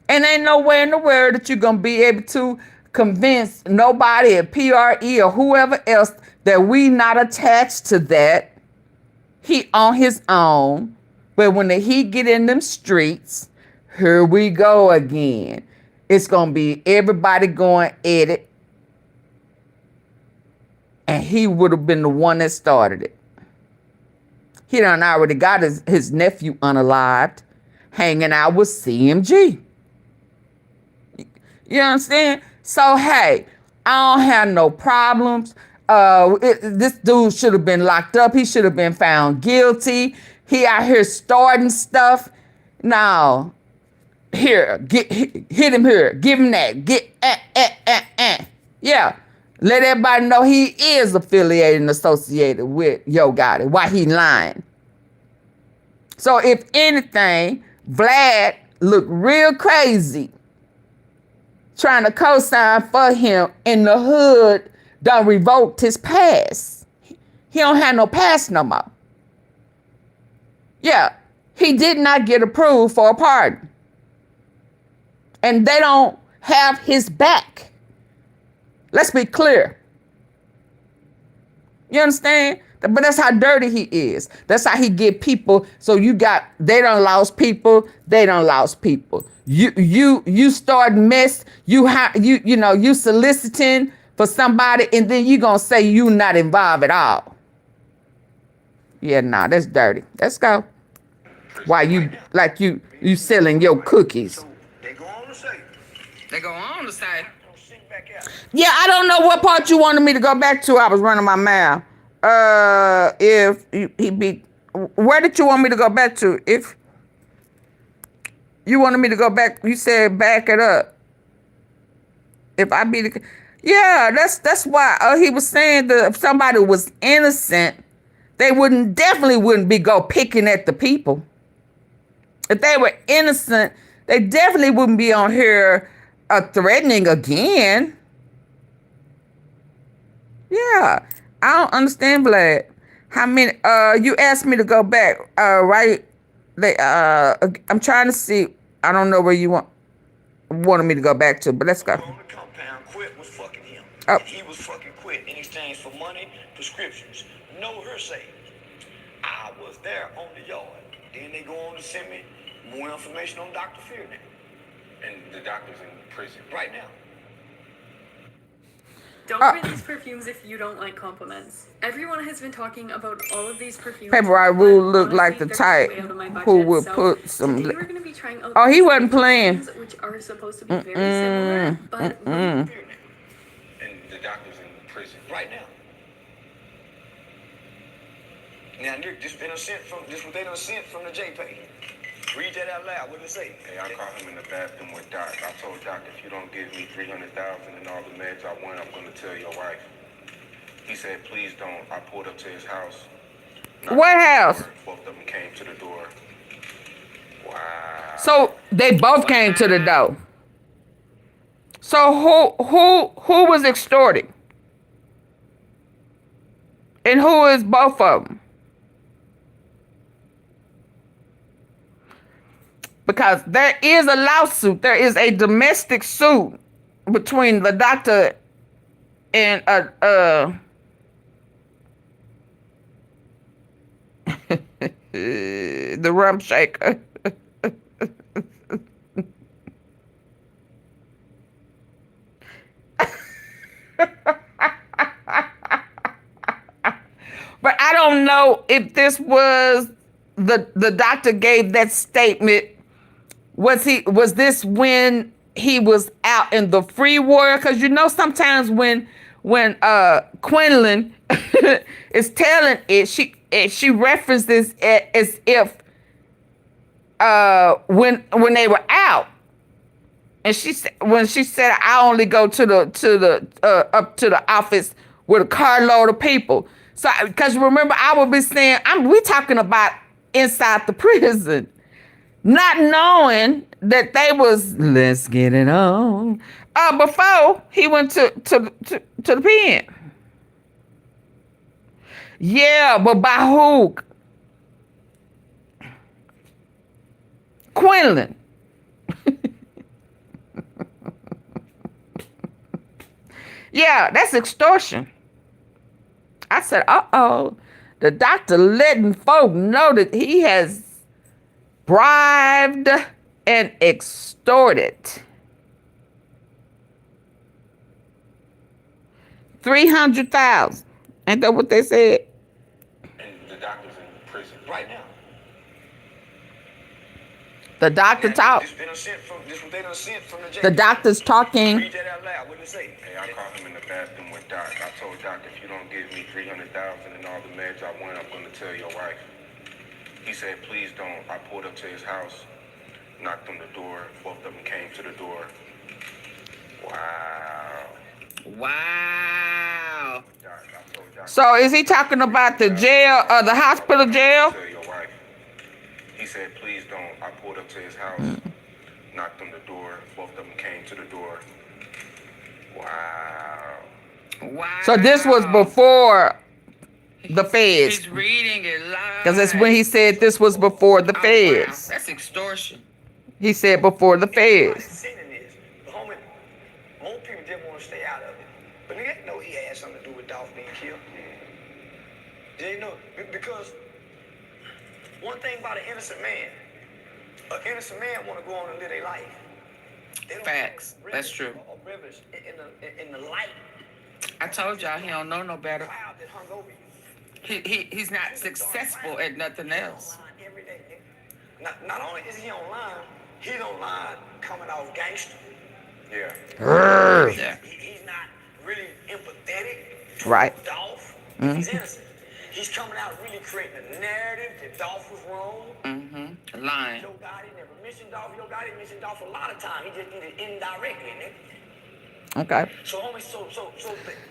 And ain't nowhere in the world that you're going to be able to convince nobody at PRE or whoever else that we not attached to that. He on his own. But when the heat get in them streets, here we go again. It's going to be everybody going at it. And he would have been the one that started it. He done already got his nephew unalived, hanging out with CMG. You understand? So, hey, I don't have no problems. This dude should have been locked up. He should have been found guilty. He out here starting stuff. Now, here, hit him here. Give him that. Yeah. Let everybody know he is affiliated and associated with YOGOTTI. Why he lying? So, if anything, Vlad looked real crazy trying to co-sign for him, and the hood done revoked his pass. He don't have no pass no more. Yeah, he did not get approved for a pardon. And they don't have his back. Let's be clear. You understand? But that's how dirty he is. That's how he get people. So they done lost people. They done lost people. You start mess. You soliciting for somebody, and then you gonna say you not involved at all. Yeah, nah, that's dirty. Let's go. Why you selling your cookies? They go on to say. They go on to say. Yeah, I don't know what part you wanted me to go back to. I was running my mouth. If he be, where did you want me to go back to? If you wanted me to go back, you said back it up. If I be the, yeah, that's why he was saying that if somebody was innocent, they definitely wouldn't be go picking at the people. If they were innocent, they definitely wouldn't be on here threatening again. Yeah, I don't understand, Vlad. How many? You asked me to go back, right? I'm trying to see. I don't know where you wanted me to go back to, but let's go. On the compound, Quett was fucking him. Oh. He was fucking Quett in exchange for money, prescriptions. No hearsay. I was there on the yard. Then they go on to send me more information on Dr. Fear now. And the doctor's in prison Right now. Don't wear these perfumes if you don't like compliments. Everyone has been talking about all of these perfumes. PAPERROUTEWOO looked like the type who would put some. Oh, he wasn't playing. Which are supposed to be very similar, but and the doctor's in prison Right now. Now, Nick, this what they done sent from the JPay. Read that out loud. What did it say? Hey, I caught him in the bathroom with Doc. I told Doc, if you don't give me $300,000 and all the meds I want, I'm going to tell your wife. He said, please don't. I pulled up to his house. What house? Both of them came to the door. Wow. So they both came to the door. So who was extorting? And who is both of them? Because there is a lawsuit. There is a domestic suit between the doctor and the rum shaker. But I don't know if this was the doctor gave that statement, was this when he was out in the free world? Because you know sometimes when Quinlan is telling it, she references it as if when they were out, and when she said I only go to the up to the office with a carload of people. So because remember I would be saying we talking about inside the prison, not knowing that they was let's get it on before he went to the pen. Yeah, but by who? Quinlan. Yeah, that's extortion. I said, uh-oh. The doctor letting folk know that he has bribed and extorted $300,000. Ain't that what they said? And the doctor's in prison right now. The doctor talked. The doctor's talking. Read that out loud. What did it say? Hey, I caught him in the bathroom with Doc. I told Doc, if you don't give me $300,000 and all the meds I want, I'm going to tell your wife. He said, please don't. I pulled up to his house, knocked on the door. Both of them came to the door. Wow. Wow. So is he talking about the jail or the hospital jail? He said, please don't. I pulled up to his house, knocked on the door. Both of them came to the door. Wow. Wow. So this was before the feds. He's reading it live. Because that's when he said this was before the feds. Wow. That's extortion. He said before the feds. Most people didn't want to stay out of it. But they didn't know he had something to do with Dolph being killed. They didn't know. Because one thing about an innocent man want to go on and live their life. Facts. That's true. In the light. I told y'all he don't know no better. He's not successful at nothing else. Not only is he online, he's online coming off gangster. Yeah. Yeah. He's not really empathetic to Right. Dolph. He's innocent. He's coming out really creating a narrative that Dolph was wrong. Mm-hmm. Lying. Yo Gotti never mentioned Dolph. Yo Gotti mentioned Dolph a lot of times. He just did it indirectly, nigga. Okay. So homie,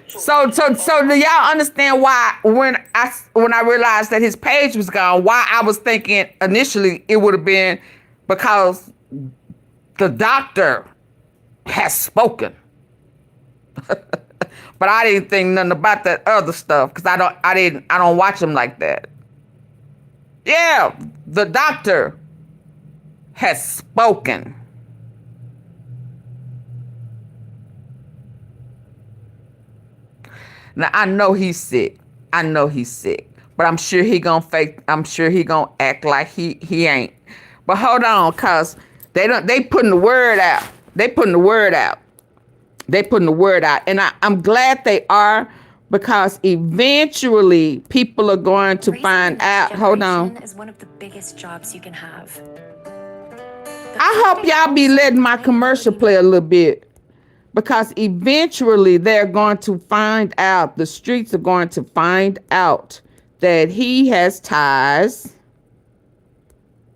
So do y'all understand why when I realized that his page was gone, why I was thinking initially it would have been because the doctor has spoken. But I didn't think nothing about that other stuff because I don't watch him like that. Yeah, the doctor has spoken. Now I know he's sick. But I'm sure he gonna act like he ain't. But hold on, cause they putting the word out. And I'm glad they are, because eventually people are going to find out. Hold on. Is one of the biggest jobs you can have. I hope y'all be letting my commercial play a little bit, because eventually they're going to find out, the streets are going to find out that he has ties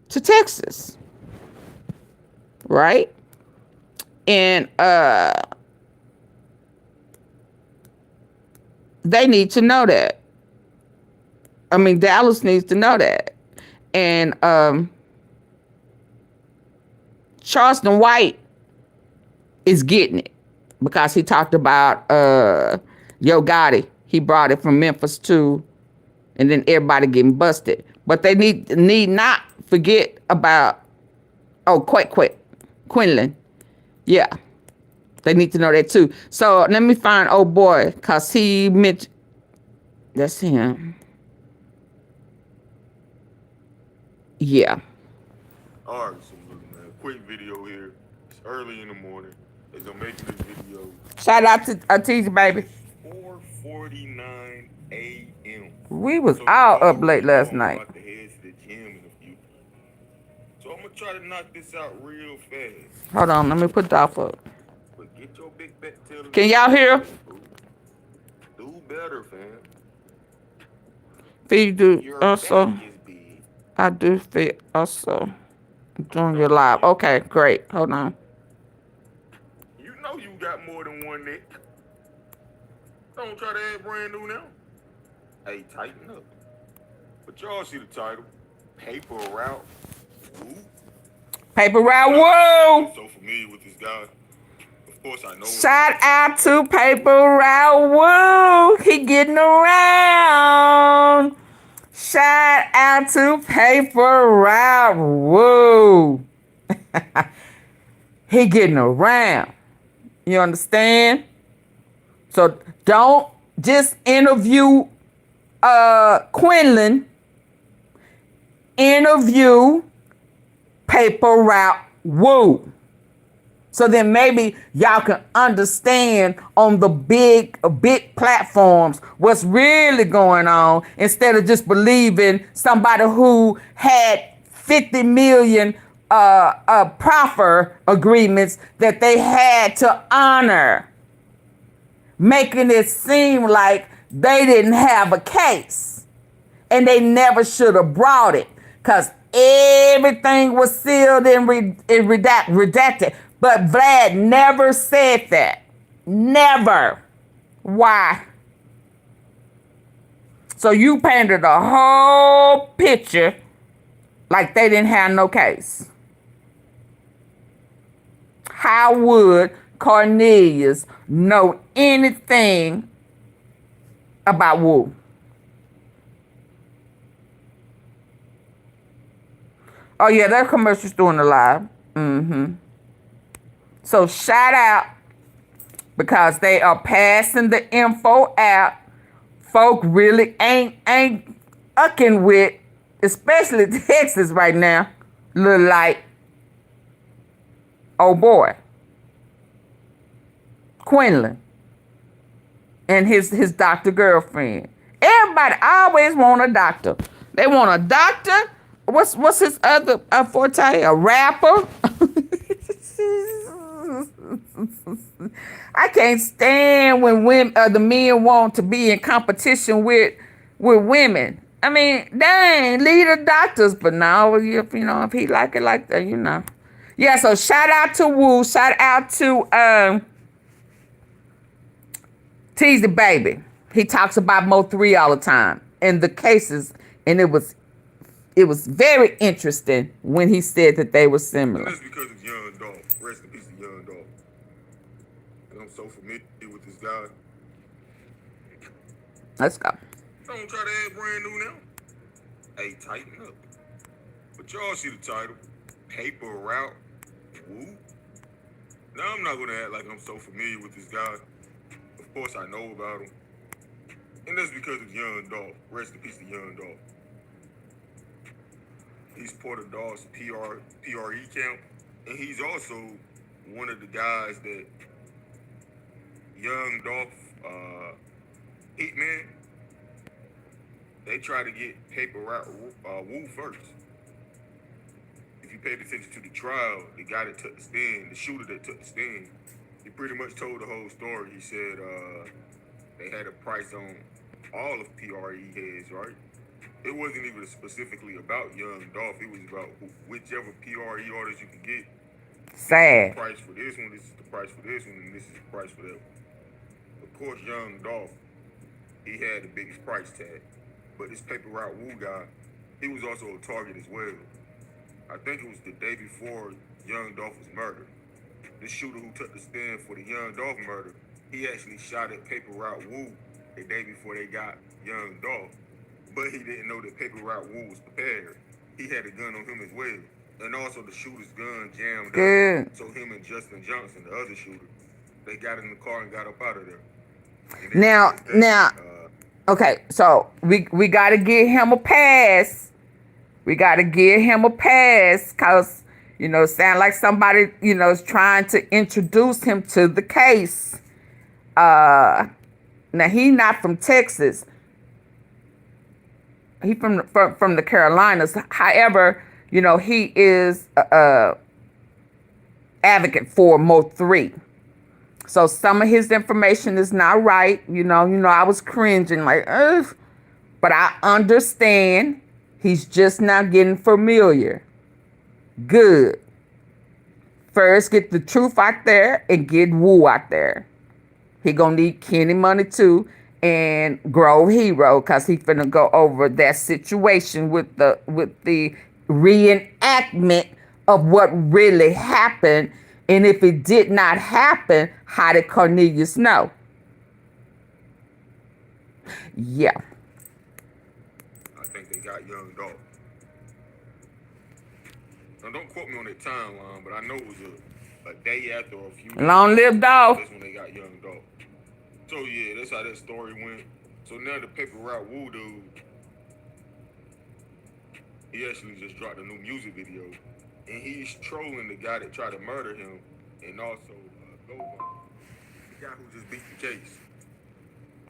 to Texas. Right? And they need to know that. I mean, Dallas needs to know that. And Charleston White is getting it, because he talked about YOGOTTI. He brought it from Memphis too, and then everybody getting busted. But they need not forget about Quinlan. Yeah. They need to know that too. So let me find old boy, because he mentioned, that's him. Yeah. All right, so look, man, quick video here. It's early in the morning. As I'm making this video. Shout out to Teaser Baby. 4:49 a.m. We was all up late last night. About to head to the gym and I'm gonna try to knock this out real fast. Hold on, let me put Dolph up. But get your big bet till the Can y'all hear? do better, fam. Feed do Your also. back is big. I do feed also. Doing your live. Okay, great. Hold on. You know you got more than one neck. Don't try to add brand new now. Hey, tighten up. But y'all see the title. Paper route. Woo. Paper route. Woo! I'm so familiar with this guy. Of course I know. Shout out to Paper Route Woo. He getting around. Shout out to Paper Route Woo. He getting around. You understand? So don't just interview Quinlan. Interview Paper Route Woo. So then maybe y'all can understand on the big platforms what's really going on instead of just believing somebody who had 50 million proffer agreements that they had to honor, making it seem like they didn't have a case and they never should have brought it because everything was sealed and redacted. But Vlad never said that. Never. Why? So you painted a whole picture like they didn't have no case. How would Cornelius know anything about Woo? Oh yeah, that commercial's doing the live. So shout out because they are passing the info out. Folk really ain't ucking with, especially Texas right now. Look like, oh boy, Quinlan and his doctor girlfriend. Everybody always want a doctor. They want a doctor. What's his other forte? A rapper. I can't stand when women, the men want to be in competition with women. I mean, dang, lead the doctors, but now if he like it like that, Yeah, so shout out to Woo, shout out to Teasy Baby. He talks about Mo3 all the time and the cases, and it was very interesting when he said that they were similar. That's because it's YOUNGDOLPH. Rest in peace to YOUNGDOLPH. And I'm so familiar with this guy. Let's go. Don't try to add brand new now. Hey, tighten up. But y'all see the title. Paper Route Woo. Now I'm not gonna act like I'm so familiar with this guy. Of course I know about him. And that's because it's YOUNGDOLPH. Rest in peace to YOUNGDOLPH. He's part of Dolph's PRE camp, and he's also one of the guys that YOUNGDOLPH, HITMAN, they try to get Paper Route Woo first. If you paid attention to the trial, the guy that took the stand, the shooter that took the stand, he pretty much told the whole story. He said they had a price on all of PRE heads, right? It wasn't even specifically about YOUNGDOLPH. It was about whichever PRE orders you can get. Sad. The price for this one, this is the price for this one, and this is the price for that one. Of course, YOUNGDOLPH, he had the biggest price tag. But this Paper Route Woo guy, he was also a target as well. I think it was the day before YOUNGDOLPH was murdered. The shooter who took the stand for the YOUNGDOLPH murder, he actually shot at Paper Route Woo the day before they got YOUNGDOLPH. But he didn't know that Paper Route Woo was prepared. He had a gun on him as well. And also the shooter's gun jammed up. So him and Justin Johnson, the other shooter, they got in the car and got up out of there. Now, okay, so we got to give him a pass. We got to give him a pass because, it sounds like somebody, is trying to introduce him to the case. Now, he not from Texas. He from the Carolinas. However, You know, he is a advocate for Mo3. So some of his information is not right. You know, I was cringing like, ugh. But I understand he's just now getting familiar. Good. First, get the truth out there and get Woo out there. He gonna need Kenny Money too and Grove Hero because he finna go over that situation with the reenactment of what really happened. And if it did not happen, how did Cornelius know? Yeah. I think they got YOUNGDOLPH. Now, don't quote me on that timeline, but I know it was a day after or a few days. Long live Dolph. That's when they got YOUNGDOLPH. So yeah, that's how that story went. So now the PAPERROUTEWOO dude, he actually just dropped a new music video, and he's trolling the guy that tried to murder him, and also GOVEHERO, the guy who just beat the case.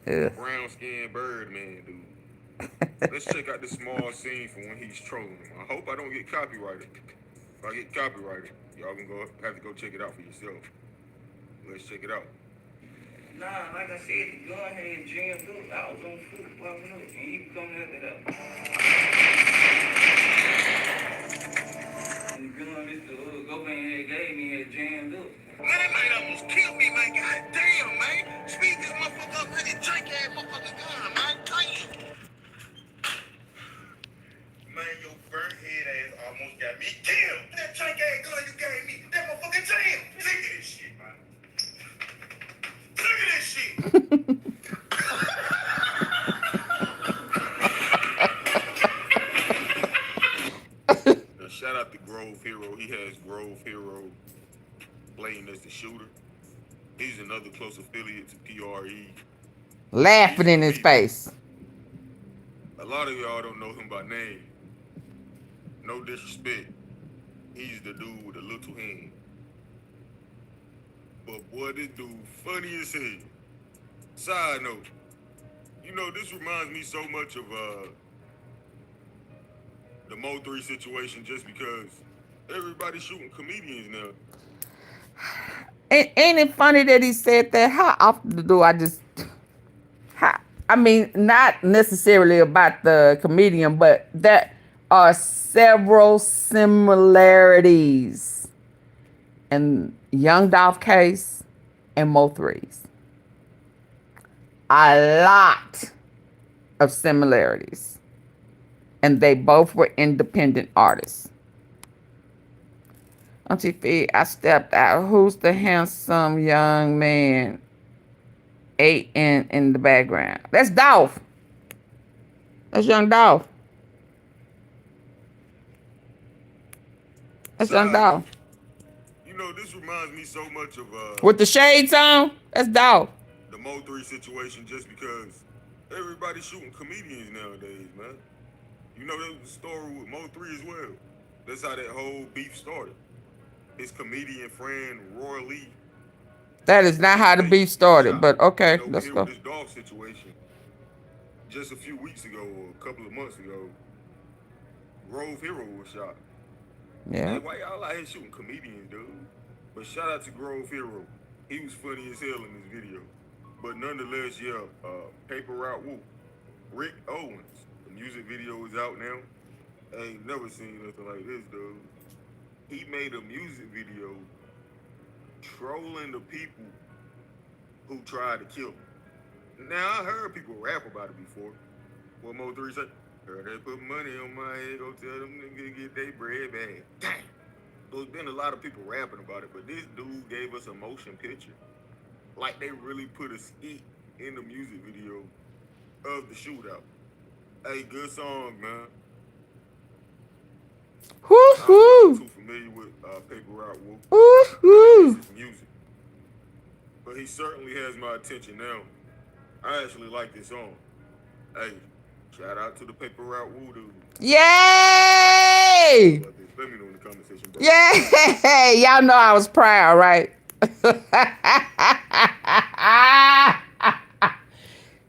Yeah. Brown skinned Birdman dude. Let's check out this small scene from when he's trolling him. I hope I don't get copyrighted. If I get copyrighted, y'all can have to go check it out for yourself. Let's check it out. Nah, like I said, go ahead and jam through. I was on foot popping up, and you come after that. And the gun Mr. Govan had gave me had jammed up. Man, that might almost kill me, man. God damn, man. Speed this motherfucker up with this jank-ass motherfucker gun, man. Damn. Man, your burnt head ass almost got me killed. That jank-ass gun you gave me, that motherfucker jammed. Look at this shit, man. Look at this shit. Now, shout out to GROVEHERO. He has GROVEHERO playing as the shooter. He's another close affiliate to PRE. Laughing in his face. A lot of y'all don't know him by name. No disrespect. He's the dude with a little hand. But boy, this dude funny as hell. Side note, you know, this reminds me so much of the Mo3 situation just because everybody's shooting comedians now. Ain't it funny that he said that? How often do I just... I mean, not necessarily about the comedian, but there are several similarities in YOUNGDOLPH case and Mo3's. A lot of similarities. And they both were independent artists. AunTeaFee, I stepped out. Who's the handsome young man? 8 in the background. That's Dolph. That's YOUNGDOLPH. That's YOUNGDOLPH. You know, this reminds me so much of with the shades on. That's Dolph. The Mo3 situation, just because everybody's shooting comedians nowadays, man. You know, there's a story with Mo3 as well. That's how that whole beef started. His comedian friend Roy Lee. That is not how the beef started, but okay, let's go. This dog situation, just a few weeks ago or a couple of months ago, GROVEHERO was shot. Yeah. Man, why y'all out here shooting comedians, dude? But shout out to GROVEHERO. He was funny as hell in this video. But nonetheless, yeah, PAPERROUTEWOO. Rick Owens. The music video is out now. I ain't never seen nothing like this, dude. He made a music video trolling the people who tried to kill him. Now, I heard people rap about it before. What Mo3 said? Heard they put money on my head, go tell them niggas get their bread back. Damn. There's been a lot of people rapping about it, but this dude gave us a motion picture. Like they really put a skit in the music video of the shootout. Hey, good song, man. Woo-hoo. I'm too familiar with PAPERROUTEWOO. Woo-hoo. Music. But he certainly has my attention now. I actually like this song. Hey, shout out to the PAPERROUTEWOO dude. Yay! Let me know in the comment section, bro. Yay! Y'all know I was proud, right?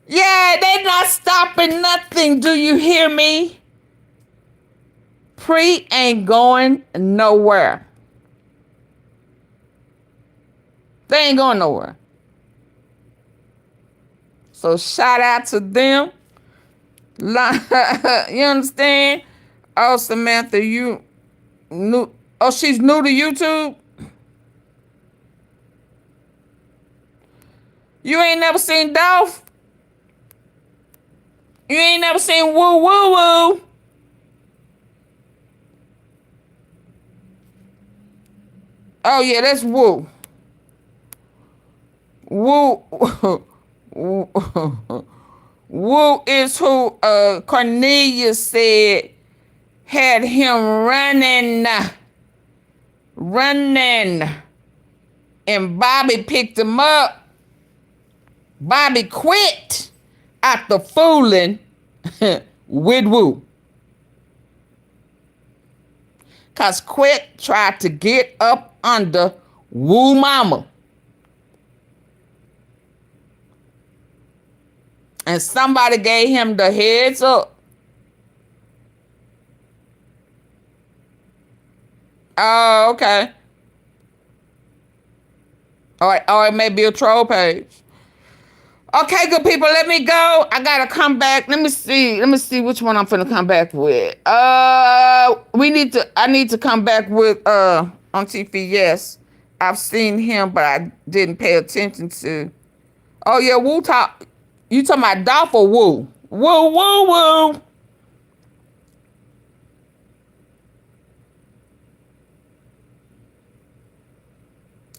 Yeah, they're not stopping nothing. Do you hear me? Pre ain't going nowhere. They ain't going nowhere. So shout out to them. You understand? Oh, Samantha, you new. Oh, she's new to YouTube? You ain't never seen Dolph? You ain't never seen Woo Woo Woo? Oh, yeah, that's Woo. Woo. Woo is who Cornelius said had him running. And Bobby picked him up. Bobby quit after fooling with Woo. Because Quett tried to get up under Woo mama. And somebody gave him the heads up. Oh, okay. Or it may be a troll page. Okay, good people, let me go. I gotta come back. Let me see which one I'm finna come back with. I need to come back with AunTeaFee. Yes, I've seen him, but I didn't pay attention to. Oh yeah, Woo talk. You talking about Dolph or Woo? Woo, woo, woo.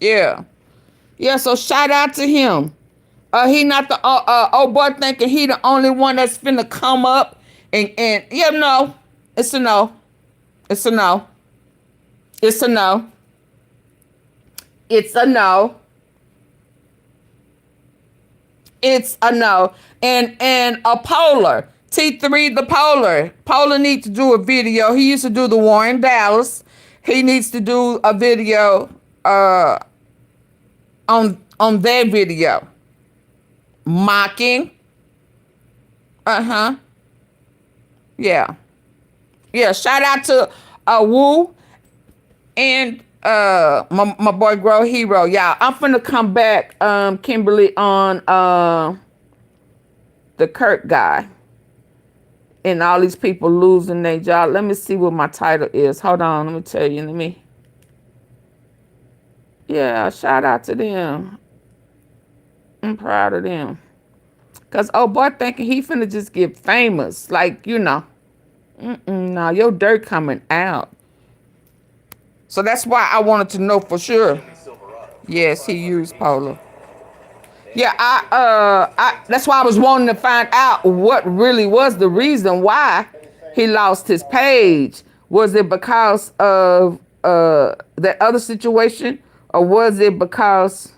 Yeah. Yeah, so shout out to him. He not the old boy thinking he the only one that's finna come up and yeah, no. It's a no. It's a no. It's a no. It's a no. It's a no. And a Polar. T3 the Polar. Polar needs to do a video. He used to do the war in Dallas. He needs to do a video on their video. Mocking. Uh-huh. Yeah. Yeah, shout out to Woo and my boy Grow Hero. Yeah, I'm finna come back, Kimberly, on the Kirk guy. And all these people losing their job. Let me see what my title is. Hold on, let me tell you. Yeah, shout out to them. I'm proud of them. Because old boy thinking he finna just get famous. Like, you know. No, your dirt coming out. So that's why I wanted to know for sure. Yes, he used Polar. Yeah, that's why I was wanting to find out what really was the reason why he lost his page. Was it because of that other situation? Or was it because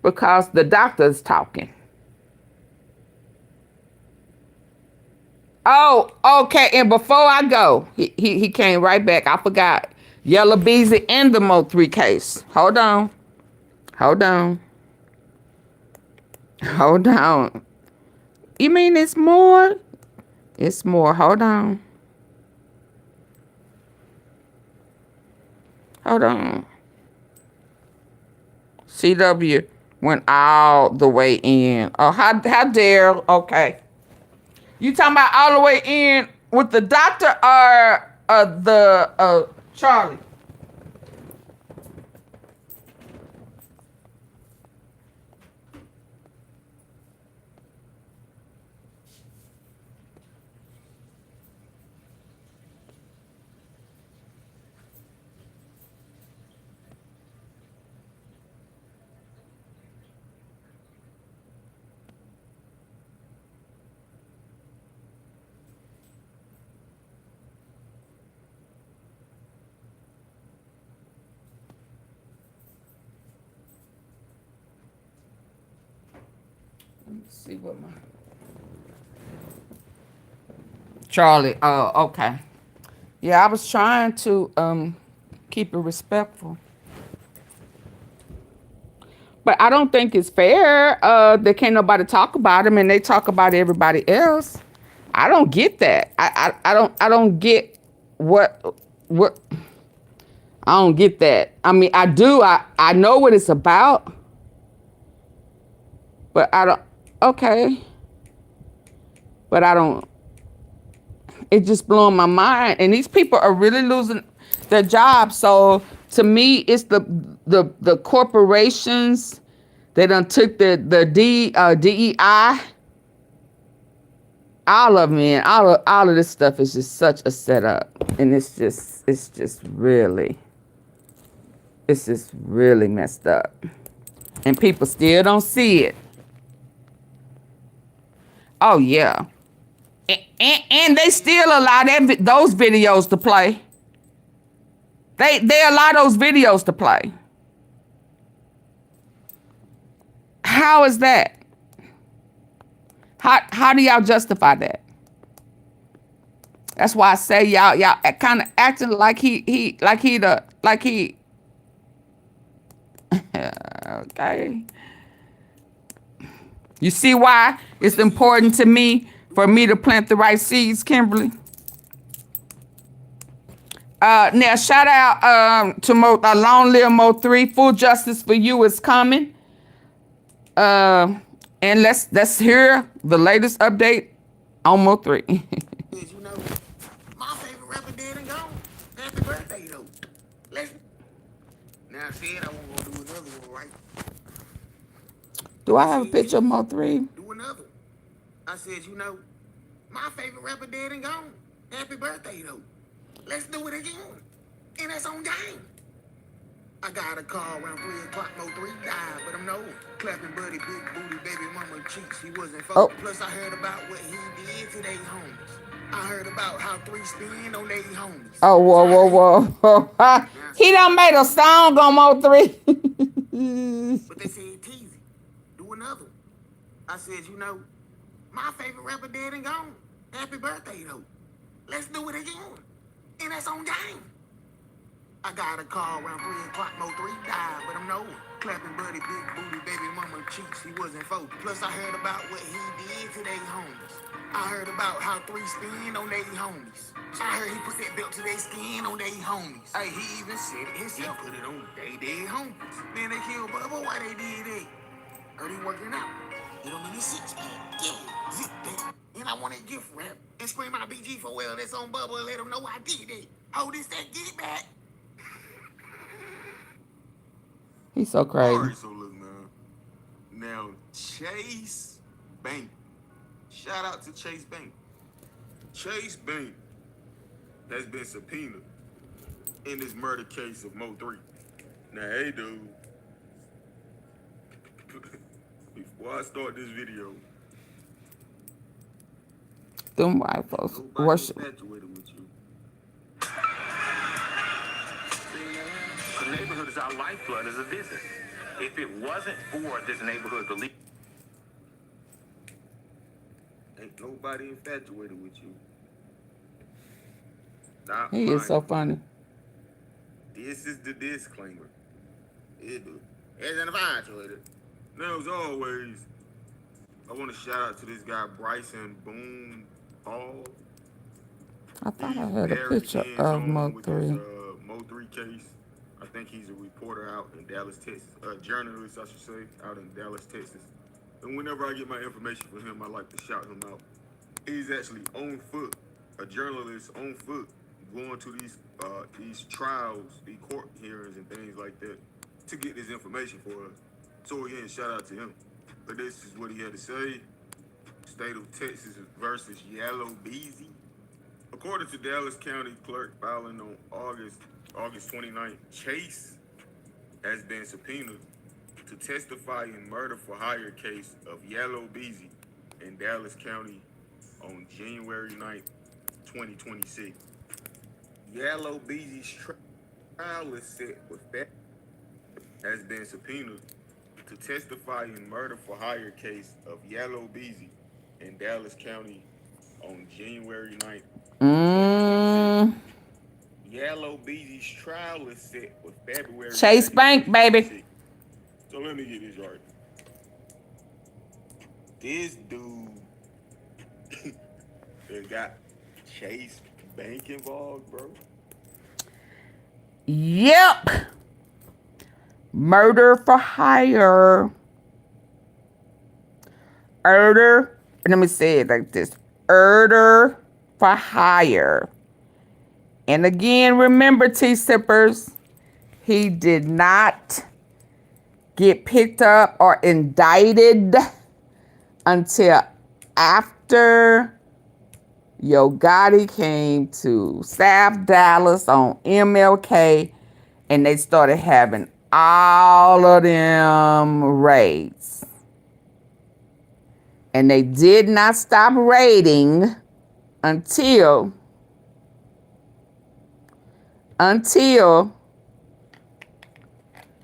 the doctor's talking? Oh, okay. And before I go, he came right back. I forgot. Yellow Beezy and the Mo3 case. Hold on. You mean it's more? It's more. Hold on. CW went all the way in. Oh, how dare? Okay. You talking about all the way in with the doctor or the Charlie? See what my Charlie. Oh, okay. Yeah, I was trying to keep it respectful, but I don't think it's fair. That can't nobody talk about him, and they talk about everybody else. I don't get that. I don't get what I don't get that. I mean, I do. I know what it's about, but I don't. Okay, but I don't. It's just blowing my mind, and these people are really losing their jobs. So to me, it's the corporations that done took the DEI. All of them, man. All of this stuff is just such a setup, and it's just really messed up, and people still don't see it. Oh yeah, and they still allow those videos to play. They allow those videos to play. How is that? How do y'all justify that? That's why I say y'all kind of acting like he okay. You see why it's important to me for me to plant the right seeds, Kimberly? Now shout out to Long Live Mo3. Full justice for you is coming. And let's hear the latest update on Mo3. You know, my favorite rapper dead and gone. Happy birthday, though. Now I said I won't go do another one, right? Do I have a picture of Mo3? Do another. I said, you know, my favorite rapper dead and gone. Happy birthday, though. Let's do it again. And that's on game. I got a call around 3 o'clock, Mo3 died, but I'm no clapping buddy, big booty, baby mama cheeks. He wasn't focused. Plus I heard about what he did to they homies. I heard about how 3 spin on they homies. Oh, whoa. He done made a song on Mo3. But they said teasy. Do another. I said, you know, my favorite rapper dead and gone. Happy birthday, though. Let's do it again. And that's on game. I got a call around 3 o'clock, Mo3 died, but I'm no clapping buddy, big booty, baby mama cheeks. He wasn't focused. Plus I heard about what he did to they homies. I heard about how 3 spin on they homies. I heard he put that belt to their skin on they homies. Hey, he even said it himself, put it on they dead homies. Man, they killed Bubba, why they did that? Heard he working out. Get him in his 6-pack. Yeah, zip that. And I want a gift wrap. And scream out BG for well, that's on Bubba and let him know I did it. Hold this, that, get it back. He's so crazy. All right, so look, man. Now, Chasebank. Shout out to Chasebank. Chasebank has been subpoenaed in this murder case of Mo3. Now, hey, dude. Before I start this video, them white folks worship. The neighborhood is our lifeblood as a business. If it wasn't for this neighborhood, the league. Ain't nobody infatuated with you. Stop He is so funny. This is the disclaimer. It isn't infatuated. Now, as always, I want to shout out to this guy, Bryson Boone Hall. I thought I had a picture of Mo3. Mo3 case. I think he's a reporter out in Dallas, Texas. A journalist, I should say, out in Dallas, Texas. And whenever I get my information from him, I like to shout him out. He's actually on foot, a journalist on foot, going to these trials, these court hearings and things like that to get this information for us. So again, shout out to him. But this is what he had to say. State of Texas versus Yellow Beezy. According to Dallas County Clerk filing on August 29th, Chase has been subpoenaed to testify in murder for hire case of Yellow Beezy in Dallas County on January 9th, 2026. Yellow Beezy's trial is set with that has been subpoenaed to testify in murder for hire case of Yellow Beezy in Dallas County on January 9th. Yellow Beezy's trial is set with February. Chasebank, baby. So let me get this right. This dude It got Chasebank involved, bro. Yep. Murder for hire. Murder. Let me say it like this. Murder for hire. And again, remember, tea sippers, he did not get picked up or indicted until after YOGOTTI came to South Dallas on MLK, and they started having all of them raids. And they did not stop raiding until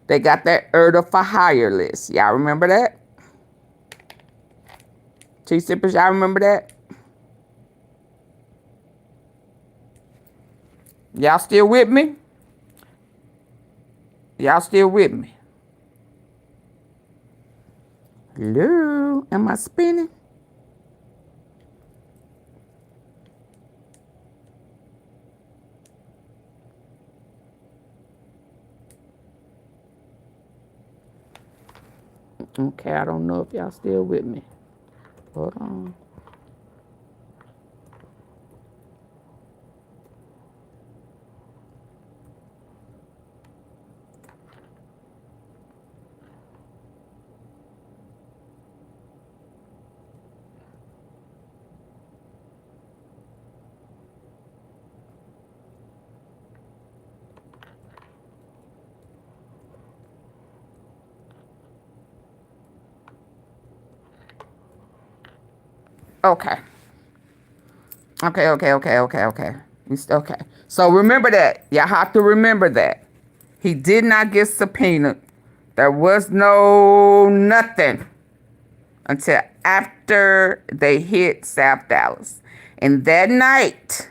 they got that murder for hire list. Y'all remember that? Tea sippers, y'all remember that? Y'all still with me? Y'all still with me? Hello? Am I spinning? Okay, I don't know if y'all still with me. Hold on. Okay. Okay. Okay. So remember that. Y'all have to remember that. He did not get subpoenaed. There was no nothing until after they hit South Dallas. And that night,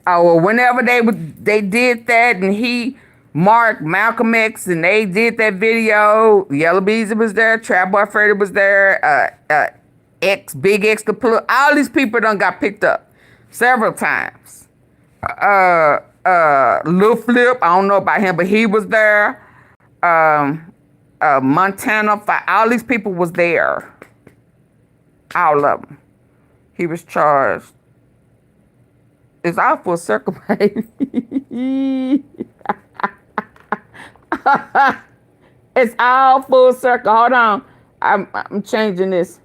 or whenever they did that, and he marked Malcolm X, and they did that video. Yellow Beezy was there, Trap Boy Freddy was there, Big X Kapla. All these people done got picked up several times. Lil Flip, I don't know about him, but he was there. Montana, all these people was there. All of them. He was charged. It's all full circle, baby. It's all full circle. Hold on. I'm changing this.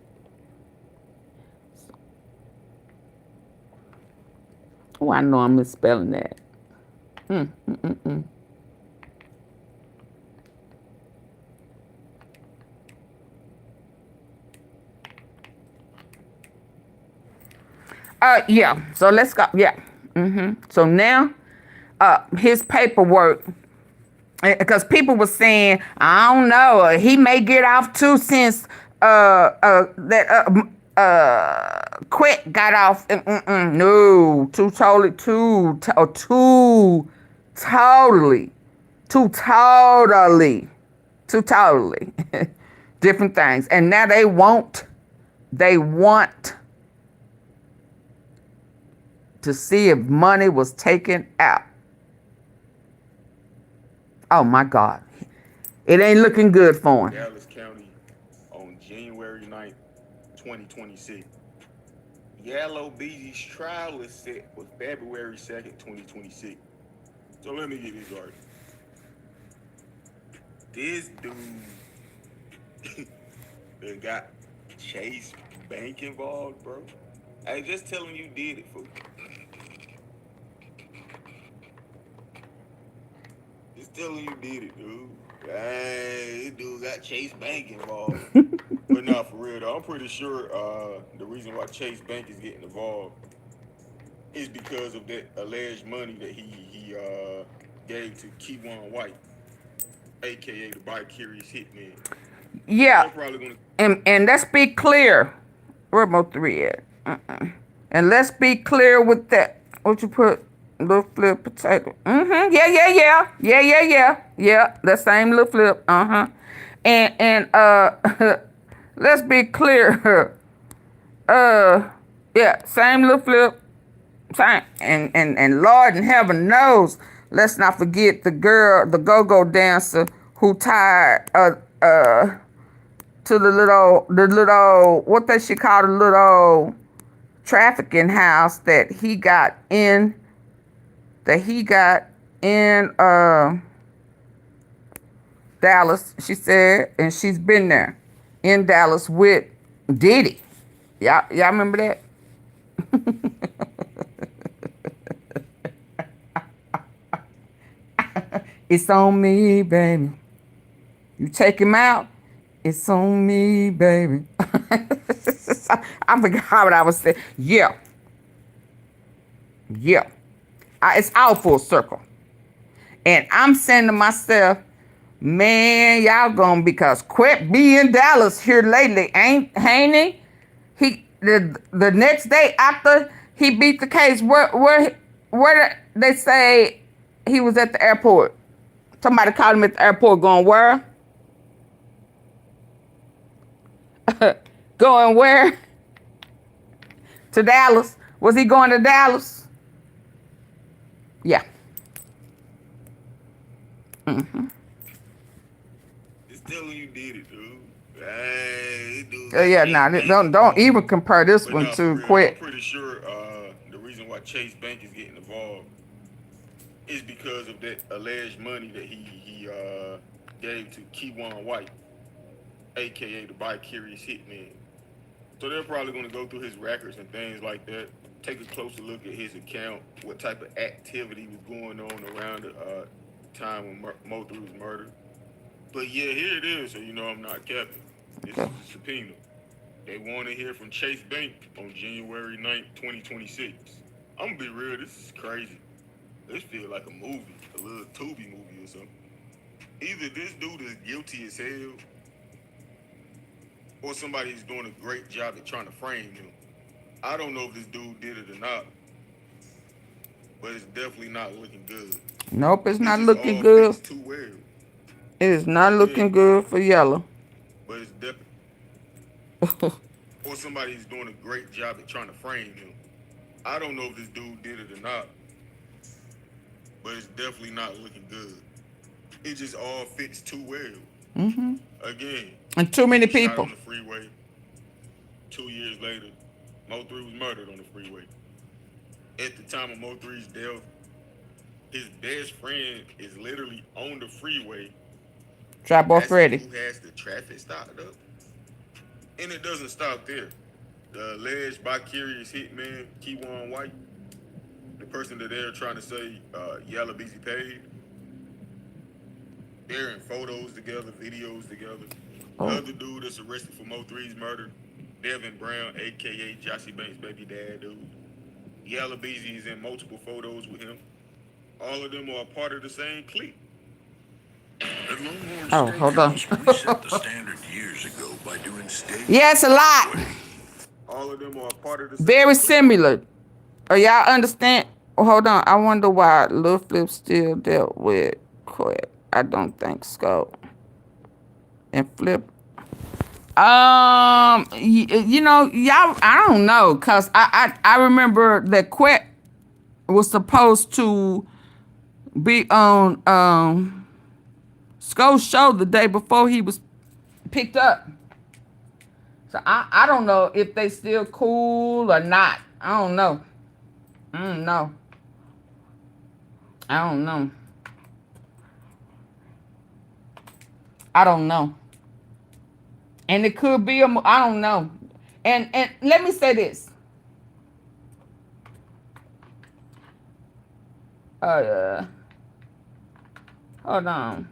Oh, I know I'm misspelling that. Yeah. So let's go. Yeah. So now, his paperwork, because people were saying, I don't know, he may get off too, since Quet got off. No, too totally different things. And now they want to see if money was taken out. Oh my God. It ain't looking good for him. Dallas County on January 9th, 2026. Yellow Beezy's trial is set for February 2nd, 2026. So let me get this right. This dude that got Chasebank involved, bro. Hey, just tell him you did it, fool. Just tell him you did it, dude. Hey, this dude got Chasebank involved. But no, for real though, I'm pretty sure the reason why Chasebank is getting involved is because of that alleged money that he gave to KEYGLOCK, aka the Vicarious Hitman. Yeah. And let's be clear. Where my 3 at? And let's be clear with that. What you put? Little Flip potato. Yeah. That same Little Flip. And let's be clear. Yeah, same little flip. Same. And Lord in heaven knows, let's not forget the girl, the go-go dancer who tied to the little what they should call the little trafficking house that he got in Dallas, she said, and she's been there in Dallas with Diddy. Y'all remember that? It's on me, baby. You take him out, it's on me, baby. I forgot what I was saying. Yeah. It's all full circle. And I'm saying to myself, man, y'all gonna, because Quet be in Dallas here lately, ain't he? The next day after he beat the case, where they say he was at the airport. Somebody called him at the airport going where? Going where? To Dallas. Was he going to Dallas? Yeah. It's telling you did it, dude. Hey, dude. Yeah, don't even compare this one to Quet. I'm pretty sure the reason why Chasebank is getting involved is because of that alleged money that he gave to Keywan White, aka the bi-curious hitman. So they're probably going to go through his records and things like that, take a closer look at his account, what type of activity was going on around the time when Mo3 was murdered. But yeah, here it is, so you know I'm not capping. This is a subpoena. They want to hear from Chasebank on January 9th, 2026. I'm going to be real, this is crazy. This feels like a movie, a little Tubi movie or something. Either this dude is guilty as hell, or somebody's doing a great job at trying to frame him. I don't know if this dude did it or not, but it's definitely not looking good. Nope, it's not looking good. Too well. It is not looking good for Yellow. But it's definitely... or somebody's doing a great job at trying to frame him. I don't know if this dude did it or not, but it's definitely not looking good. It just all fits too well. Again. And too many people. On the freeway. 2 years later, Mo3 was murdered on the freeway. At the time of Mo3's death, his best friend is literally on the freeway. Drop off ready. Who has the traffic stopped up? And it doesn't stop there. The alleged bi-curious hitman, Keywan White, the person that they're trying to say Yalla Beezy paid, they're in photos together, videos together. The other dude that's arrested for Mo3's murder, Devin Brown, a.k.a. Chasebank's baby dad dude. Yalla Beezy is in multiple photos with him. All of them are a part of the same clique. Hold on. We set the standard years ago by doing steak. Yes, a lot. All of them are a part of the same very similar. Y'all understand? Hold on. I wonder why Lil Flip still dealt with Quet. I don't think so. And Flip. You know, y'all, I don't know, cause I remember that Quet was supposed to be on Sko's show the day before he was picked up. So I don't know if they still cool or not. I don't know. I don't know. I don't know. I don't know. And it could be I don't know. And let me say this. Hold on.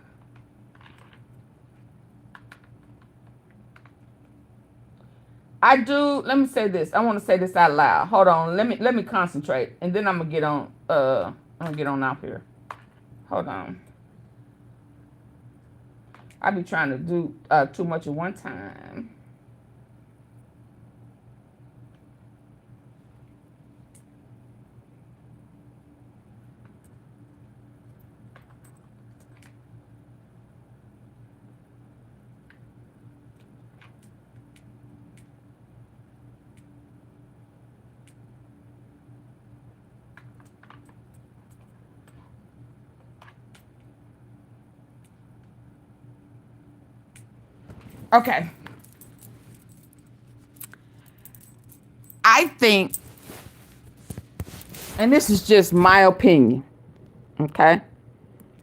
Let me say this. I want to say this out loud. Hold on. Let me concentrate. And then I'm gonna get on out here. Hold on. I be trying to do too much at one time. Okay. I think, and this is just my opinion, okay?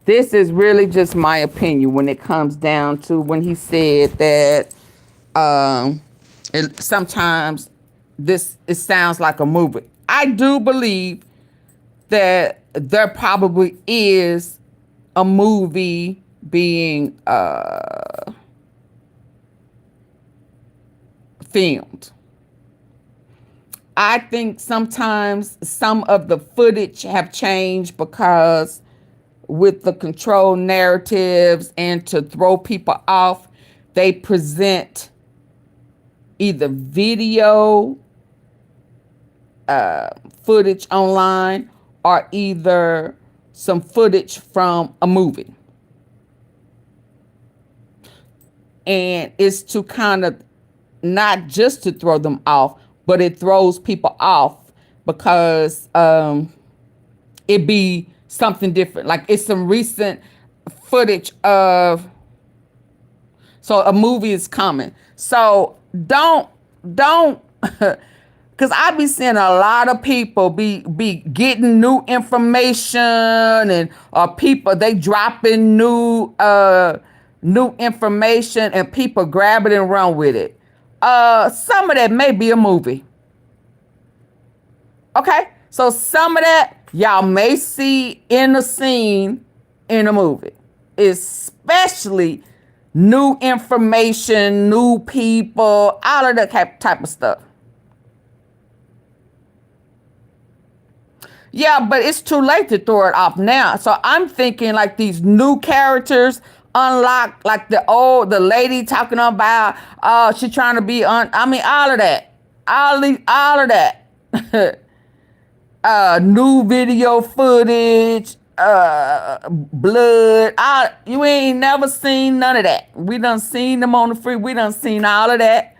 This is really just my opinion when it comes down to when he said that sometimes it sounds like a movie. I do believe that there probably is a movie being filmed. I think sometimes some of the footage have changed because with the control narratives and to throw people off, they present either video footage online or either some footage from a movie. And it's to kind of not just to throw them off, but it throws people off because it be something different. Like it's some recent footage of, so a movie is coming. So don't, because I be seeing a lot of people be getting new information and people, they dropping new information and people grab it and run with it. Some of that may be a movie. Okay, so some of that y'all may see in a scene in a movie, especially new information, new people, all of that type of stuff. Yeah, but it's too late to throw it off now. So I'm thinking like these new characters unlock, like the lady talking about, she trying to be all of that, all of that. New video footage, blood. You ain't never seen none of that. We done seen them on the free. We done seen all of that.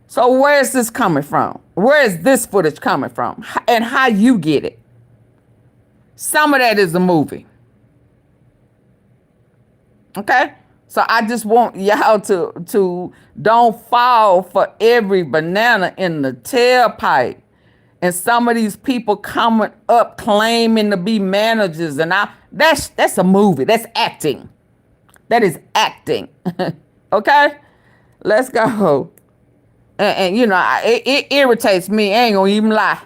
So where is this coming from? Where is this footage coming from? And how you get it? Some of that is a movie. Okay? So I just want y'all to don't fall for every banana in the tailpipe. And some of these people coming up claiming to be managers, and that's a movie. That's acting. That is acting. Okay? Let's go. And you know, it irritates me. I ain't gonna even lie.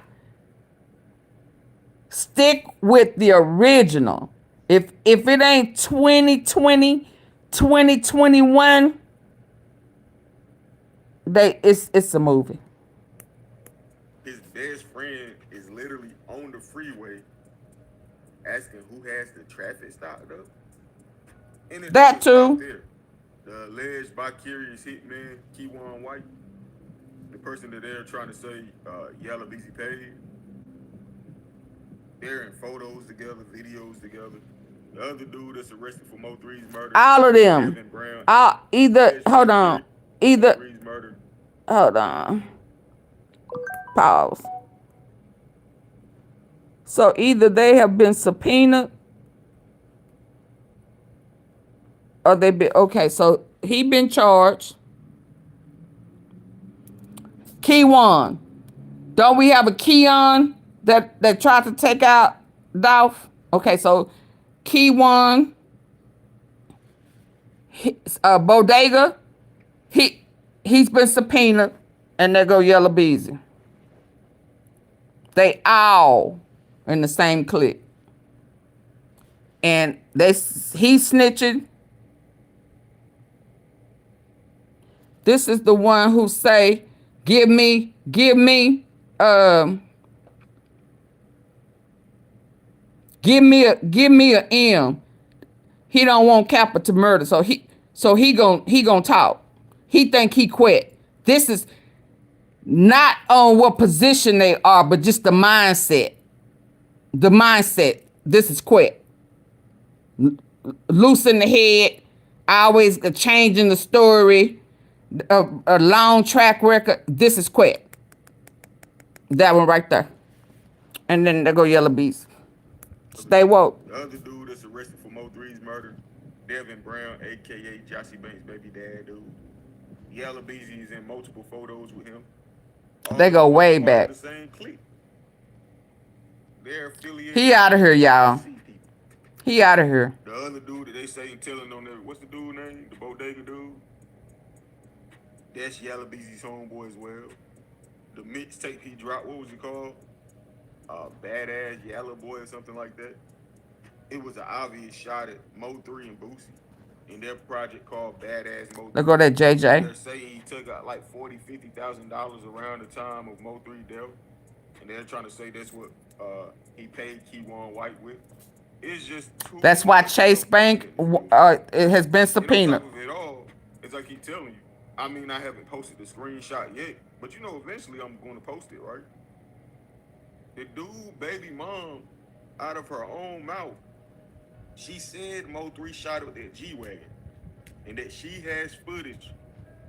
Stick with the original. If it ain't 2020, 2021, it's a movie. His best friend is literally on the freeway asking who has the traffic stopped up. And that too. The alleged vicarious hitman, White, the person that they're trying to say Yellow Beezy paid. They're in photos together, videos together. The other dude that's arrested for Mo3's murder. All of them. Hold on. Pause. So either they have been subpoenaed or they been, okay, so he been charged. Keywan. Don't we have a Keyon that tried to take out Dolph? Okay, so Keywan, Bodega, he's been subpoenaed, and there go Yellow Beezy. They all in the same clique. And he's snitching. This is the one who say, give me a M. He don't want capital murder, so he gonna talk. He think he quit. This is not on what position they are, but just the mindset. The mindset. This is quit. Loose in the head. Always changing the story. A long track record. This is quit. That one right there. And then there go Yellow Beast. Stay woke. The other dude that's arrested for Mo3's murder, Devin Brown, a.k.a. Chasebank's baby dad dude. Yellow Beezy is in multiple photos with him. They go way back. The same clique. They're affiliated. He out of here, y'all. He out of here. The other dude that they say telling on there, what's the dude name? The bodega dude? That's Yellow Beezy's homeboy as well. The mixtape he dropped, what was it called? Badass Yellow Boy or something like that. It was an obvious shot at Mo3 and Boosie in their project called Badass Mo3. Look at that JJ. They're saying he took out like $40,000-$50,000 around the time of Mo3 death. And they're trying to say that's what he paid KEYGLOCK with. It's just too. That's why Chasebank it has been subpoenaed. It all, as I keep telling you, I mean, I haven't posted the screenshot yet, but you know, eventually I'm going to post it, right? The dude, baby mom, out of her own mouth, she said Mo3 shot with that G-Wagon, and that she has footage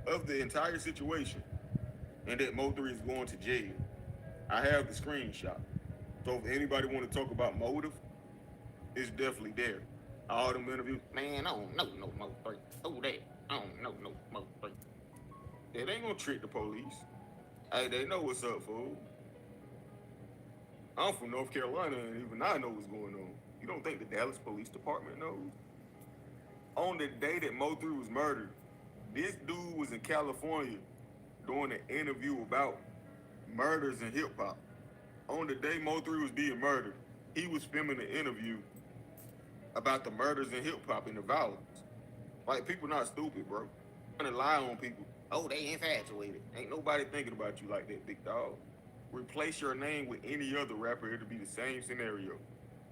of the entire situation, and that Mo3 is going to jail. I have the screenshot. So if anybody want to talk about motive, it's definitely there. All them interviews, man, I don't know no Mo3. Oh, that, I don't know no Mo3. It ain't gonna trick the police. Hey, they know what's up, fool. I'm from North Carolina, and even I know what's going on. You don't think the Dallas Police Department knows? On the day that Mo3 was murdered, this dude was in California doing an interview about murders in hip-hop. On the day Mo3 was being murdered, he was filming an interview about the murders in hip-hop and the violence. Like, people not stupid, bro. Trying to lie on people. Oh, they infatuated. Ain't nobody thinking about you like that, big dog. Replace your name with any other rapper, it'll be the same scenario.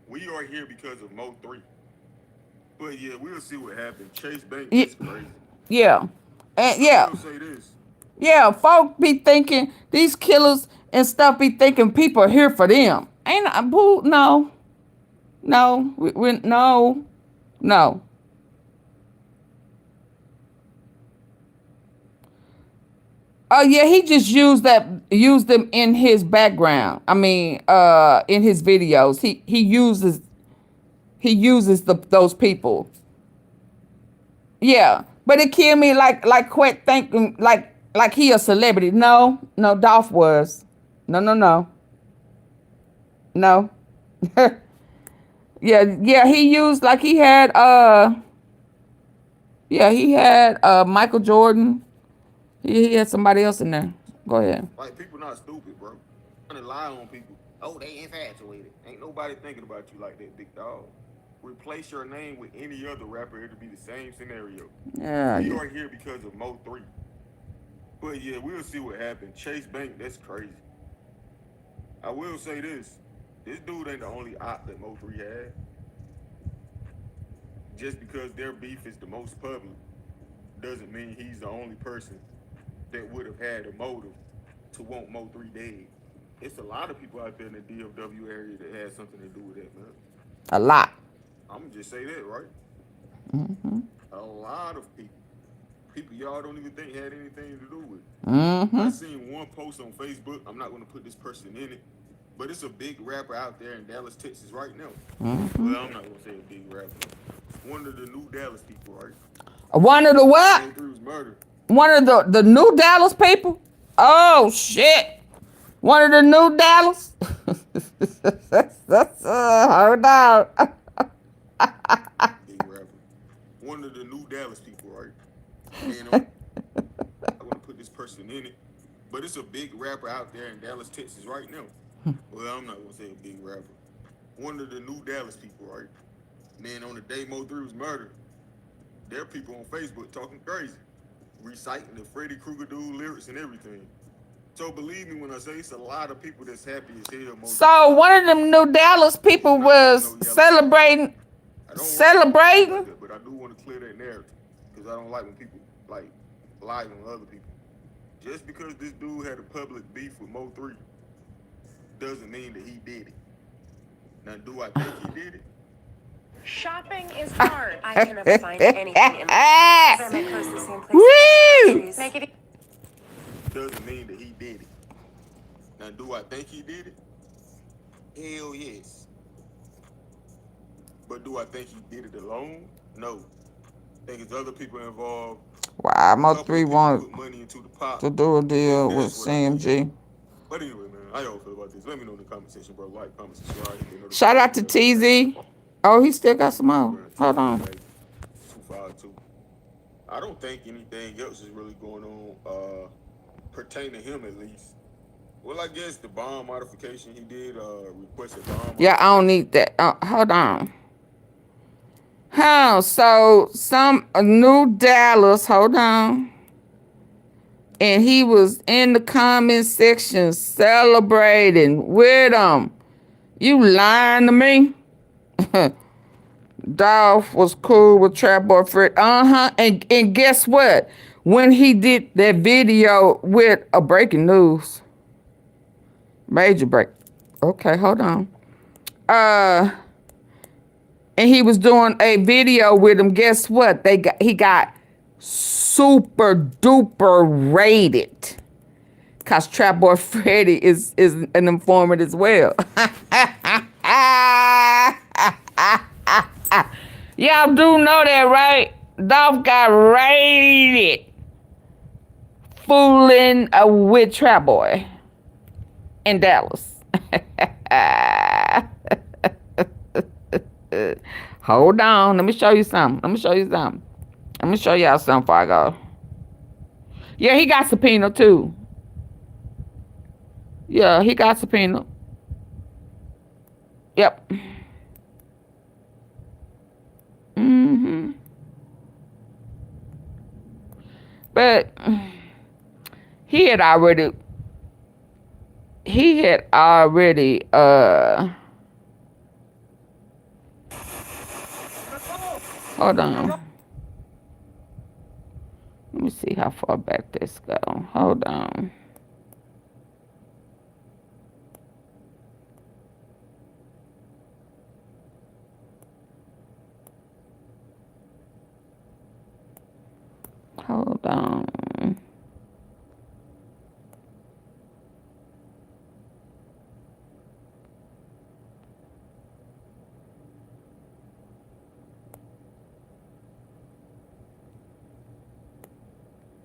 We are here because of Mo3. But yeah, we'll see what happens. Chasebank is crazy. Yeah. And yeah. I'll say this. Yeah, folk be thinking, these killers and stuff be thinking people are here for them. Ain't I, boo, no. No, no. Oh yeah, he just used them in his background. I mean, in his videos, he uses those people. Yeah, but it killed me like Quet thinking like he a celebrity. No, Dolph was. No. yeah, he used like he had Michael Jordan. He had somebody else in there. Go ahead. Like, people not stupid, bro. Trying to lie on people. Oh, they infatuated. Ain't nobody thinking about you like that, big dog. Replace your name with any other rapper, it'll be the same scenario. Yeah. We are here because of Mo3. But yeah, we'll see what happens. Chasebank, that's crazy. I will say this. This dude ain't the only op that Mo3 had. Just because their beef is the most public doesn't mean he's the only person that would have had a motive to want Mo3 dead. It's a lot of people out there in the DFW area that had something to do with that, man. A lot. I'm gonna just say that, right? Mm-hmm. A lot of people. People y'all don't even think had anything to do with it. Mm-hmm. I seen one post on Facebook. I'm not gonna put this person in it, but it's a big rapper out there in Dallas, Texas right now. Mm-hmm. Well, I'm not gonna say a big rapper. One of the new Dallas people, right? One of the what? Mo3 was murdered. One of the new Dallas people? Oh shit. One of the new Dallas? Hold on. Big rapper. One of the new Dallas people, right? And I'm gonna put this person in it, but it's a big rapper out there in Dallas, Texas right now. Well, I'm not gonna say a big rapper. One of the new Dallas people, right? Man, on the day Mo3 was murdered, there are people on Facebook talking crazy, reciting the Freddy Krueger dude lyrics and everything. So believe me when I say it's a lot of people that's happy as hell. So one of them new Dallas people was celebrating. But I do want to clear that narrative because I don't like when people like lie on other people. Just because this dude had a public beef with Mo3 doesn't mean that he did it. Now, do I think he did it? Shopping is hard. I can never find anything in my Woo! Make it Doesn't mean that he did it. Now, do I think he did it? Hell yes. But do I think he did it alone? No. think it's other people involved. Why A couple Mo3 of people wanted put money into the pot. to do a deal And with that's what I think. CMG. But anyway, man, how y'all feel about this? Let me know in the comment section, bro. Like, comment, subscribe. Shout out to TZ. Oh, he still got some more. Hold on. 252. I don't think anything else is really going on pertaining to him, at least. Well, I guess the bond modification he did, requested bond. Yeah, I don't need that. Hold on. So some New Dallas, hold on. And he was in the comment section celebrating with them. You lying to me? Dolph was cool with Trap Boy Fred. And guess what? When he did that video with a breaking news. Major break. Okay, hold on. And he was doing a video with him. Guess what? He got super duper rated. Cause Trap Boy Freddy is an informant as well. Y'all do know that, right? Dolph got rated. Fooling with Trap Boy in Dallas. Hold on. Let me show you something. Let me show y'all something before I go. Yeah, he got subpoena too. Yeah, he got subpoena. Yep. But he had already hold on. Let me see how far back this go. Hold on. Hold on.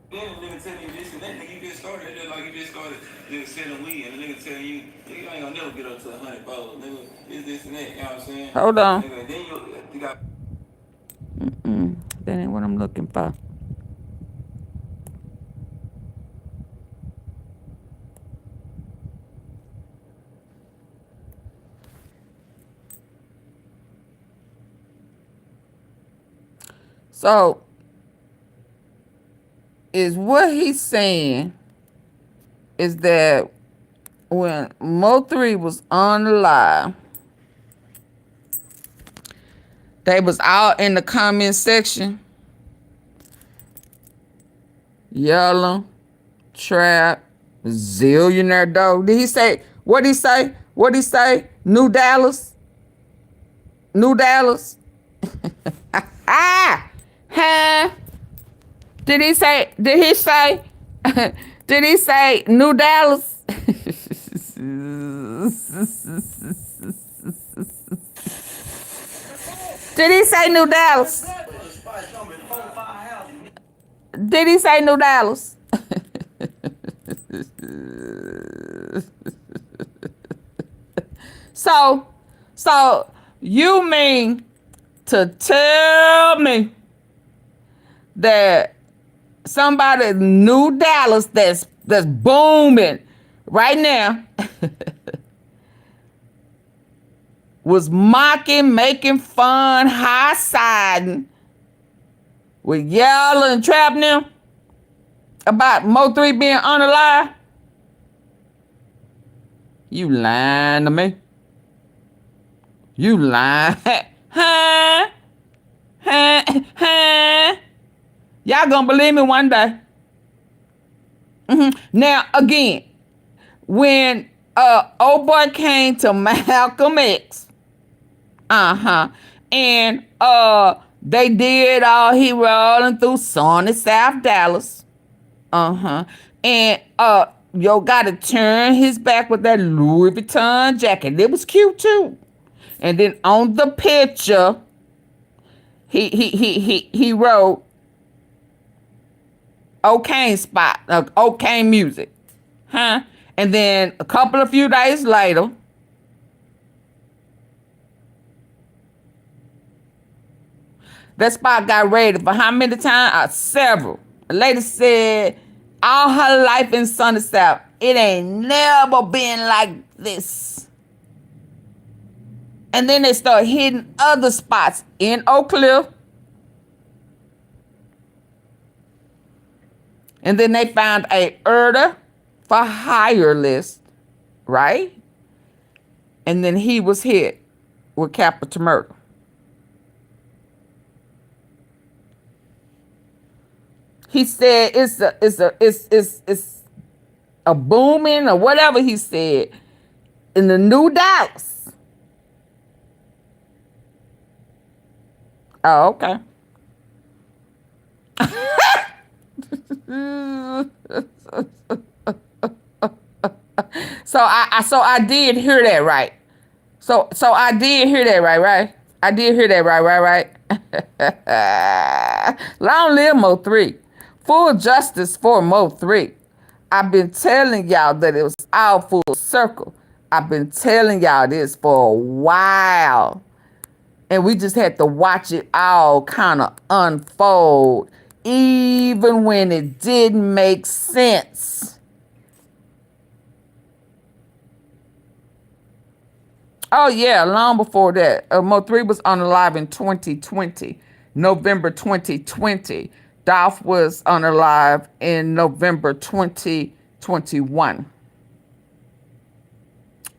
Then the nigga tell you this and that, nigga, you just started. It's like you just started nigga selling weed, and the nigga tell you, nigga, you ain't gonna never get up to 100 followers, nigga. This and that, you know what I'm saying? Hold on. Nigga, then you got. That ain't what I'm looking for. So, is what he's saying is that when Mo3 was on the live, they was out in the comment section yelling, trap, zillionaire dog. Did he say, what'd he say? What'd he say? New Dallas? New Dallas? Huh? Did he say New Dallas? Did he say New Dallas? Did he say New Dallas? So you mean to tell me that somebody New Dallas that's booming right now was mocking, making fun, high-siding with Yell and Trap them about Mo3 being unalive? You lying to me? You lying? Huh? Y'all gonna believe me one day. Now, again, when old boy came to Malcolm X, and they did all he rolling through sunny South Dallas, and yo gotta turn his back with that Louis Vuitton jacket. It was cute too. And then on the picture, he wrote O'Kane spot, O'Kane music, huh? And then a few days later, that spot got raided for how many times? Several. The lady said all her life in Sunny South, it ain't never been like this. And then they start hitting other spots in Oak Cliff. And then they found a murder for hire list, right? And then he was hit with capital murder. He said it's a booming or whatever he said in the New Dallas. Oh, okay. So I did hear that right. So I did hear that right? I did hear that right? Long live Mo 3. Full justice for Mo 3. I've been telling y'all that it was all full circle. I've been telling y'all this for a while. And we just had to watch it all kind of unfold, even when it didn't make sense. Oh, yeah, long before that. Mo 3 was unalive in 2020, November 2020. Dolph was unalive in November 2021.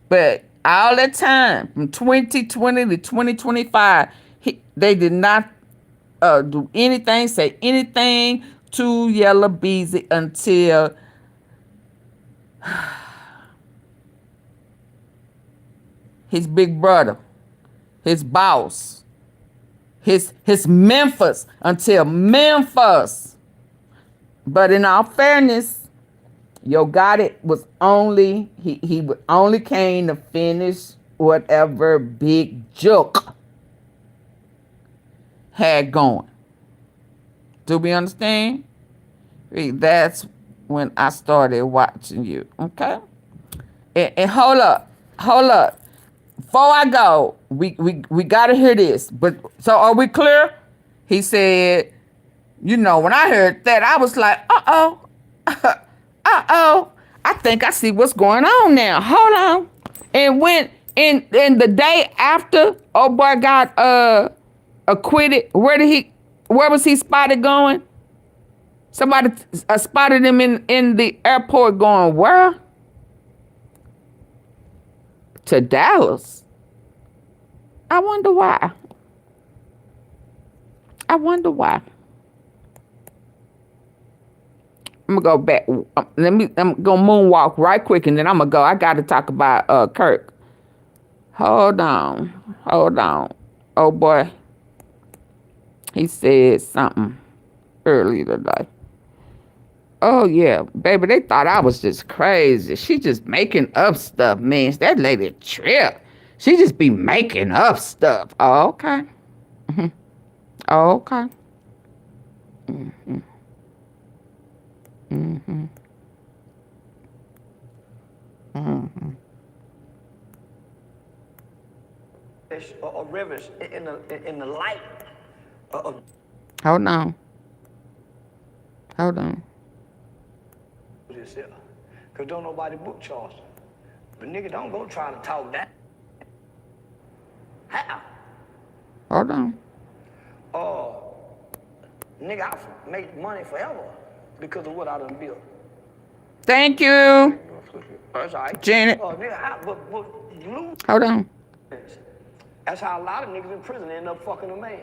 But all that time, from 2020 to 2025, they did not do anything, say anything to Yella Beezy until his big brother, his boss, his Memphis, until Memphis. But in all fairness, YOGOTTI was only, he only came to finish whatever Big Joke had going. Do we understand? That's when I started watching you, okay? And hold up. Before I go, we got to hear this. But so are we clear? He said, you know, when I heard that, I was like, uh-oh. I think I see what's going on now. Hold on. And when in the day after old boy got acquitted, where was he spotted going? Somebody spotted him in the airport going where? To Dallas. I wonder why. I'm gonna go back. I'm gonna moonwalk right quick, and then I'm gonna go. I gotta talk about Kirk. Hold on. Oh boy. He said something earlier today. Oh yeah, baby, they thought I was just crazy. She just making up stuff, man. That lady trip. She just be making up stuff. Oh, okay. Mm-hmm. Oh, okay. Mm-hmm. Mm-hmm. Mm-hmm. Or rivers in the light of. Hold on. This here, cause don't nobody book Charleston. But nigga, don't go trying to talk that. How? Hold on. Nigga, I make money forever because of what I done built. Thank you, That's all right. Janet. Nigga, Hold on. That's how a lot of niggas in prison end up fucking a man.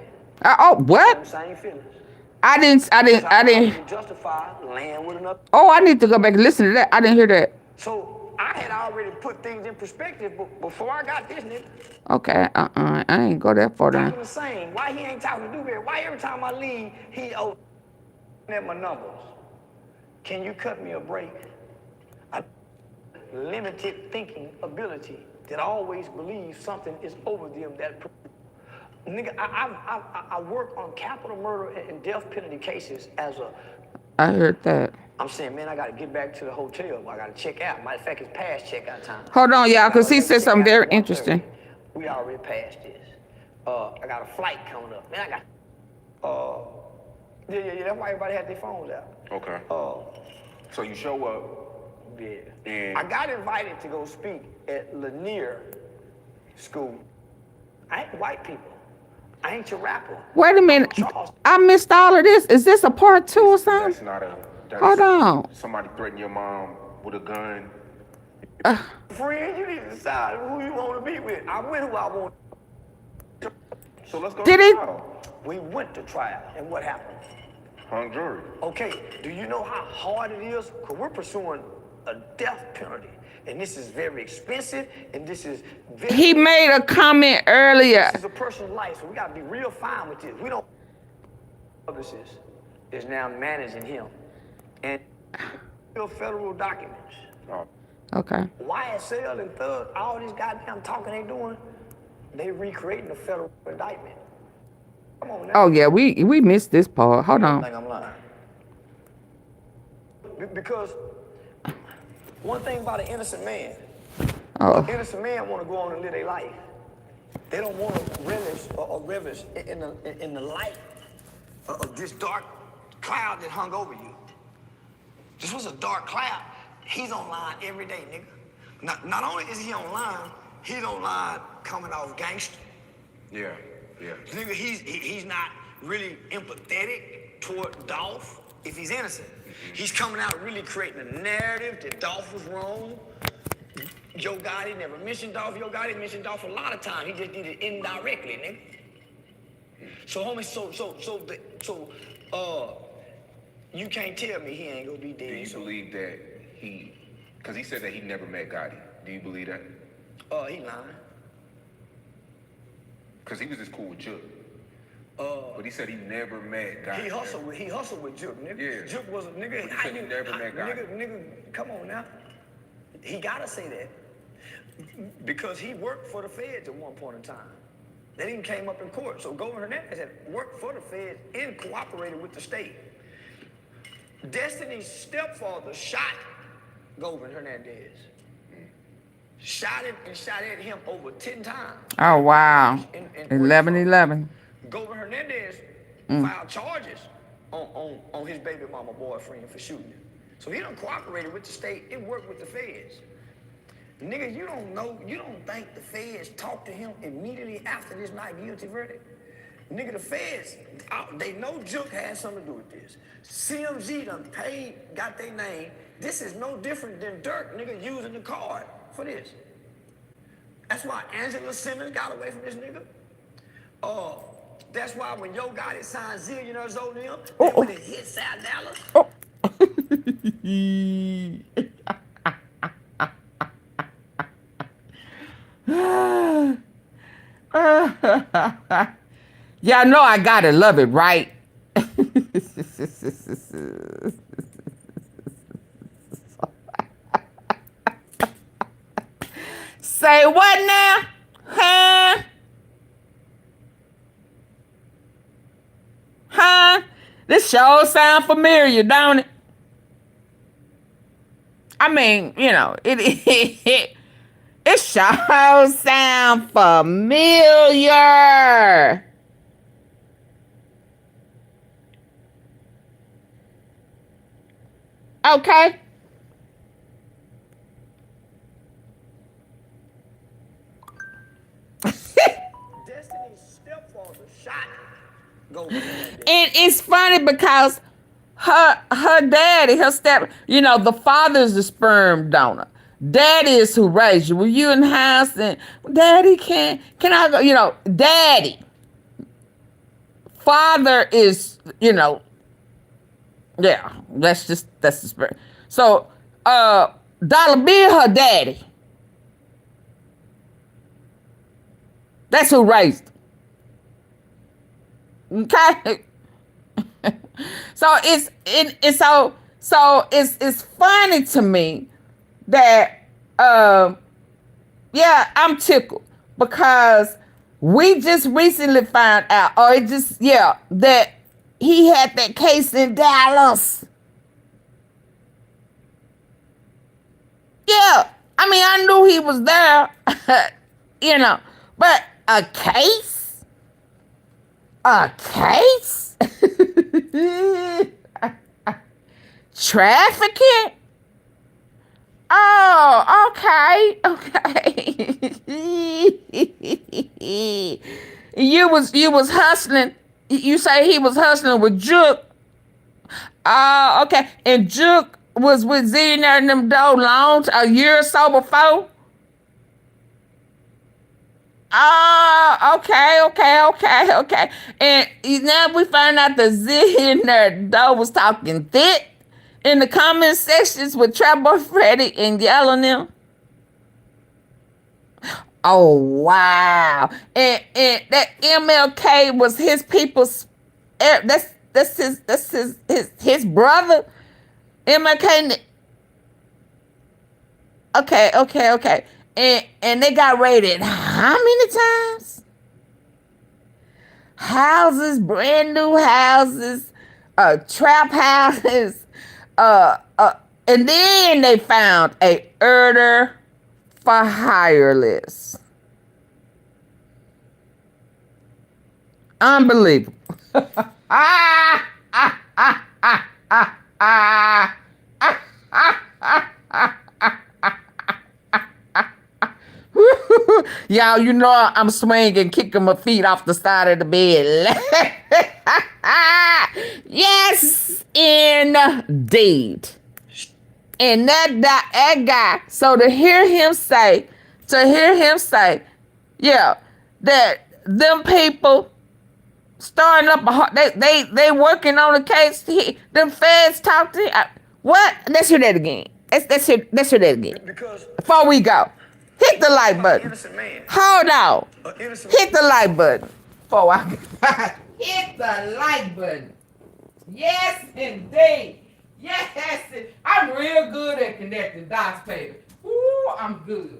What? Same feelings. I didn't. Justify laying with another. Oh, I need to go back and listen to that. I didn't hear that. So I had already put things in perspective before I got this nigga. Okay, I ain't go that far down. The same. Why he ain't talking to Dewberry? Why every time I leave, he at my numbers? Can you cut me a break? Limited thinking ability that always believes something is over them. That Nigga, I work on capital murder and death penalty cases as a. I heard that. I'm saying, man, I got to get back to the hotel. I got to check out. Matter of fact, it's past checkout time. Hold on, y'all, because he said something very interesting. We already passed this. I got a flight coming up. Man, I got. Yeah. That's why everybody had their phones out. Okay. So you show up. Yeah. And I got invited to go speak at Lanier School. I ain't white people. I ain't your rapper. Wait a minute. I missed all of this. Is this a part 2 or something? that's not a. That's Hold on. Somebody threatened your mom with a gun. Friend, you need to decide who you want to be with. I went who I want. So let's go Did to he? trial. We went to trial, and what happened? Hung jury. Okay, do you know how hard it is? Because we're pursuing a death penalty, and this is very expensive, and this is very... He made a comment earlier. This is a person's life, so we got to be real fine with this. We don't... Services is now managing him, and federal documents. Oh. Okay. YSL and Thug, all this goddamn talking they doing, they recreating a federal indictment. Come on now. Oh yeah, we missed this part. Hold on. I think I'm lying. Because one thing about an innocent man, an innocent man want to go on and live their life. They don't want to relish in the light of this dark cloud that hung over you. This was a dark cloud. He's online every day, nigga. Not only is he online, he's online coming off gangster. Yeah. Nigga, he's not really empathetic toward Dolph if he's innocent. He's coming out really creating a narrative that Dolph was wrong. YOGOTTI never mentioned Dolph. YOGOTTI mentioned Dolph a lot of times. He just did it indirectly, nigga. So homie, you can't tell me he ain't gonna be dead. Do you believe that he, because he said that he never met Gotti. Do you believe that? He lying. Because he was just cool with Juke. But he said he never met Gotti. He hustled with Juke, nigga. Yeah. Juke was a nigga. But he said he never met Gotti. Nigga, come on now. He gotta say that. Because he worked for the feds at one point in time. They even came up in court. So Governor Hernandez had worked for the feds and cooperated with the state. Destiny's stepfather shot Governor Hernandez. Shot him and shot at him over 10 times. Oh wow. 11-11. Governor Hernandez filed charges on his baby mama boyfriend for shooting him. So he done cooperated with the state and worked with the feds. Nigga, you don't think the feds talked to him immediately after this not guilty verdict? Nigga, the feds, they know Juke had something to do with this. CMG done paid, got their name. This is no different than Dirk, nigga, using the card for this. That's why Angela Simmons got away from this nigga. That's why when YOGOTTI signed zillionaires on him, when it hit South Dallas. Y'all know I gotta love it, right? Say what now? Huh? Huh? This sure sound familiar, don't it? I mean, you know, it sure sound familiar. Okay. Destiny's stepfather shot Governor Hernandez. And it's funny because her daddy, her the father's the sperm donor. Daddy is who raised you. Were you in the house and daddy can I go, daddy. Father is, yeah, that's the sperm. So, Dollar Bill, her daddy. That's who raised her. Okay? So it's funny to me that I'm tickled because We just recently found out, or it just, yeah, that he had that case in Dallas. Yeah, I mean, I knew he was there, you know, but a case? A case? Trafficking? Oh, okay, okay. You was hustling. You say he was hustling with Juke. Oh, okay. And Juke was with Zillionaire and them dough loans a year or so before. Oh, okay. And now we find out the Zillionaire dough was talking thick in the comment sections with Trap Boy Freddy and yelling them. Oh wow! And that MLK was his people's. That's his brother. MLK. Okay. And they got raided how many times? Houses, brand new houses, trap houses, and then they found a murder for hire list. Unbelievable. Y'all, you know I'm swinging, kicking my feet off the side of the bed. Yes, indeed. And that guy, so to hear him say, yeah, that them people starting up they working on the case. Them feds talk to him. What? Let's hear that again. Let's hear that again. Because before we go, hit the like button. Hold on. Hit the like button. Before I hit the like button. Yes, indeed. Yes, I'm real good at connecting dots, baby. Ooh, I'm good.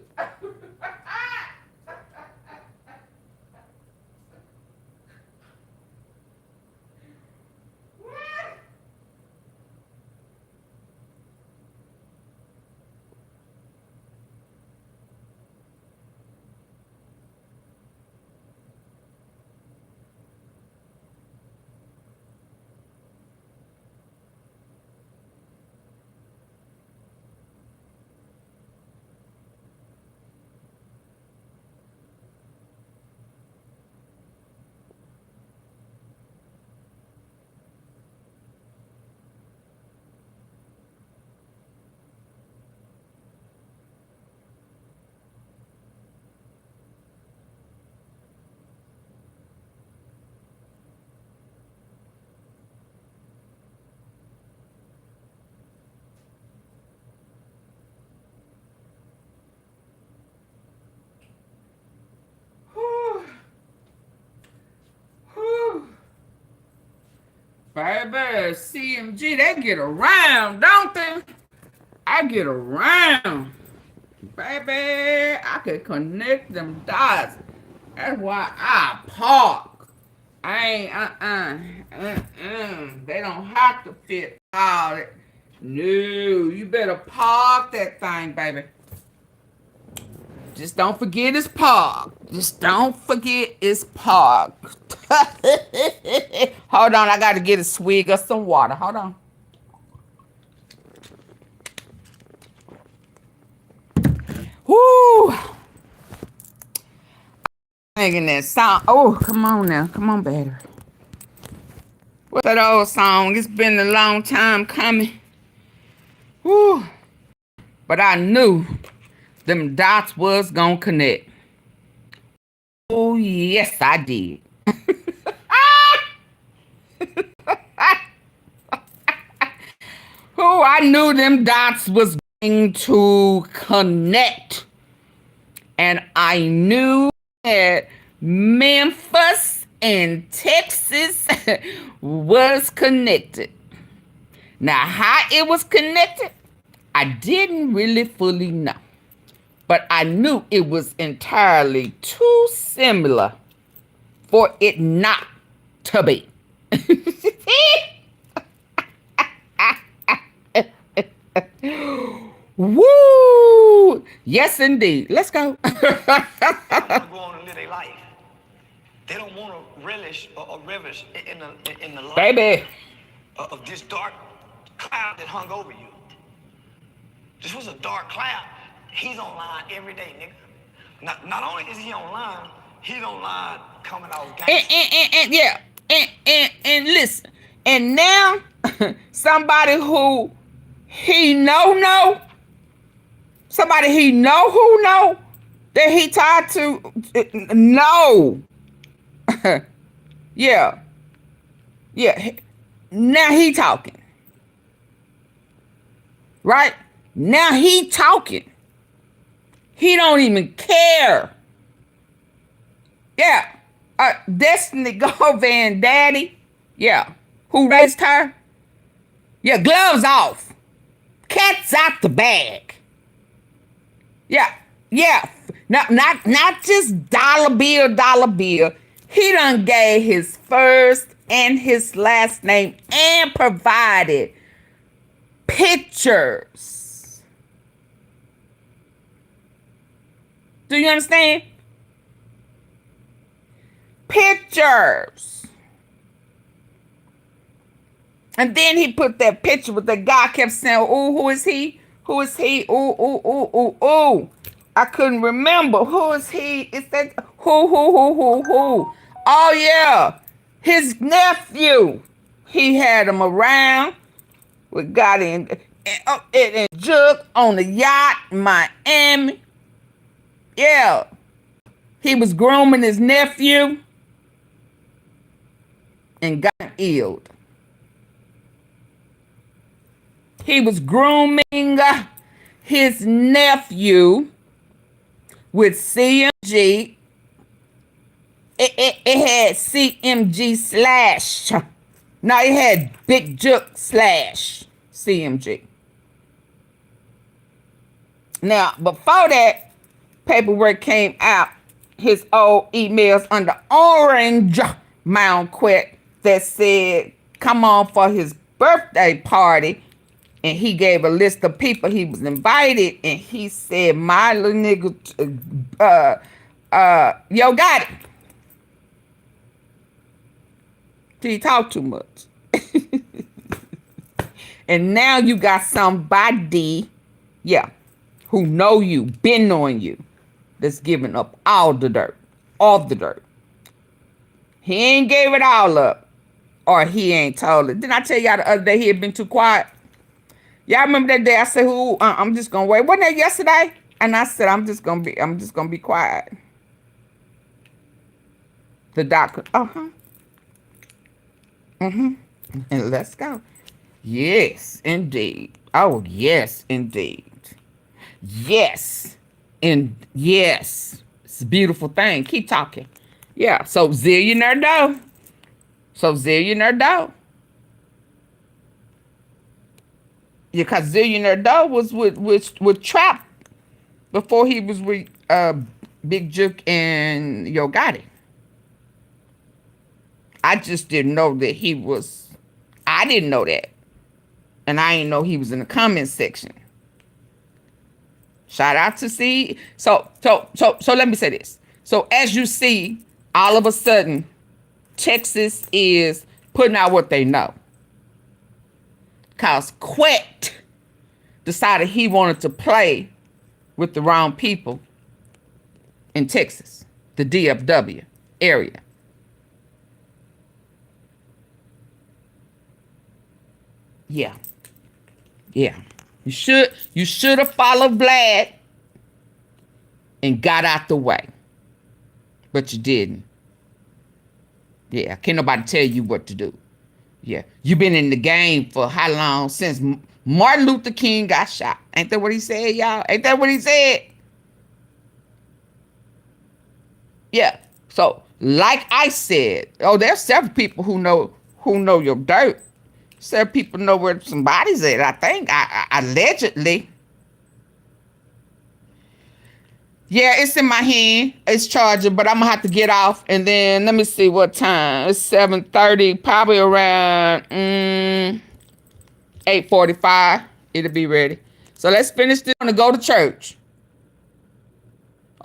Baby, CMG, they get around, don't they? I get around. Baby, I could connect them dots. That's why I park. I ain't, They don't have to fit all that. No, you better park that thing, baby. Just don't forget it's parked. Just don't forget it's parked. Hold on, I got to get a swig of some water. Hold on. Woo! Singing that song. Oh, come on now. Come on, battery. What's that old song? It's been a long time coming. Woo! But I knew them dots was gonna connect. Oh, yes, I did. Oh, I knew them dots was going to connect. And I knew that Memphis and Texas was connected. Now, how it was connected, I didn't really fully know. But I knew it was entirely too similar for it not to be. Woo! Yes, indeed. Let's go. They want to go on and live their life. They don't want to relish or relish in the light Baby. Of this dark cloud that hung over you. This was a dark cloud. He's online every day, nigga. Not only is he online, he's online coming out gangster. And listen. And now, somebody who he know, somebody he know that he tried to know. Yeah. Now he talking. Right? Now he talking. He don't even care. Yeah. Destiny Govan daddy. Yeah. Who raised her? Yeah, gloves off. Cat's out the bag. Yeah. Not just dollar bill. He done gave his first and his last name and provided pictures. Do you understand? Pictures. And then he put that picture with the guy kept saying, "Ooh, who is he? Who is he? Ooh. I couldn't remember. Who is he? Is that who? Oh yeah. His nephew. He had him around. We got in Jug on the yacht in Miami. Yeah. He was grooming his nephew and got ill. He was grooming his nephew with CMG. It had CMG slash. No, it had Big Juke slash CMG. Now, before that paperwork came out, his old emails under Orange Mount Quet that said, come on for his birthday party. And he gave a list of people he was invited. And he said, my little nigga, YOGOTTI. He talk too much. And now you got somebody, who know you, been knowing you, that's giving up all the dirt. He ain't gave it all up. Or he ain't told it. Didn't I tell y'all the other day he had been too quiet? Y'all remember that day I said, I'm just gonna wait. Wasn't that yesterday? And I said, I'm just gonna be quiet. The doctor, and let's go. Yes, indeed. Oh, yes, indeed. Yes. And yes. It's a beautiful thing. Keep talking. Yeah. So zillionaire dough. Yeah, because Zillionaire Doe was with Trap before he was with Big Juke and YOGOTTI. I just didn't know that he was. I didn't know that. And I didn't know he was in the comment section. Shout out to see. So let me say this. So as you see, all of a sudden, Texas is putting out what they know. Because QUETTE decided he wanted to play with the wrong people in Texas, the DFW area. Yeah. You should have followed Vlad and got out the way. But you didn't. Yeah, can't nobody tell you what to do. Yeah, you've been in the game for how long? Since Martin Luther King got shot. Ain't that what he said, y'all? Ain't that what he said? Yeah. So, like I said, there's several people who know your dirt. Several people know where somebody's at. I think allegedly. Yeah, it's in my hand. It's charging, but I'm gonna have to get off. And then let me see what time. It's 7:30, probably around 8:45. It'll be ready. So let's finish this. I'm gonna go to church.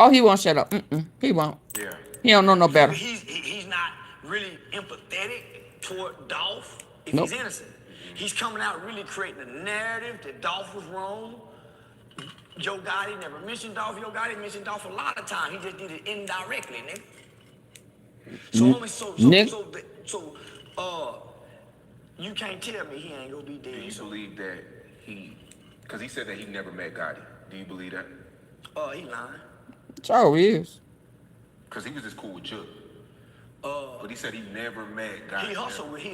Oh, he won't shut up. He won't. Yeah. He don't know no better. He's not really empathetic toward Dolph if Nope. he's innocent. He's coming out really creating a narrative that Dolph was wrong. Yo Gotti never mentioned Dolph. Yo Gotti mentioned Dolph a lot of times. He just did it indirectly, nigga. You can't tell me he ain't gonna be dead. Do you believe that because he said that he never met Gotti. Do you believe that? He lying. Oh, he is. Because he was just cool with Juke. But he said he never met Gotti. He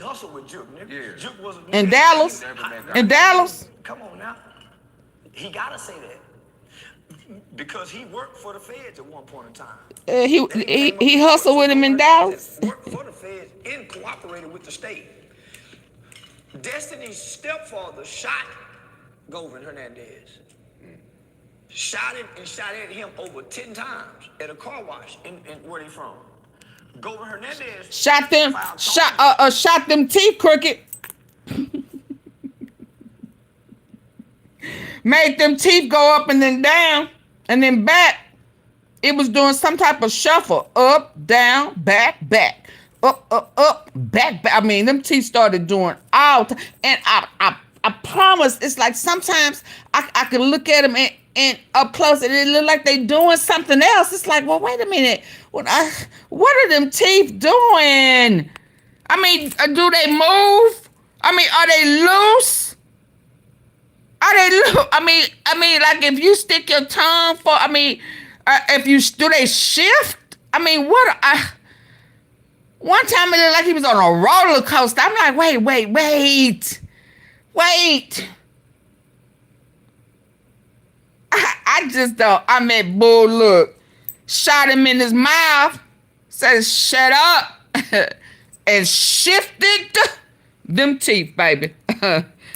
hustled with Juke, nigga. Yeah. Juke was In Dallas? In Dallas? Come on now. He gotta say that. Because he worked for the feds at one point in time. He hustled with him in Dallas. Worked for the feds and cooperated with the state. Destiny's stepfather shot Govan Hernandez. Shot him and shot at him over 10 times at a car wash in where they from. Govan Hernandez shot them teeth crooked. Made them teeth go up and then down and then back. It was doing some type of shuffle. Up, down, back, back. Up, back, back. I mean, them teeth started doing all time. And I promise, it's like sometimes I can look at them and up close and it look like they doing something else. It's like, well, wait a minute. What are them teeth doing? I mean, do they move? I mean, are they loose? I mean, like if you stick your tongue for, do they shift? I mean, one time it looked like he was on a roller coaster. I'm like, wait. I just don't. I mean, bull, look. Shot him in his mouth. Said, shut up. And shifted them teeth, baby.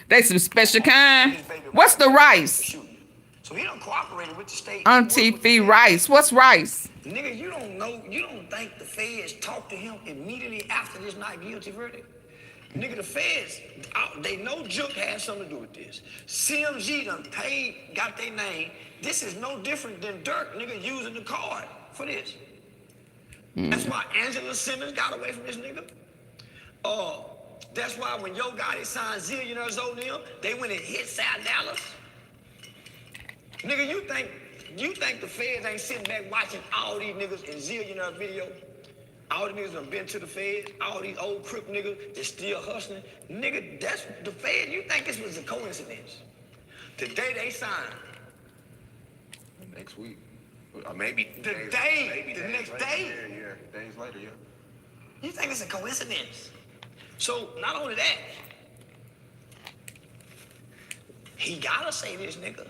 They some special kind. What's the rice? So he don't cooperate with the state. AunTeaFee rice. What's rice? Nigga, you don't think the feds talked to him immediately after this not guilty verdict? Nigga, the feds, they know Juke had something to do with this. CMG done paid, got their name. This is no different than Dirk, nigga, using the card for this. That's why Angela Simmons got away from this nigga. That's why when Yo Gotti signed Zillionaires O'Neal, they went and hit South Dallas. Nigga, you think the feds ain't sitting back watching all these niggas in Zillionaire video? All the niggas done been to the feds, all these old crook niggas that's still hustling. Nigga, that's the feds. You think this was a coincidence? The day they signed. Next week. Maybe. The next day. Yeah, days later, yeah. You think it's a coincidence? So, not only that, he gotta say this, nigga.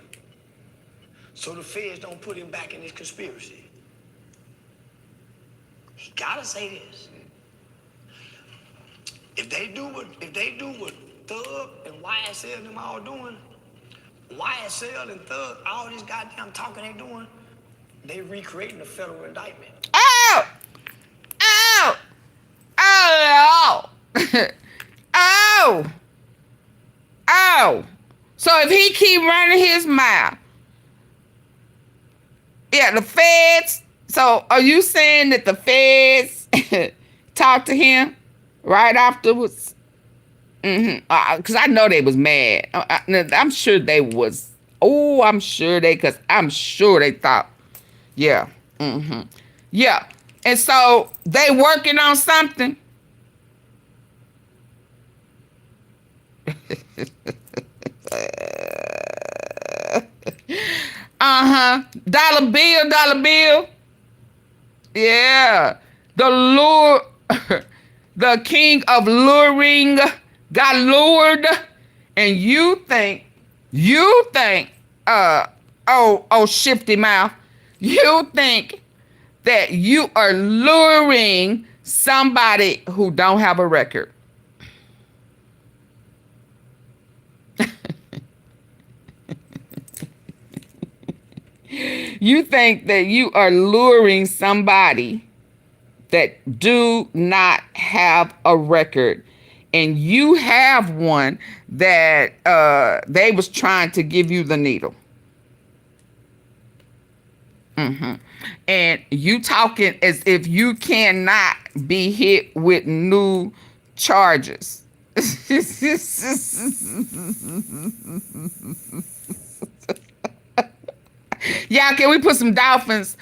So the feds don't put him back in this conspiracy. He gotta say this. If they do what Thug and YSL and them all doing, YSL and Thug, all this goddamn talking they doing, they recreating a federal indictment. Oh! So if he keep running his mouth, yeah, the feds. So are you saying that the feds talked to him right afterwards? Because I know they was mad. I'm sure they was. Oh, I'm sure they thought, yeah. Yeah. And so they working on something. Dollar bill. Yeah. The king of luring got lured. And you think, shifty mouth, you think that you are luring somebody who don't have a record. You think that you are luring somebody that do not have a record, and you have one that they was trying to give you the needle. And you talking as if you cannot be hit with new charges. Yeah, can we put some dolphins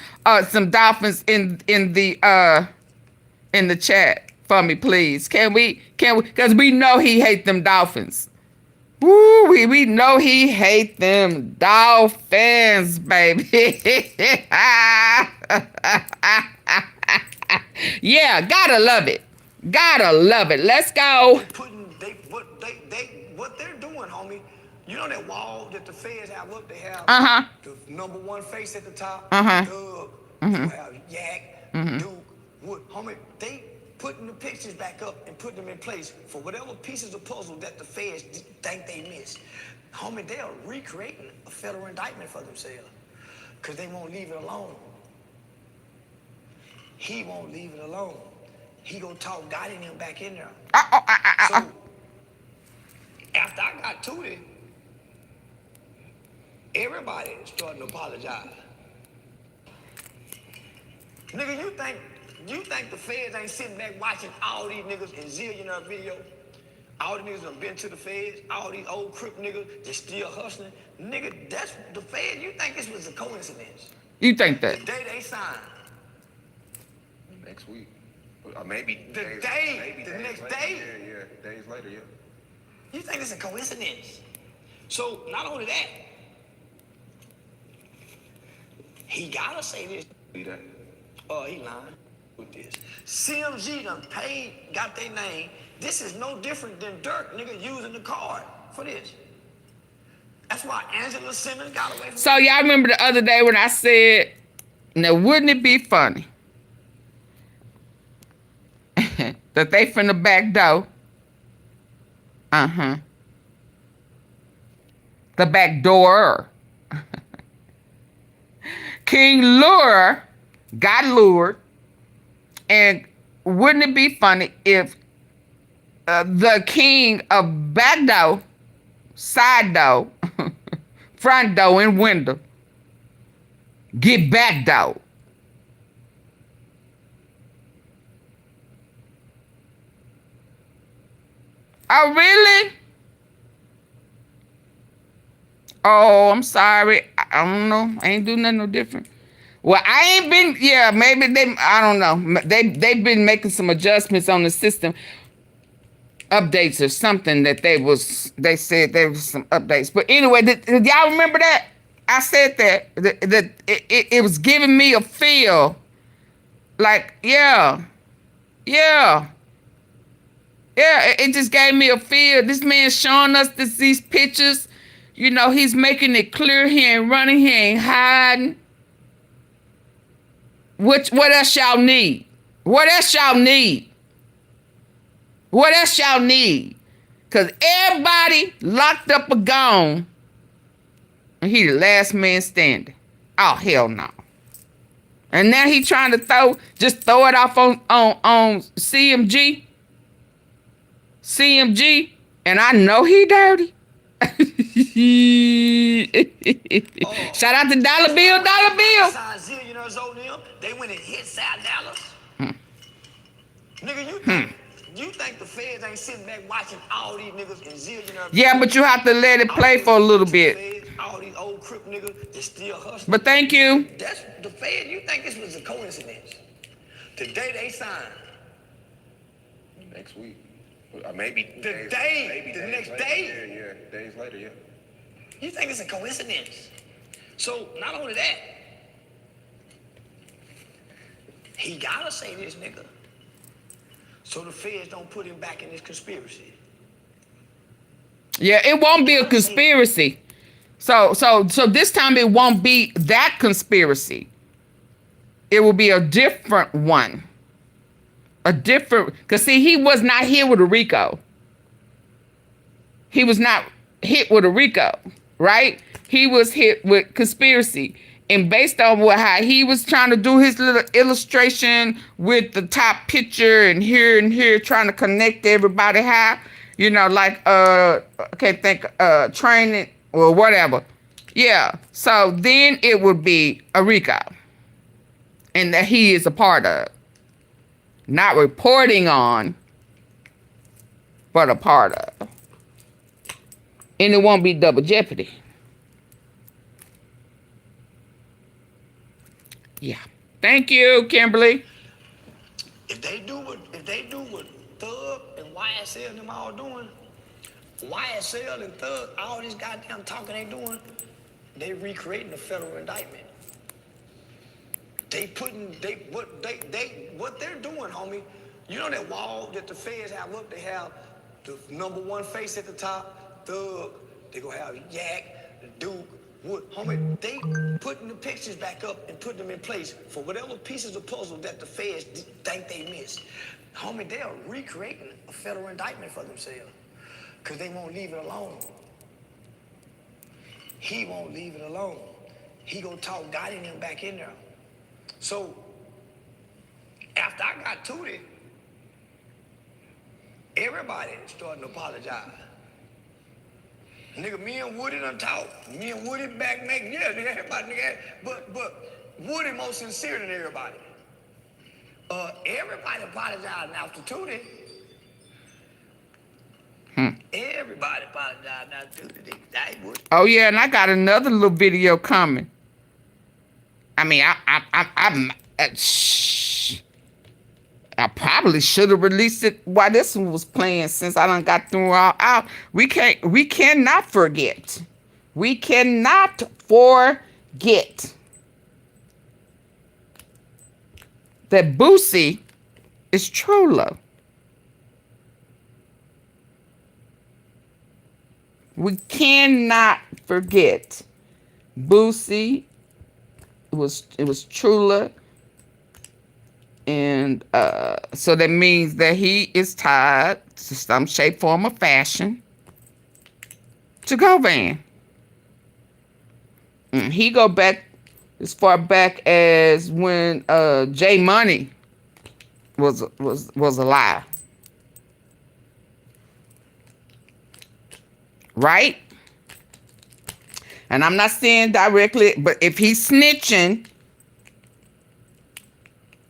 in the chat for me, please? Can we? Because we know he hate them dolphins. Woo, we know he hate them dolphins, baby. Yeah, gotta love it. Gotta love it. Let's go. What they're doing, homie. You know that wall that the feds have up? They have the #1 face at the top. Doug, you have Yak, Duke, Wood. Homie, they putting the pictures back up and putting them in place for whatever pieces of puzzle that the feds think they missed. Homie, they are recreating a federal indictment for themselves because they won't leave it alone. He won't leave it alone. He gonna talk Dottie and them back in there. So, after I got Tootie, everybody is starting to apologize. Nigga, you think the feds ain't sitting back watching all these niggas in zillionaire video? All the niggas done been to the feds, all these old crip niggas just still hustling. Nigga, that's the feds. You think this was a coincidence? You think that? The day they signed. Next week. Maybe the days, day, maybe the next later. day. Yeah, days later, yeah. You think it's a coincidence? So not only that, he gotta say this. Oh, he lying with this. CMG done paid, got their name. This is no different than Dirk, nigga, using the card for this. That's why Angela Simmons got away from So y'all remember the other day when I said, now wouldn't it be funny that they from the back door? The back door. King Lure got lured. And wouldn't it be funny if the king of back door, side door, front door, and window get back door? Oh, really? Oh, I'm sorry. I don't know. I ain't do nothing no different. Well, I ain't been, yeah, maybe they, I don't know. They've been making some adjustments on the system. Updates or something that they said there was some updates. But anyway, did y'all remember that? I said that it was giving me a feel like, yeah, it just gave me a feel. This man's showing us these pictures. You know, he's making it clear he ain't running, he ain't hiding. What else y'all need? What else y'all need? What else y'all need? Because everybody locked up or gone. And he the last man standing. Oh, hell no. And now he trying to throw it off on CMG. CMG. And I know he dirty. Shout out to Dollar Bill. They went and hit South Dallas. Nigga, you think the feds ain't sitting back watching all these niggas in zillionaire? Yeah, but you have to let it play for a little bit. All these old crip niggas that still hustling. But thank you. That's the feds. You think this was a coincidence? The day they signed. Next week. Maybe the days, day, maybe the days next later. day. Yeah, days later, yeah. You think it's a coincidence? So not only that, he gotta say this, nigga, so the feds don't put him back in this conspiracy. Yeah, it won't be a conspiracy. So this time it won't be that conspiracy. It will be a different one. Because see, he was not hit with a RICO. He was not hit with a RICO, right? He was hit with conspiracy. And based on how he was trying to do his little illustration with the top picture and here, trying to connect everybody how, you know, like, I can't think, training or whatever. Yeah. So then it would be a RICO. And that he is a part of. Not reporting on, but a part of. And it won't be double jeopardy. Yeah. Thank you, Kimberly. If they do what Thug and YSL and them all doing, YSL and Thug, all this goddamn talking they doing, they recreating a federal indictment. What they're doing, homie. You know that wall that the feds have up? They have the #1 face at the top, Thug. They gonna have Yak, the Duke, Wood. Homie, they putting the pictures back up and putting them in place for whatever pieces of puzzle that the feds think they missed. Homie, they are recreating a federal indictment for themselves because they won't leave it alone. He won't leave it alone. He gonna talk Gotti and them back in there. So, after I got Tootie, everybody starting to apologize. Nigga, me and Woody done talked. Me and Woody back making, yeah, nigga, everybody, nigga. But Woody more sincere than everybody. Everybody apologizing after Tootie. Everybody apologizing after Tootie. Oh, yeah, and I got another little video coming. I mean, I probably should have released it while this one was playing since I done got through all out. We cannot forget. We cannot forget that Boosie is Trollo. We cannot forget Boosie. It was Trula, and so that means that he is tied to some shape, form, or fashion to Govan. He go back as far back as when J Money was alive, right? And I'm not saying directly, but if he's snitching,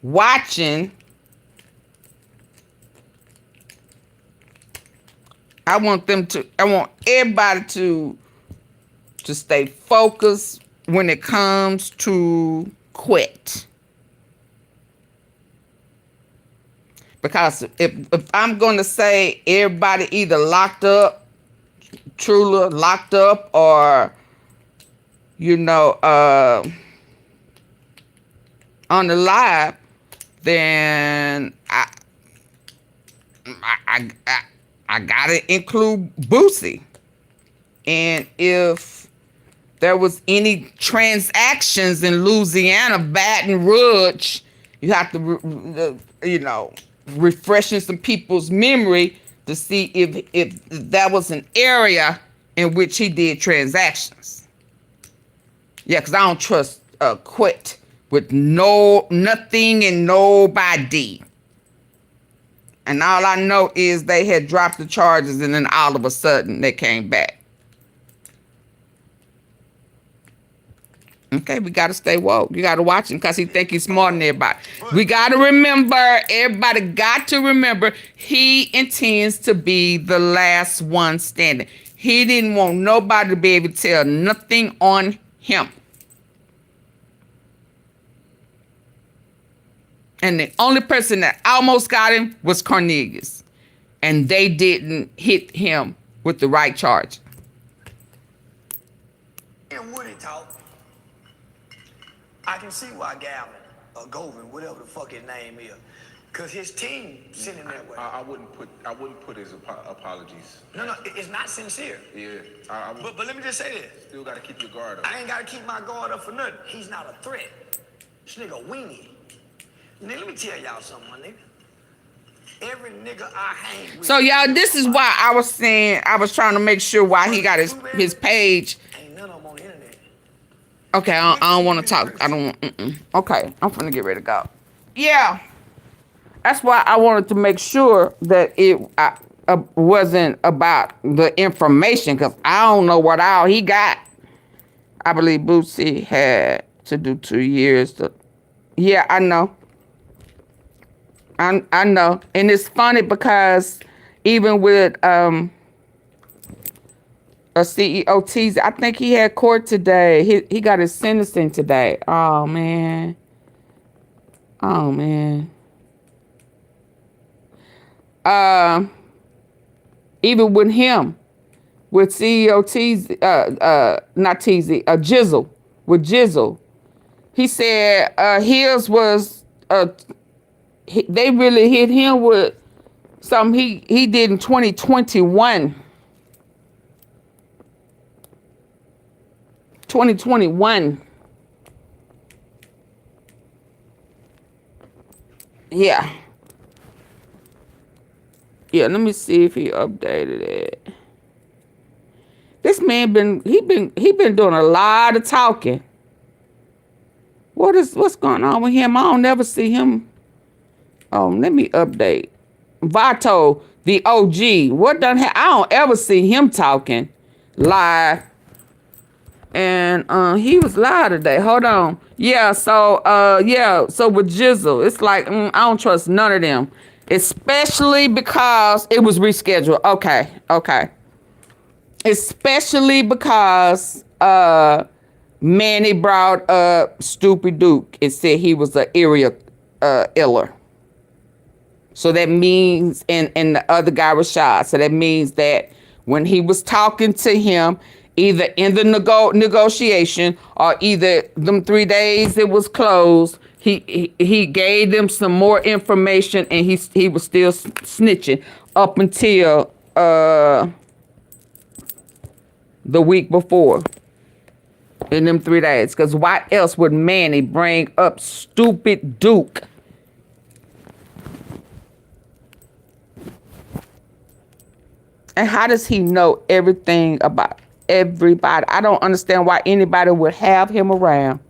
watching, I want everybody to stay focused when it comes to QUETTE. Because if I'm going to say everybody either locked up, Trula locked up, or you know, on the live, then I gotta include Boosie. And if there was any transactions in Louisiana, Baton Rouge, you have to, you know, refreshing some people's memory to see if that was an area in which he did transactions. Yeah, because I don't trust QUETTE with nothing and nobody. And all I know is they had dropped the charges and then all of a sudden they came back. Okay, we got to stay woke. You got to watch him because he think he's smarter than everybody. We got to remember, everybody got to remember, he intends to be the last one standing. He didn't want nobody to be able to tell nothing on him. And the only person that almost got him was Cornelius. And they didn't hit him with the right charge. And Woody talk, I can see why Gavin or Govan, whatever the fuck his name is, because his team sending that way. I wouldn't put his apologies. No, it's not sincere. Yeah. But let me just say this. Still got to keep your guard up. I ain't got to keep my guard up for nothing. He's not a threat. This nigga weenie. Nigga, let me tell y'all something, my nigga. Every nigga I hang with. So y'all, this is why I was saying, I was trying to make sure why he got his page. Ain't none of them on the internet. Okay, I don't want to talk. I don't. Okay, I'm finna get ready to go. Yeah, that's why I wanted to make sure that it wasn't about the information, because I don't know what all he got. I believe Boosie had to do 2 years. Yeah, I know. I know, and it's funny because even with a CEO teaser, I think he had court today. He got his sentencing today. Oh man. Oh man. Even with him, with CEO Teasy, not Teasy, Jizzle, with Jizzle, he said his was they really hit him with something he did in 2021. 2021. Yeah. Yeah, let me see if he updated it. This man been doing a lot of talking. What's going on with him? I don't never see him. Oh, let me update. Vato, the OG. I don't ever see him talking live. And he was live today. Hold on. Yeah, so with Jizzle, it's like I don't trust none of them. Especially because it was rescheduled. Okay. Especially because Manny brought up Stupid Duke and said he was an area iller. So that means, and the other guy was shot. So that means that when he was talking to him, either in the negotiation or either them 3 days it was closed, he gave them some more information, and he was still snitching up until the week before in them 3 days. Because why else would Manny bring up Stupid Duke? And how does he know everything about everybody? I don't understand why anybody would have him around.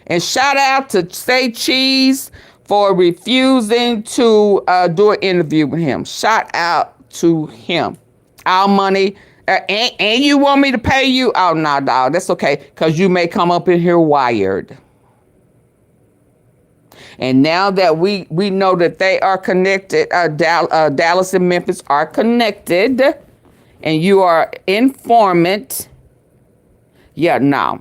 And shout out to Say Cheese for refusing to do an interview with him. Shout out to him. Our money. And you want me to pay you? Oh, no, dog. That's okay. Because you may come up in here wired. And now that we know that they are connected, Dallas and Memphis are connected, and you are informant. Yeah, no.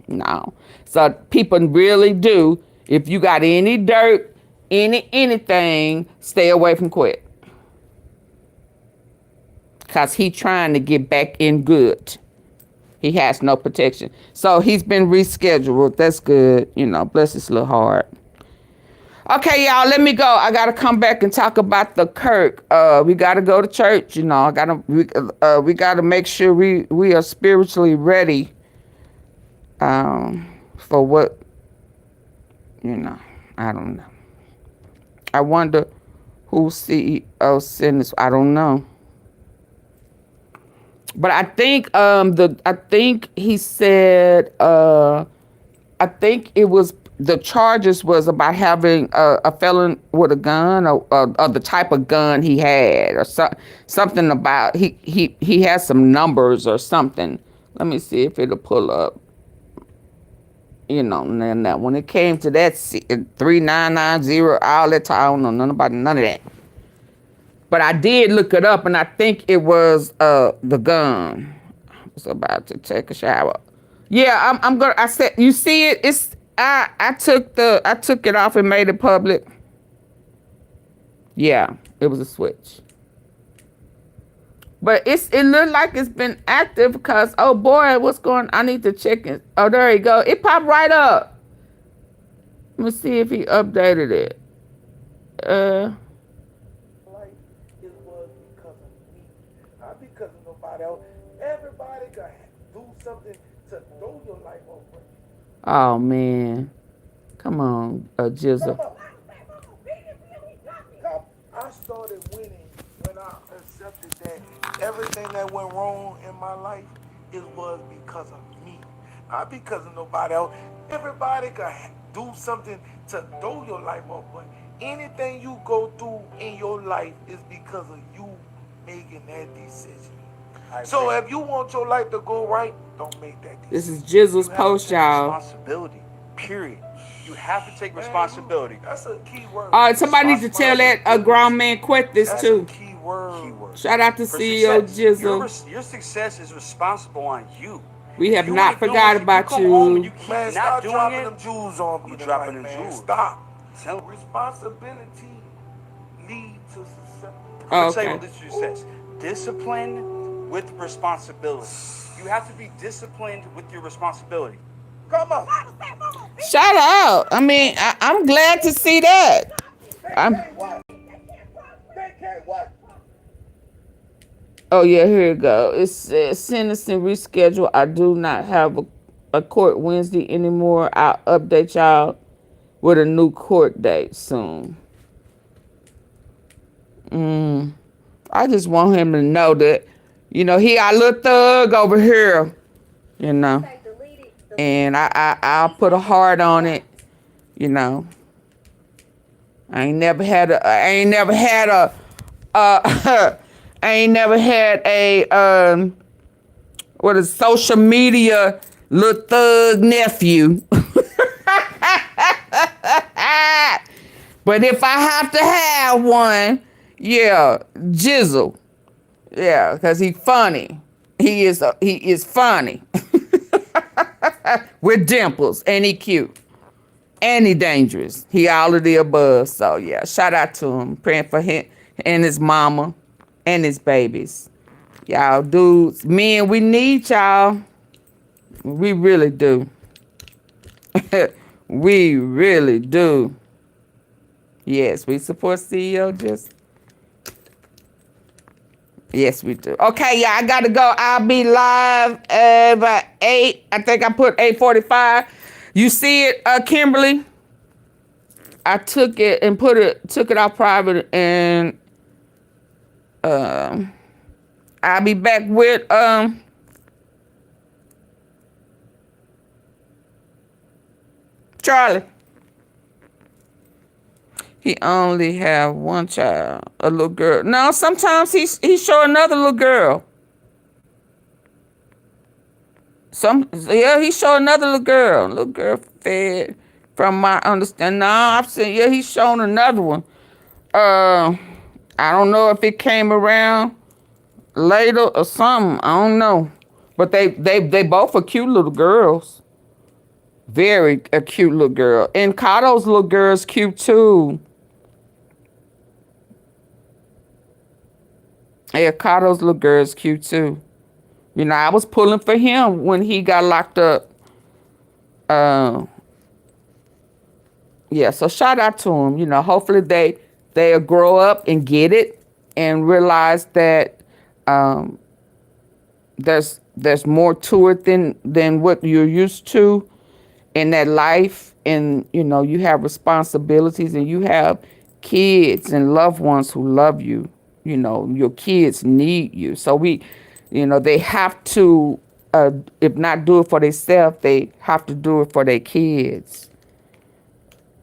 No. So people really do. If you got any dirt, anything, stay away from Quett. Because he trying to get back in good. He has no protection. So he's been rescheduled. That's good. You know, bless his little heart. Okay, y'all, let me go. I got to come back and talk about the Kirk. We got to go to church. You know, we got to make sure we are spiritually ready for what, you know, I don't know. I wonder who CEO sent this. I don't know. But I think he said I think it was the charges was about having a felon with a gun or the type of gun he had or something about he has some numbers or something. Let me see if it'll pull up. You know, and then that when it came to that 3990 all that time, I don't know nothing about none of that. But I did look it up, and I think it was the gun. I was about to take a shower. Yeah, I'm gonna. I said, you see it? It's I took it off and made it public. Yeah, it was a switch. But it looked like it's been active because, oh boy, what's going? I need to check it. Oh, there you go. It popped right up. Let me see if he updated it. Because of nobody else. Everybody got to do something to throw your life over. Oh man, come on, Jizzle. I started winning when I accepted that everything that went wrong in my life, it was because of me. Not because of nobody else. Everybody can do something to throw your life off, but anything you go through in your life is because of you making that decision. So if you want your life to go right, don't make that decision. This is Jizzle's post, y'all. Responsibility. Period. You have to take responsibility. That's a key word. All right, somebody needs to tell that grown man quit this That's too. a key word. Shout out to CEO Jizzle. Your success is responsible on you. We have not forgot about you. Man, stop dropping them jewels on me. You dropping them man. jewels. Stop. Responsibility leads to success. I'll tell you what this says. Discipline with responsibility. You have to be disciplined with your responsibility. Come on. Shout out. I mean, I'm glad to see that. Oh, yeah, here you go. It says sentencing reschedule. I do not have a court Wednesday anymore. I'll update y'all with a new court date soon. I just want him to know that, you know, he our little thug over here, you know. And I'll put a heart on it, you know. I ain't never had a what is social media little thug nephew. But if I have to have one, yeah, Jizzle. Yeah, because he's funny. He is funny. With dimples. And he cute. And he dangerous. He all of the above. So yeah, shout out to him. Praying for him and his mama and his babies. Y'all dudes, men, we need y'all. We really do. We really do. Yes, we support CEO just. Yes, we do. Okay, yeah, I gotta go. I'll be live about 8. I think I put 8:45. You see it, Kimberly? I took it and took it out private, and I'll be back with Charlie. He only have one child, a little girl. No, sometimes he show another little girl. He show another little girl. Little girl fed, from my understanding. No, I've seen, he's shown another one. I don't know if it came around later or something. I don't know. But they both are cute little girls. Very a cute little girl. And Cato's little girl's cute too. Yeah, Cato's little girl's cute too. You know, I was pulling for him when he got locked up. Yeah, so shout out to him. You know, hopefully they'll grow up and get it and realize that there's more to it than what you're used to in that life. And, you know, you have responsibilities and you have kids and loved ones who love you. You know, your kids need you. So they have to, if not do it for themselves, they have to do it for their kids.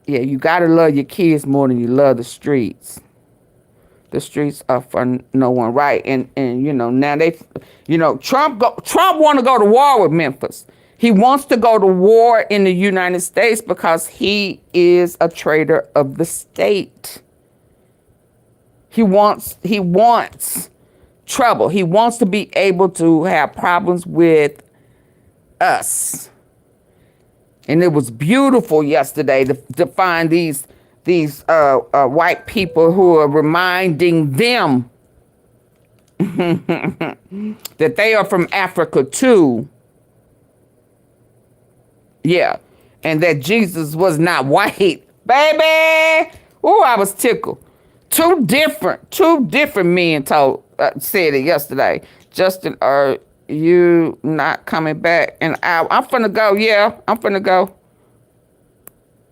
Yeah, you got to love your kids more than you love the streets. The streets are for no one, right? And you know, now Trump want to go to war with Memphis. He wants to go to war in the United States because he is a traitor of the state. He wants trouble. He wants to be able to have problems with us. And it was beautiful yesterday to find these white people who are reminding them that they are from Africa too. Yeah. And that Jesus was not white. Baby! Ooh, I was tickled. Two different men said it yesterday. Justin, are you not coming back? And I'm finna go. Yeah, I'm finna go.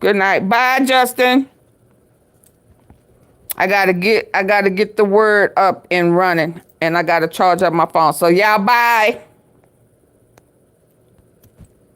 Good night. Bye, Justin. I gotta get the word up and running, and I gotta charge up my phone. So y'all, bye.